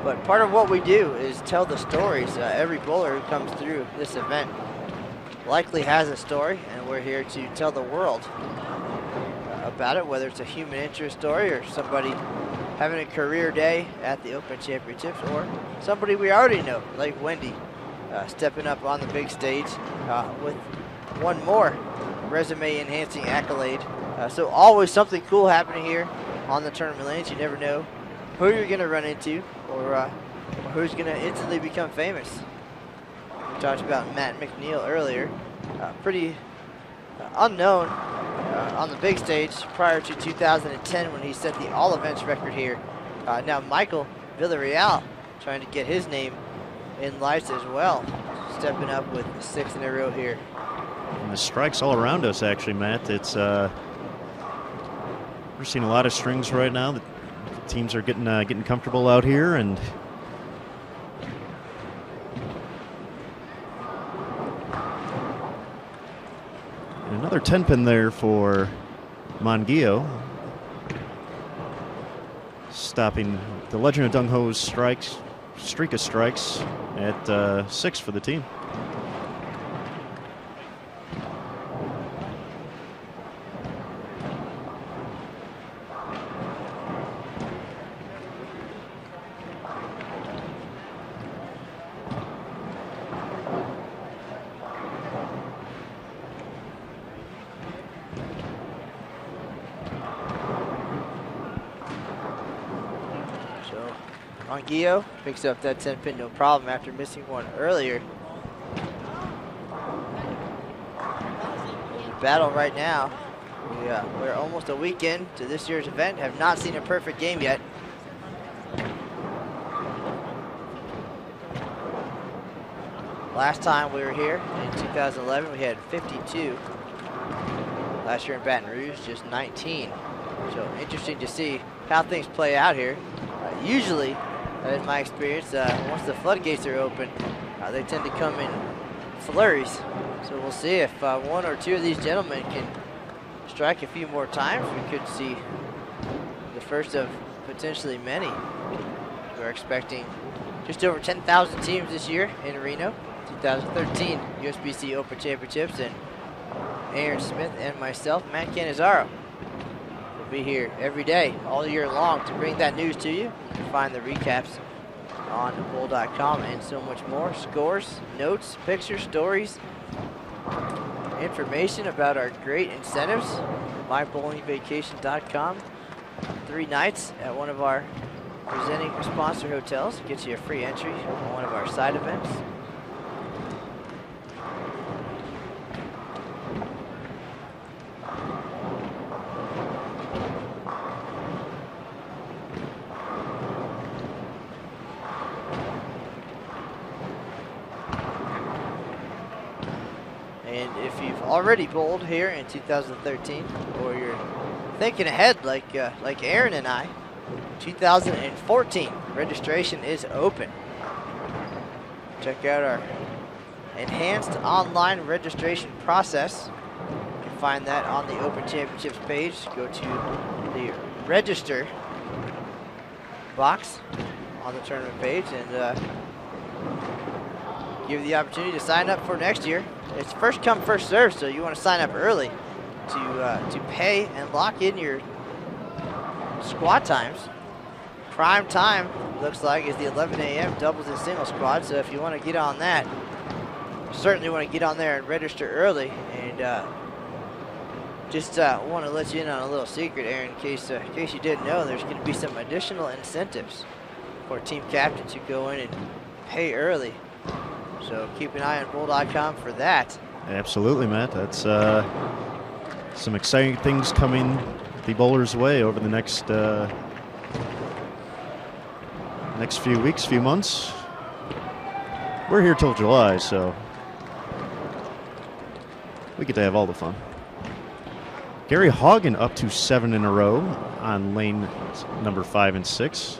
But part of what we do is tell the stories. Every bowler who comes through this event likely has a story, and we're here to tell the world about it, whether it's a human interest story or somebody having a career day at the Open Championships, or somebody we already know, like Wendy, stepping up on the big stage with one more resume-enhancing accolade. So always something cool happening here on the tournament lanes. You never know who you're going to run into or who's going to instantly become famous. We talked about Matt McNeil earlier, pretty unknown on the big stage prior to 2010 when he set the all events record here. Now Michael Villarreal trying to get his name in lights as well, stepping up with 6 in a row here. And the strikes all around us, actually, Matt. It's we're seeing a lot of strings right now. The teams are getting comfortable out here, and another 10-pin there for Monguillo, stopping the Legend of Dung Ho's streak of strikes at 6 for the team. Monguillo picks up that 10-pin no problem after missing one earlier. The battle right now, we're almost a week in to this year's event, have not seen a perfect game yet. Last time we were here in 2011, we had 52. Last year in Baton Rouge, just 19. So interesting to see how things play out here. Usually, in my experience, once the floodgates are open, they tend to come in flurries. So we'll see if one or two of these gentlemen can strike a few more times. We could see the first of potentially many. We're expecting just over 10,000 teams this year in Reno, 2013 USBC Open Championships, and Aaron Smith and myself, Matt Cannizzaro, will be here every day, all year long, to bring that news to you. You can find the recaps on bowl.com and so much more. Scores, notes, pictures, stories, information about our great incentives. MyBowlingVacation.com. 3 nights at one of our presenting sponsor hotels gets you a free entry on one of our side events. And if you've already bowled here in 2013, or you're thinking ahead like Aaron and I, 2014 registration is open. Check out our enhanced online registration process. You can find that on the Open Championships page. Go to the register box on the tournament page and give you the opportunity to sign up for next year. It's first come, first served, so you want to sign up early to pay and lock in your squad times. Prime time, looks like, is the 11 a.m. doubles and singles squad, so if you want to get on that, certainly want to get on there and register early. And just want to let you in on a little secret, Aaron, in case you didn't know, there's going to be some additional incentives for team captains who go in and pay early. So keep an eye on bowl.com for that. Absolutely, Matt. That's some exciting things coming the bowlers' way over the next few weeks, few months. We're here till July, so we get to have all the fun. Gary Haugen up to 7 in a row on lane number 5 and 6.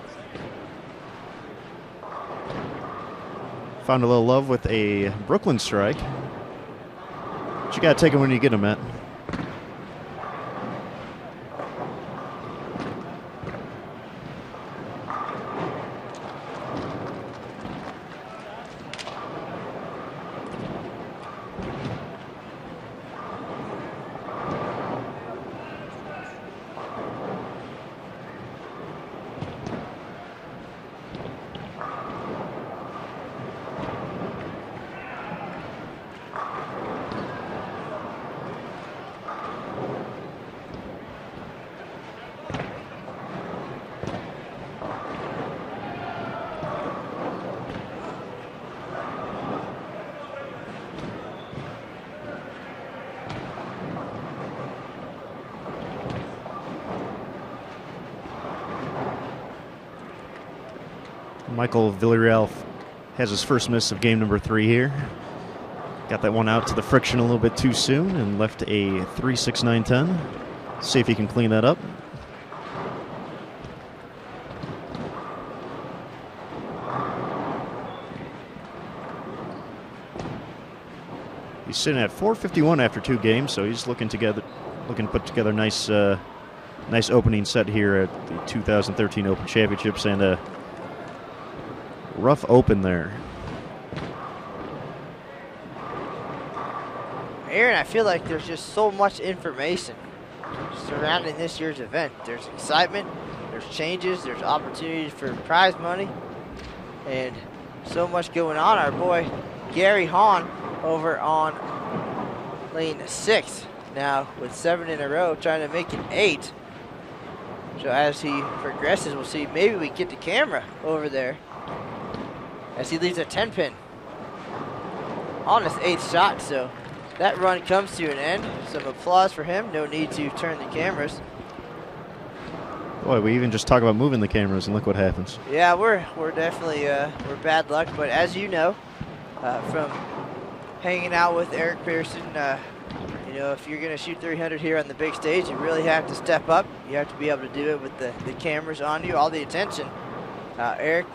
Found a little love with a Brooklyn strike. But you got to take them when you get them, Matt. Michael Villarreal has his first miss of game number 3 here. Got that one out to the friction a little bit too soon and left a 3-6-9-10. See if he can clean that up. He's sitting at 451 after 2 games, so he's looking to put together a nice opening set here at the 2013 Open Championships, and a rough open there. Aaron, I feel like there's just so much information surrounding this year's event. There's excitement, there's changes, there's opportunities for prize money, and so much going on. Our boy Gary Hahn over on lane 6 now with 7 in a row, trying to make it 8. So as he progresses, we'll see. Maybe we get the camera over there as he leaves a 10-pin on his 8th shot. So that run comes to an end. Some applause for him. No need to turn the cameras. Boy, we even just talk about moving the cameras, and look what happens. Yeah, we're definitely we're bad luck. But as you know, from hanging out with Eric Pearson, you know, if you're going to shoot 300 here on the big stage, you really have to step up. You have to be able to do it with the cameras on you, all the attention. Eric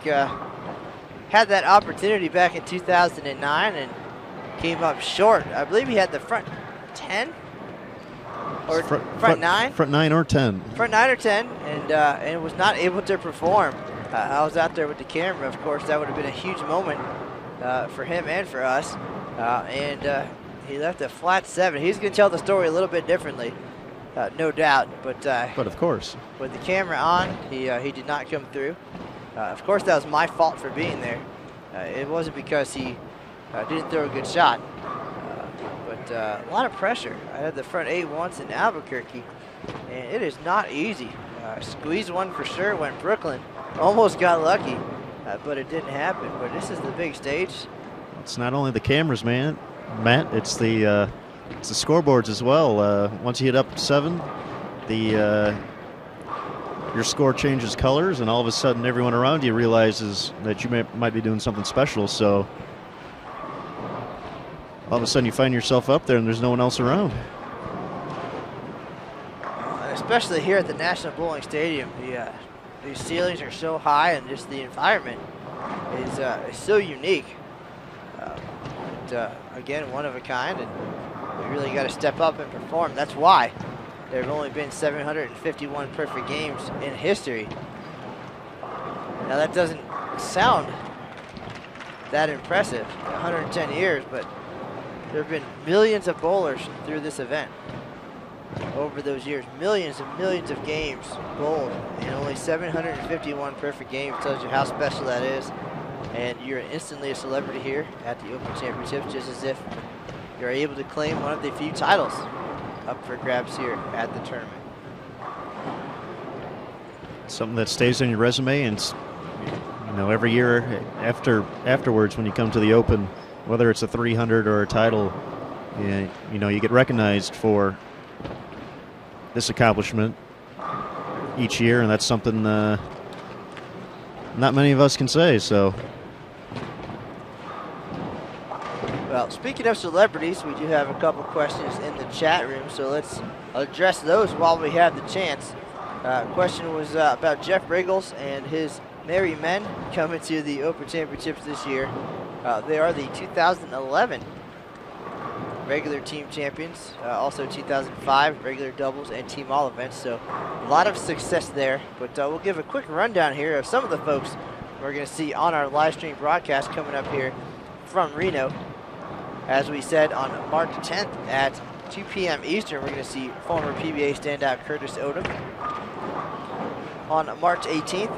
had that opportunity back in 2009 and came up short. I believe he had the front 10 or front 9? Front 9 or 10. Front 9 or 10, and was not able to perform. I was out there with the camera. Of course, that would have been a huge moment for him and for us. He left a flat 7. He's going to tell the story a little bit differently, no doubt. But of course, with the camera on, he did not come through. Of course, that was my fault for being there. It wasn't because he didn't throw a good shot, but a lot of pressure. I had the front 8 once in Albuquerque, and it is not easy. Squeezed one for sure, went Brooklyn. Almost got lucky, but it didn't happen. But this is the big stage. It's not only the cameras, man, Matt. It's the scoreboards as well. Once you hit up 7, your score changes colors, and all of a sudden everyone around you realizes that you might be doing something special. So all of a sudden you find yourself up there and there's no one else around. Especially here at the National Bowling Stadium, these ceilings are so high, and just the environment is so unique. Again, one of a kind, and we really got to step up and perform. That's why there have only been 751 perfect games in history. Now that doesn't sound that impressive, 110 years, but there have been millions of bowlers through this event over those years. Millions and millions of games bowled, and only 751 perfect games. Tells you how special that is. And you're instantly a celebrity here at the Open Championships, just as if you're able to claim one of the few titles up for grabs here at the tournament. Something that stays on your resume, and you know, every year afterwards when you come to the Open, whether it's a 300 or a title, you know, you get recognized for this accomplishment each year, and that's something not many of us can say. So, well, speaking of celebrities, we do have a couple questions in the chat room, so let's address those while we have the chance. Question was about Jeff Riggles and his Merry Men coming to the Open Championships this year. They are the 2011 regular team champions, also 2005 regular doubles and team all events, so a lot of success there. But we'll give a quick rundown here of some of the folks we're going to see on our live stream broadcast coming up here from Reno. As we said, on March 10th at 2 p.m. Eastern, we're going to see former PBA standout Curtis Odom. On March 18th,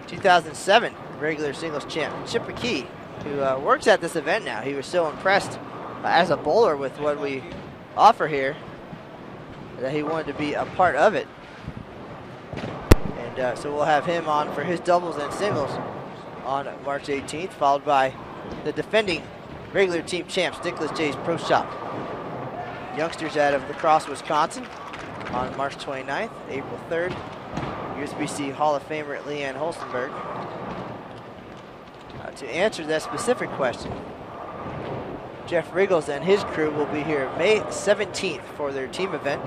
2007 regular singles champ Chip McKee, who works at this event now. He was so impressed as a bowler with what we offer here that he wanted to be a part of it. And so we'll have him on for his doubles and singles on March 18th, followed by the defending regular team champs, Nicholas J's Pro Shop youngsters out of La Crosse, Wisconsin on March 29th, April 3rd. USBC Hall of Famer Leanne Holstenberg. To answer that specific question, Jeff Riggles and his crew will be here May 17th for their team event,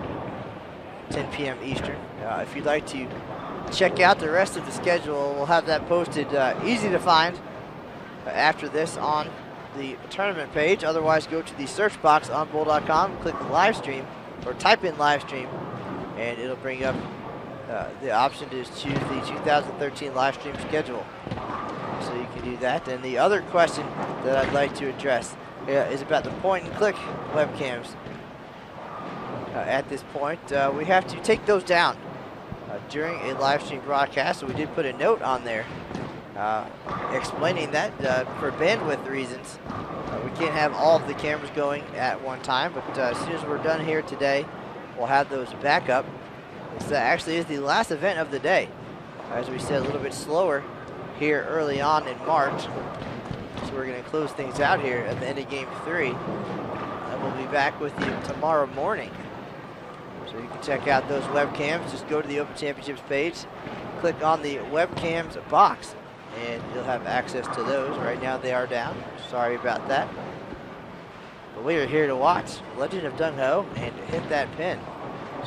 10 p.m. Eastern. If you'd like to check out the rest of the schedule, we'll have that posted easy to find after this on the tournament page. Otherwise, go to the search box on bowl.com, click live stream, or type in live stream, and it'll bring up the option to choose the 2013 live stream schedule. So you can do that. And the other question that I'd like to address is about the point and click webcams. At this point, we have to take those down during a live stream broadcast. So we did put a note on there explaining that for bandwidth reasons, we can't have all of the cameras going at one time. But as soon as we're done here today, we'll have those back up. This actually is the last event of the day. As we said, a little bit slower here early on in March. So we're going to close things out here at the end of Game 3. And we'll be back with you tomorrow morning. So you can check out those webcams. Just go to the Open Championships page, click on the webcams box, and you'll have access to those. Right now they are down. Sorry about that. But we are here to watch Legend of Dung Ho and hit that pin.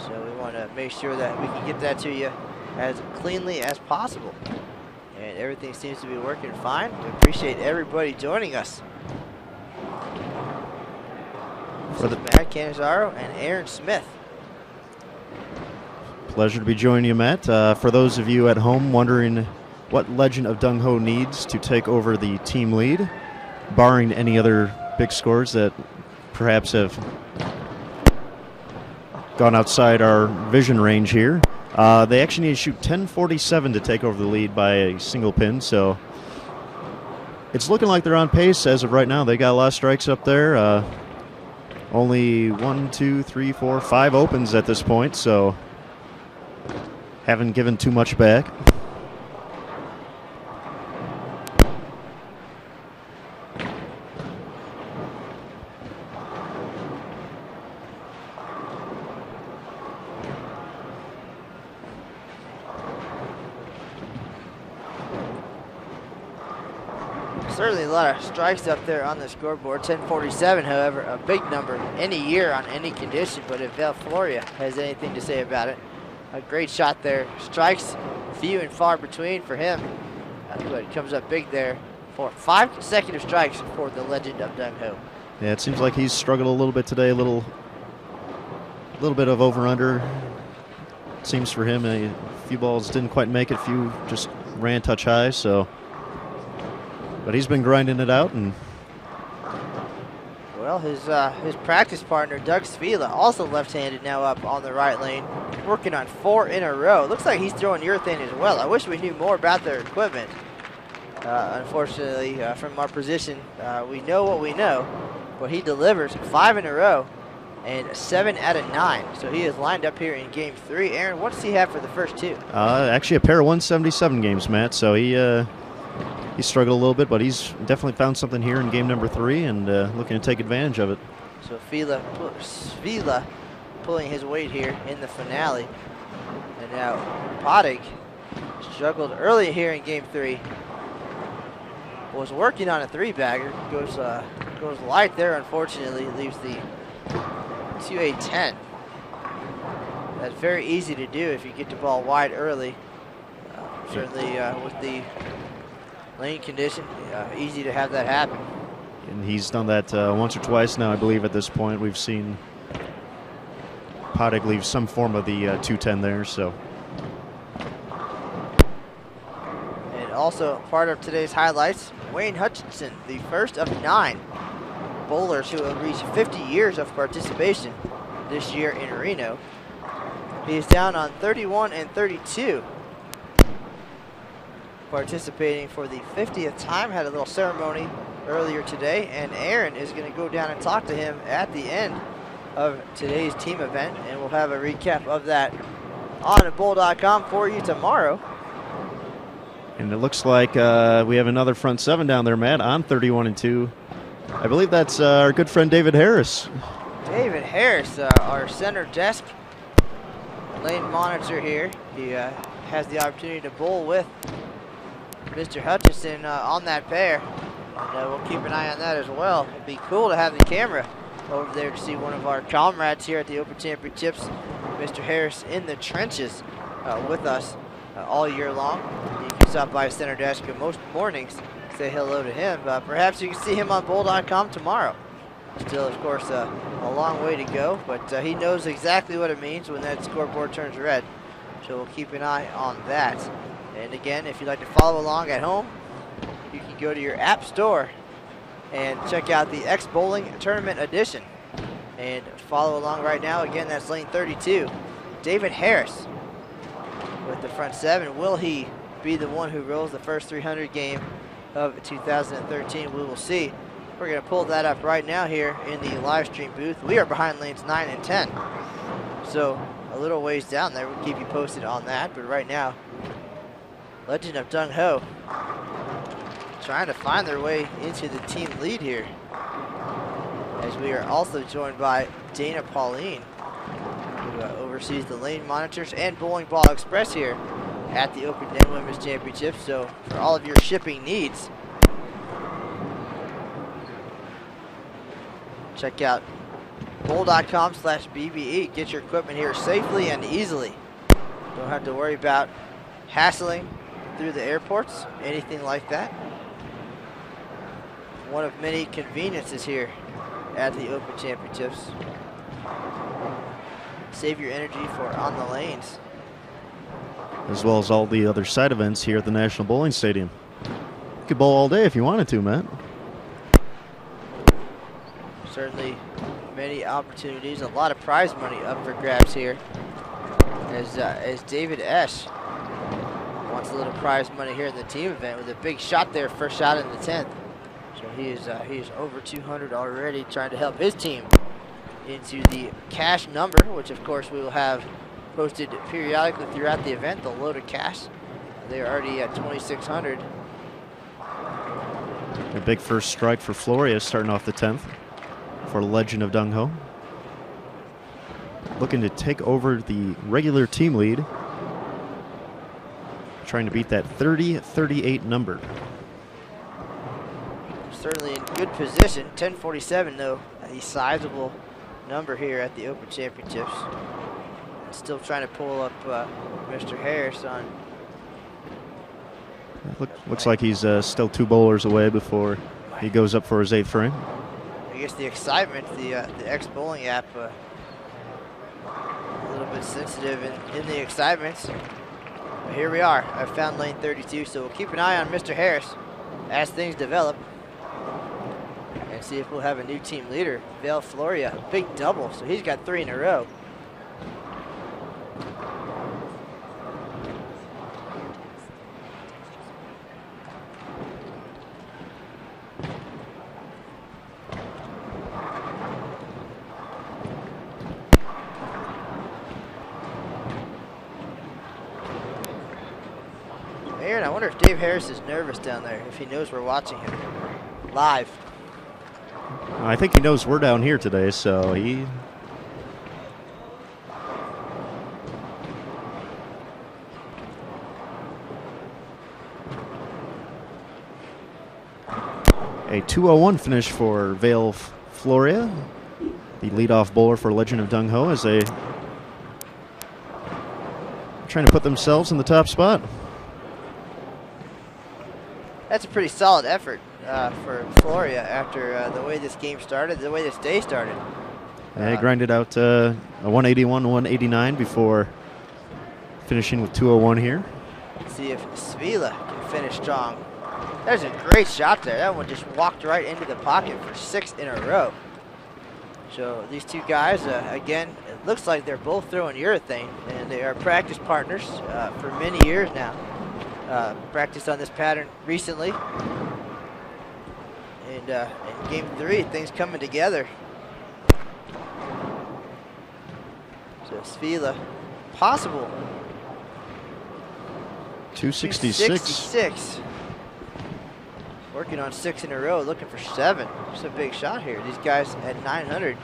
So we want to make sure that we can get that to you as cleanly as possible. And everything seems to be working fine. We appreciate everybody joining us. This is Matt Canizaro and Aaron Smith. Pleasure to be joining you, Matt. For those of you at home wondering what Legend of Dung Ho needs to take over the team lead, barring any other big scores that perhaps have gone outside our vision range here. They actually need to shoot 1047 to take over the lead by a single pin, so it's looking like they're on pace as of right now. They got a lot of strikes up there. Only 1, 2, 3, 4, 5 opens at this point, so haven't given too much back. Certainly a lot of strikes up there on the scoreboard. 1047, however, a big number any year on any condition, but if Floria has anything to say about it, a great shot there. Strikes few and far between for him, but it comes up big there for 5 consecutive strikes for the legend of Dung Ho. Yeah, it seems like he's struggled a little bit today, a little bit of over-under. Seems for him, a few balls didn't quite make it, a few just ran touch high, so. But he's been grinding it out, and well, his practice partner, Doug Svila, also left-handed now up on the right lane, working on 4 in a row. Looks like he's throwing urethane as well. I wish we knew more about their equipment. Unfortunately, from our position, we know what we know, but he delivers 5 in a row and 7 out of 9. So he is lined up here in game 3. Aaron, what does he have for the first 2? Actually a pair of 177 games, Matt, so he struggled a little bit, but he's definitely found something here in game number 3 and looking to take advantage of it. So Svila pulling his weight here in the finale. And now Podig struggled early here in game 3. Was working on a 3-bagger. Goes light there, unfortunately. Leaves the 2-8-10. That's very easy to do if you get the ball wide early. Certainly with the lane condition, easy to have that happen. And he's done that once or twice now, I believe, at this point. We've seen Podig leave some form of the 210 there, so. And also part of today's highlights, Wayne Hutchinson, the first of 9 bowlers who will reach 50 years of participation this year in Reno. He is down on 31 and 32. Participating for the 50th time, had a little ceremony earlier today, and Aaron is going to go down and talk to him at the end of today's team event, and we'll have a recap of that on bowl.com for you tomorrow. And it looks like we have another front 7 down there, Matt, on 31 and 2. I believe that's our good friend David Harris. David Harris, our center desk lane monitor here. He has the opportunity to bowl with Mr. Hutchinson on that pair. And we'll keep an eye on that as well. It'd be cool to have the camera over there to see one of our comrades here at the Open Championships, Mr. Harris, in the trenches with us all year long. You can stop by center desk most mornings, say hello to him. Perhaps you can see him on bowl.com tomorrow. Still, of course, a long way to go, but he knows exactly what it means when that scoreboard turns red. So we'll keep an eye on that. And again, if you'd like to follow along at home, you can go to your app store and check out the X Bowling Tournament Edition and follow along right now. Again, that's lane 32. David Harris with the front 7. Will he be the one who rolls the first 300 game of 2013? We will see. We're going to pull that up right now here in the live stream booth. We are behind lanes 9 and 10. So a little ways down there. We'll keep you posted on that. But right now, legend of Dung Ho trying to find their way into the team lead here, as we are also joined by Dana Pauline, who oversees the lane monitors and Bowling Ball Express here at the Open and Women's Championships. So for all of your shipping needs, check out bowl.com/BBE. Get your equipment here safely and easily. Don't have to worry about hassling through the airports, anything like that. One of many conveniences here at the Open Championships. Save your energy for on the lanes, as well as all the other side events here at the National Bowling Stadium. You could bowl all day if you wanted to, Matt. Certainly many opportunities, a lot of prize money up for grabs here, as David Esch wants a little prize money here in the team event with a big shot there, first shot in the 10th. So he is over 200 already, trying to help his team into the cash number, which of course we will have posted periodically throughout the event, the load of cash. They're already at 2,600. A big first strike for Floria starting off the 10th for Legend of Dung Ho. Looking to take over the regular team lead, trying to beat that 30-38 number. certainly in good position. 10:47 though, a sizable number here at the Open Championships. Still trying to pull up Mr. Harris on. Looks like he's still 2 bowlers away before he goes up for his 8th frame. I guess the excitement, the X-Bowling app, a little bit sensitive in the excitements. But here we are. I found lane 32, so we'll keep an eye on Mr. Harris as things develop and see if we'll have a new team leader. Vale Floria, big double, so he's got 3 in a row. Aaron, I wonder if Dave Harris is nervous down there, if he knows we're watching him live. I think he knows we're down here today, so he... A 2:01 finish for Vale Floria, the leadoff bowler for Legend of Dung Ho, as they trying to put themselves in the top spot. That's a pretty solid effort for Floria after the way this game started, the way this day started. They grinded out a 181, 189 before finishing with 2:01 here. Let's see if Svila can finish strong. There's a great shot there. That one just walked right into the pocket for 6 in a row. So these two guys, again, it looks like they're both throwing urethane, and they are practice partners for many years now. Practiced on this pattern recently. And in game 3, things coming together. So Svila, possible. 266. Working on 6 in a row, looking for 7. It's a big shot here. These guys at 900.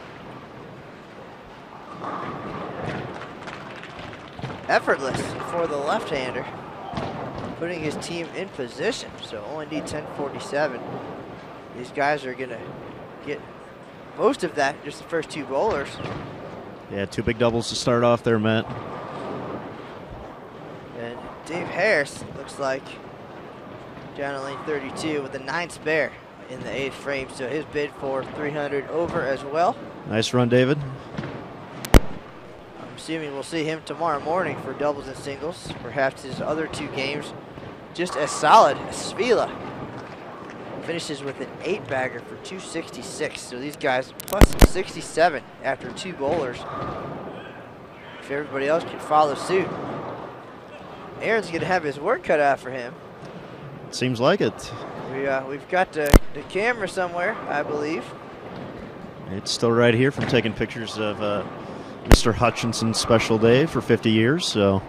Effortless for the left-hander, putting his team in position. So only need 10:47. These guys are gonna get most of that, just the first 2 bowlers. Yeah, 2 big doubles to start off there, Matt. And Dave Harris looks like down in lane 32 with a 9 spare in the 8th frame. So his bid for 300 over as well. Nice run, David. I'm assuming we'll see him tomorrow morning for doubles and singles. Perhaps his other 2 games just as solid. Svila finishes with an 8-bagger for 266. So these guys plus 67 after 2 bowlers. If everybody else can follow suit, Aaron's going to have his work cut out for him. Seems like it. We've got the camera somewhere, I believe. It's still right here from taking pictures of Mr. Hutchinson's special day for 50 years. So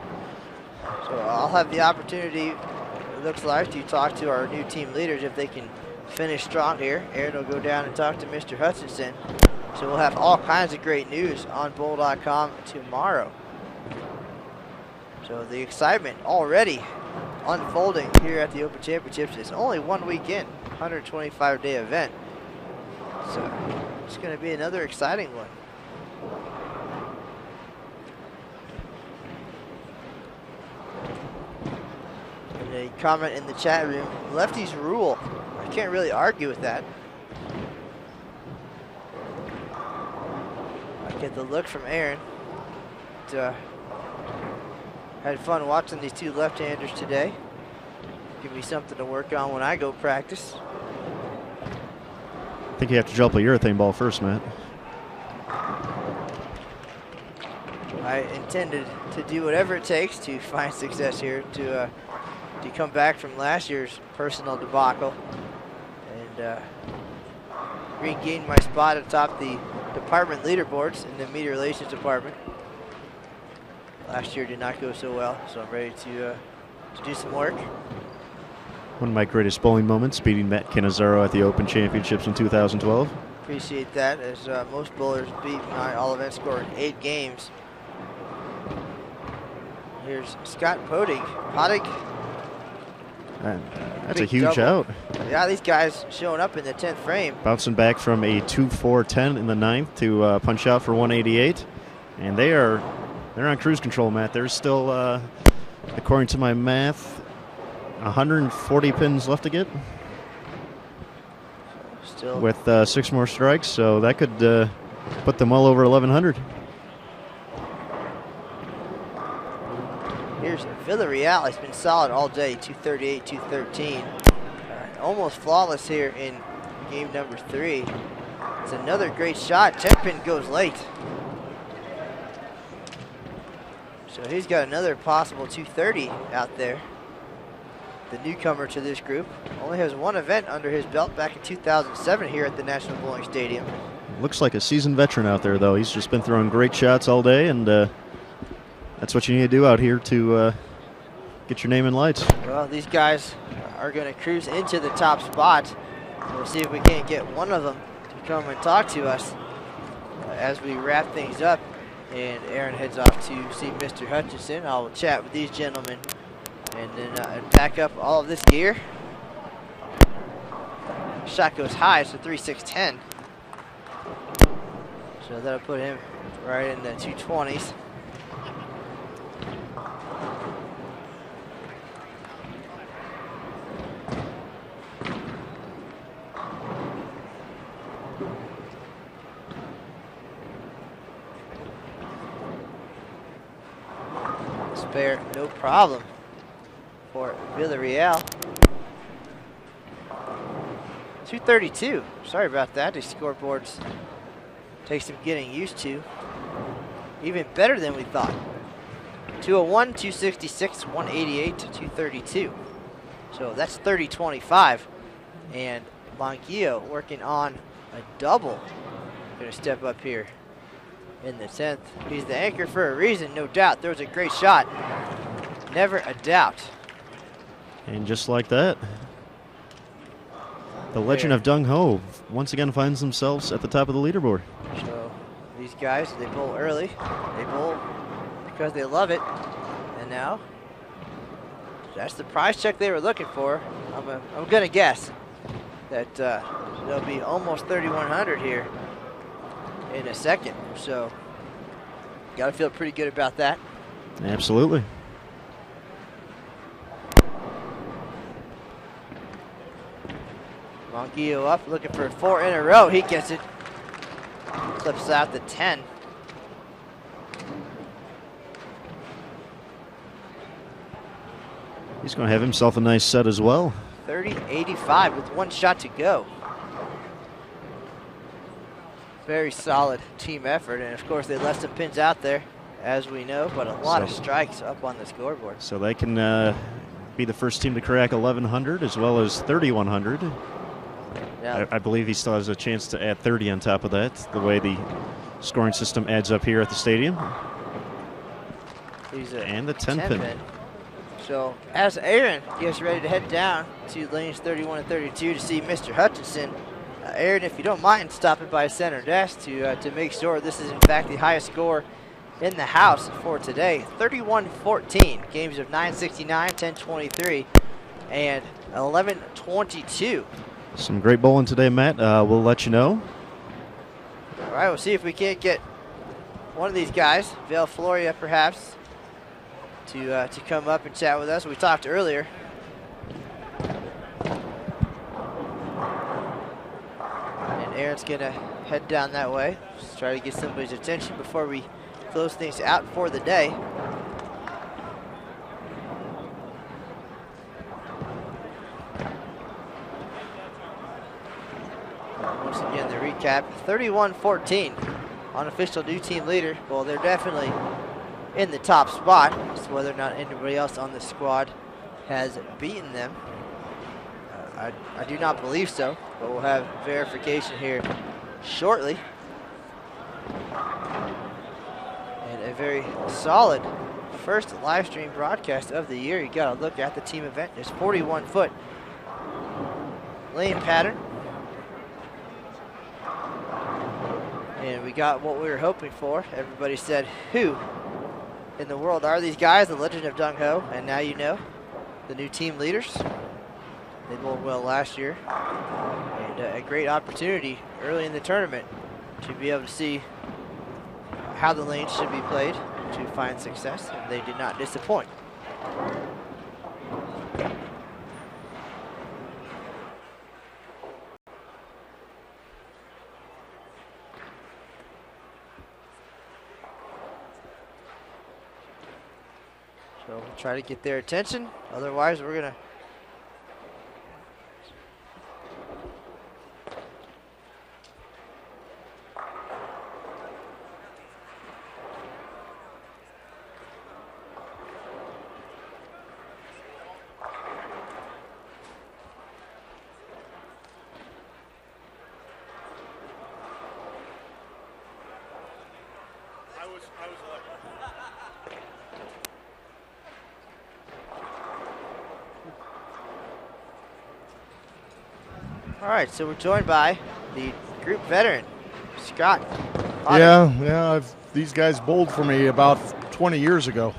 I'll have the opportunity, it looks like, to talk to our new team leaders if they can finish strong here. Aaron will go down and talk to Mr. Hutchinson. So we'll have all kinds of great news on bowl.com tomorrow. So the excitement already unfolding here at the Open Championships. It's only 1 weekend, 125-day event. So it's going to be another exciting one. And a comment in the chat room, lefties rule. I can't really argue with that. I get the look from Aaron. Had fun watching these 2 left-handers today. Give me something to work on when I go practice. I think you have to drop a urethane ball first, Matt. I intended to do whatever it takes to find success here, to come back from last year's personal debacle and regain my spot atop the department leaderboards in the media relations department. Last year did not go so well, so I'm ready to do some work. One of my greatest bowling moments, beating Matt Cannizzaro at the Open Championships in 2012. Appreciate that, as most bowlers beat my all-event score in 8 games. Here's Scott Podig. And, that's a Big huge double. out. Yeah, these guys showing up in the 10th frame. Bouncing back from a 2-4-10 in the 9th to punch out for 188. And they're on cruise control, Matt. There's still, according to my math, 140 pins left to get. Still with 6 more strikes, so that could put them well over 1,100. Here's Villarreal. He's been solid all day, 238, 213. Almost flawless here in game number 3. It's another great shot. 10 pin goes late. So he's got another possible 230 out there. The newcomer to this group. Only has one event under his belt back in 2007 here at the National Bowling Stadium. Looks like a seasoned veteran out there, though. He's just been throwing great shots all day, and that's what you need to do out here to get your name in lights. Well, these guys are going to cruise into the top spot. We'll see if we can't get one of them to come and talk to us as we wrap things up. And Aaron heads off to see Mr. Hutchinson. I'll chat with these gentlemen and then pack up all of this gear. Shot goes high, so 3.610. So that'll put him right in the 220s. Spare, no problem for Villarreal. 232. Sorry about that. These scoreboards take some getting used to. Even better than we thought. 201, 266, 188, 232. So that's 30-25. And Monguillo working on a double. Gonna step up here in the 10th. He's the anchor for a reason, no doubt. Throws a great shot. Never a doubt. And just like that, the legend of Dung Ho once again finds themselves at the top of the leaderboard. So these guys, they bowl early. They bowl because they love it. And now, that's the prize check they were looking for. I'm going to guess that they'll be almost 3,100 here in a second. So, got to feel pretty good about that. Absolutely. Monguillo up, looking for 4 in a row. He gets it. Clips out the 10. He's going to have himself a nice set as well. 30-85 with 1 shot to go. Very solid team effort, and of course they left some pins out there, as we know, but a lot of strikes up on the scoreboard. So they can be the first team to crack 1,100 as well as 3,100. Yeah. I believe he still has a chance to add 30 on top of that, the way the scoring system adds up here at the stadium. And the 10 pin. So as Aaron gets ready to head down to lanes 31 and 32 to see Mr. Hutchinson, Aaron, if you don't mind stopping by center desk to make sure this is in fact the highest score in the house for today. 31-14, games of 969, 1023, and 1122. Some great bowling today, Matt. We'll let you know. All right, we'll see if we can't get one of these guys, Val Floria perhaps, to come up and chat with us. We talked earlier. And Aaron's gonna head down that way. Just try to get somebody's attention before we close things out for the day. Once again, the recap, 31-14, unofficial new team leader. Well, they're definitely in the top spot. It's whether or not anybody else on the squad has beaten them. I do not believe so, but we'll have verification here shortly. And a very solid first live stream broadcast of the year. You got to look at the team event. There's 41-foot lane pattern. And we got what we were hoping for. Everybody said, who in the world are these guys? The legend of Dung Ho. And now you know, the new team leaders. They bowled well last year. And a great opportunity early in the tournament to be able to see how the lanes should be played to find success, and they did not disappoint. So we'll try to get their attention. Otherwise, we're gonna All right, so we're joined by the group veteran, Scott. Yeah, these guys bowled for me about 20 years ago.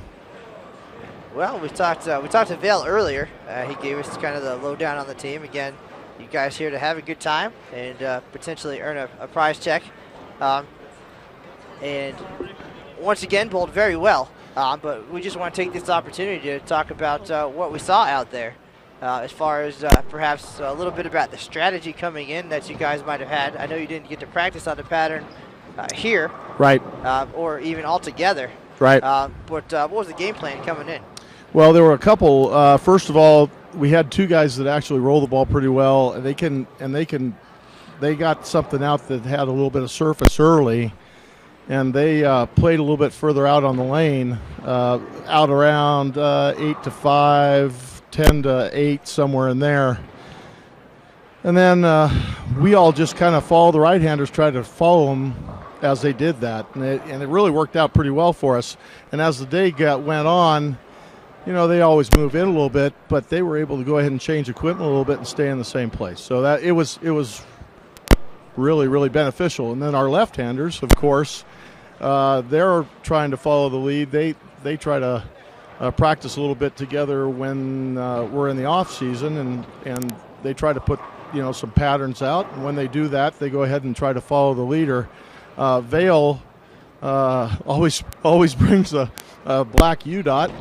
Well, we talked to Vail earlier. He gave us kind of the lowdown on the team. Again, you guys here to have a good time and potentially earn a prize check. And once again, bowled very well. But we just want to take this opportunity to talk about what we saw out there. As far as perhaps a little bit about the strategy coming in that you guys might have had. I know you didn't get to practice on the pattern here. Right. Or even altogether. Right. But what was the game plan coming in? Well, there were a couple. First of all, we had two guys that actually roll the ball pretty well, and they got something out that had a little bit of surface early, and they played a little bit further out on the lane, out around 8 to 5. 10 to 8, somewhere in there. And then we all just kind of followed the right-handers, tried to follow them as they did that. And it really worked out pretty well for us. And as the day went on, you know, they always move in a little bit, but they were able to go ahead and change equipment a little bit and stay in the same place. So that it was really, really beneficial. And then our left-handers, of course, they're trying to follow the lead. They try to practice a little bit together when we're in the off season, and they try to put some patterns out. And when they do that, they go ahead and try to follow the leader. Vail always brings a black U dot,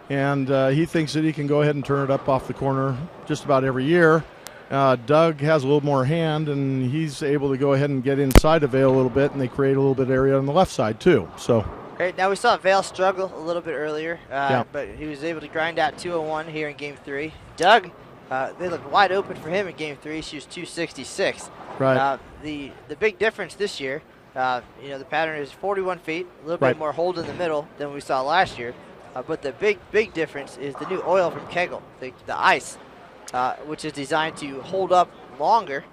and he thinks that he can go ahead and turn it up off the corner just about every year. Doug has a little more hand, and he's able to go ahead and get inside of Vail a little bit, and they create a little bit of area on the left side too. So. Great. Now we saw Vail struggle a little bit earlier, Yeah. but he was able to grind out 201 here in Game 3. Doug, they looked wide open for him in Game 3. She was 266. Right. The big difference this year, the pattern is 41 feet, a little Right. bit more hold in the middle than we saw last year. But the big difference is the new oil from Kegel, the ice, which is designed to hold up longer,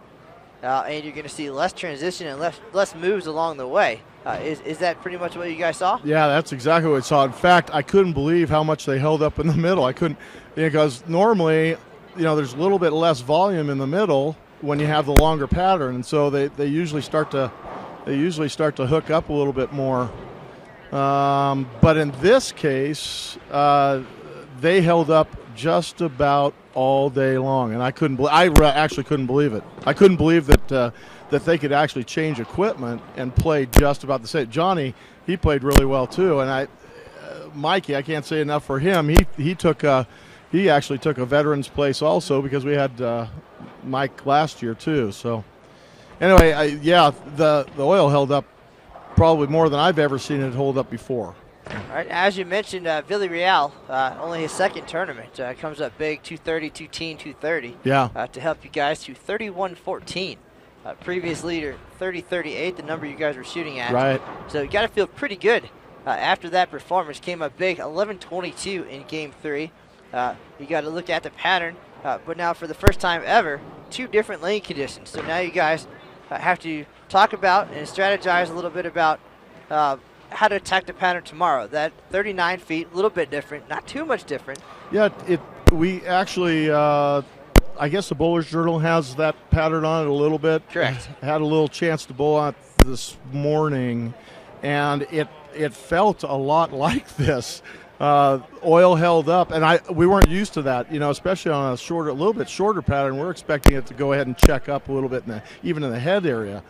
and you're going to see less transition and less moves along the way. Is that pretty much what you guys saw? Yeah, that's exactly what I saw. In fact, I couldn't believe how much they held up in the middle. I couldn't, because normally, there's a little bit less volume in the middle when you have the longer pattern, and so they usually start to hook up a little bit more. But in this case, they held up just about all day long, and I actually couldn't believe it. I couldn't believe that they could actually change equipment and play just about the same. Johnny, he played really well too, and Mikey, I can't say enough for him. He actually took a veteran's place also, because we had Mike last year too. So anyway, the oil held up probably more than I've ever seen it hold up before. All right, as you mentioned, Villarreal, only his second tournament, comes up big, 230, 210, 230. Yeah. To help you guys to 31-14. Previous leader, 30-38, the number you guys were shooting at. Right. So you got to feel pretty good after that performance. Came up big, 11-22 in Game 3. You got to look at the pattern, but now for the first time ever, 2 different lane conditions. So now you guys have to talk about and strategize a little bit about how to attack the pattern tomorrow. That 39 feet, a little bit different, not too much different. Yeah, we actually, I guess the Bowler's Journal has that pattern on it a little bit. Correct. Had a little chance to bowl on it this morning, and it felt a lot like this. Oil held up, and we weren't used to that, especially on a little bit shorter pattern. We're expecting it to go ahead and check up a little bit, even in the head area.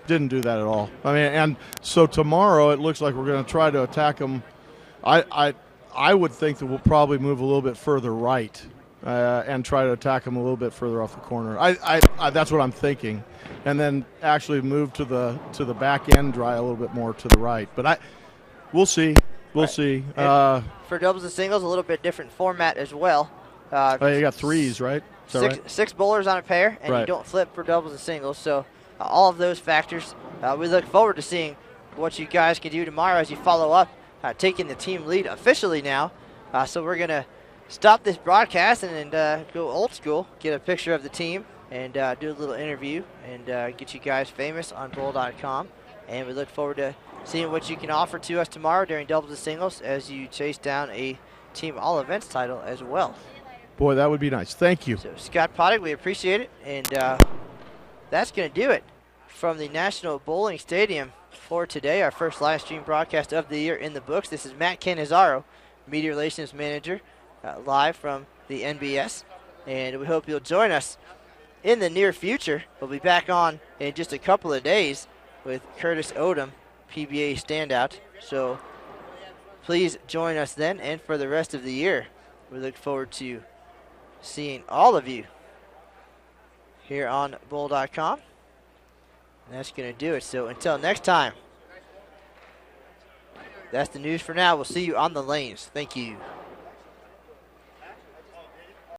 Didn't do that at all. I mean, and so tomorrow it looks like we're going to try to attack them. I would think that we'll probably move a little bit further right and try to attack them a little bit further off the corner. That's what I'm thinking, and then actually move to the back end dry a little bit more to the right. But we'll see. We'll see. For doubles and singles, a little bit different format as well. You got threes, right? Is that right? Six bowlers on a pair, and you don't flip for doubles and singles. So all of those factors, we look forward to seeing what you guys can do tomorrow as you follow up, taking the team lead officially now. So we're going to stop this broadcast and go old school, get a picture of the team, and do a little interview and get you guys famous on bowl.com. And we look forward to seeing what you can offer to us tomorrow during doubles and singles as you chase down a team all events title as well. Boy, that would be nice. Thank you. So Scott Poddick, we appreciate it. And that's going to do it from the National Bowling Stadium for today. Our first live stream broadcast of the year in the books. This is Matt Canizaro, Media Relations Manager, live from the NBS. And we hope you'll join us in the near future. We'll be back on in just a couple of days with Curtis Odom, PBA standout. So please join us then and for the rest of the year. We look forward to seeing all of you here on bowl.com. And that's going to do it. So until next time, that's the news for now. We'll see you on the lanes. Thank you.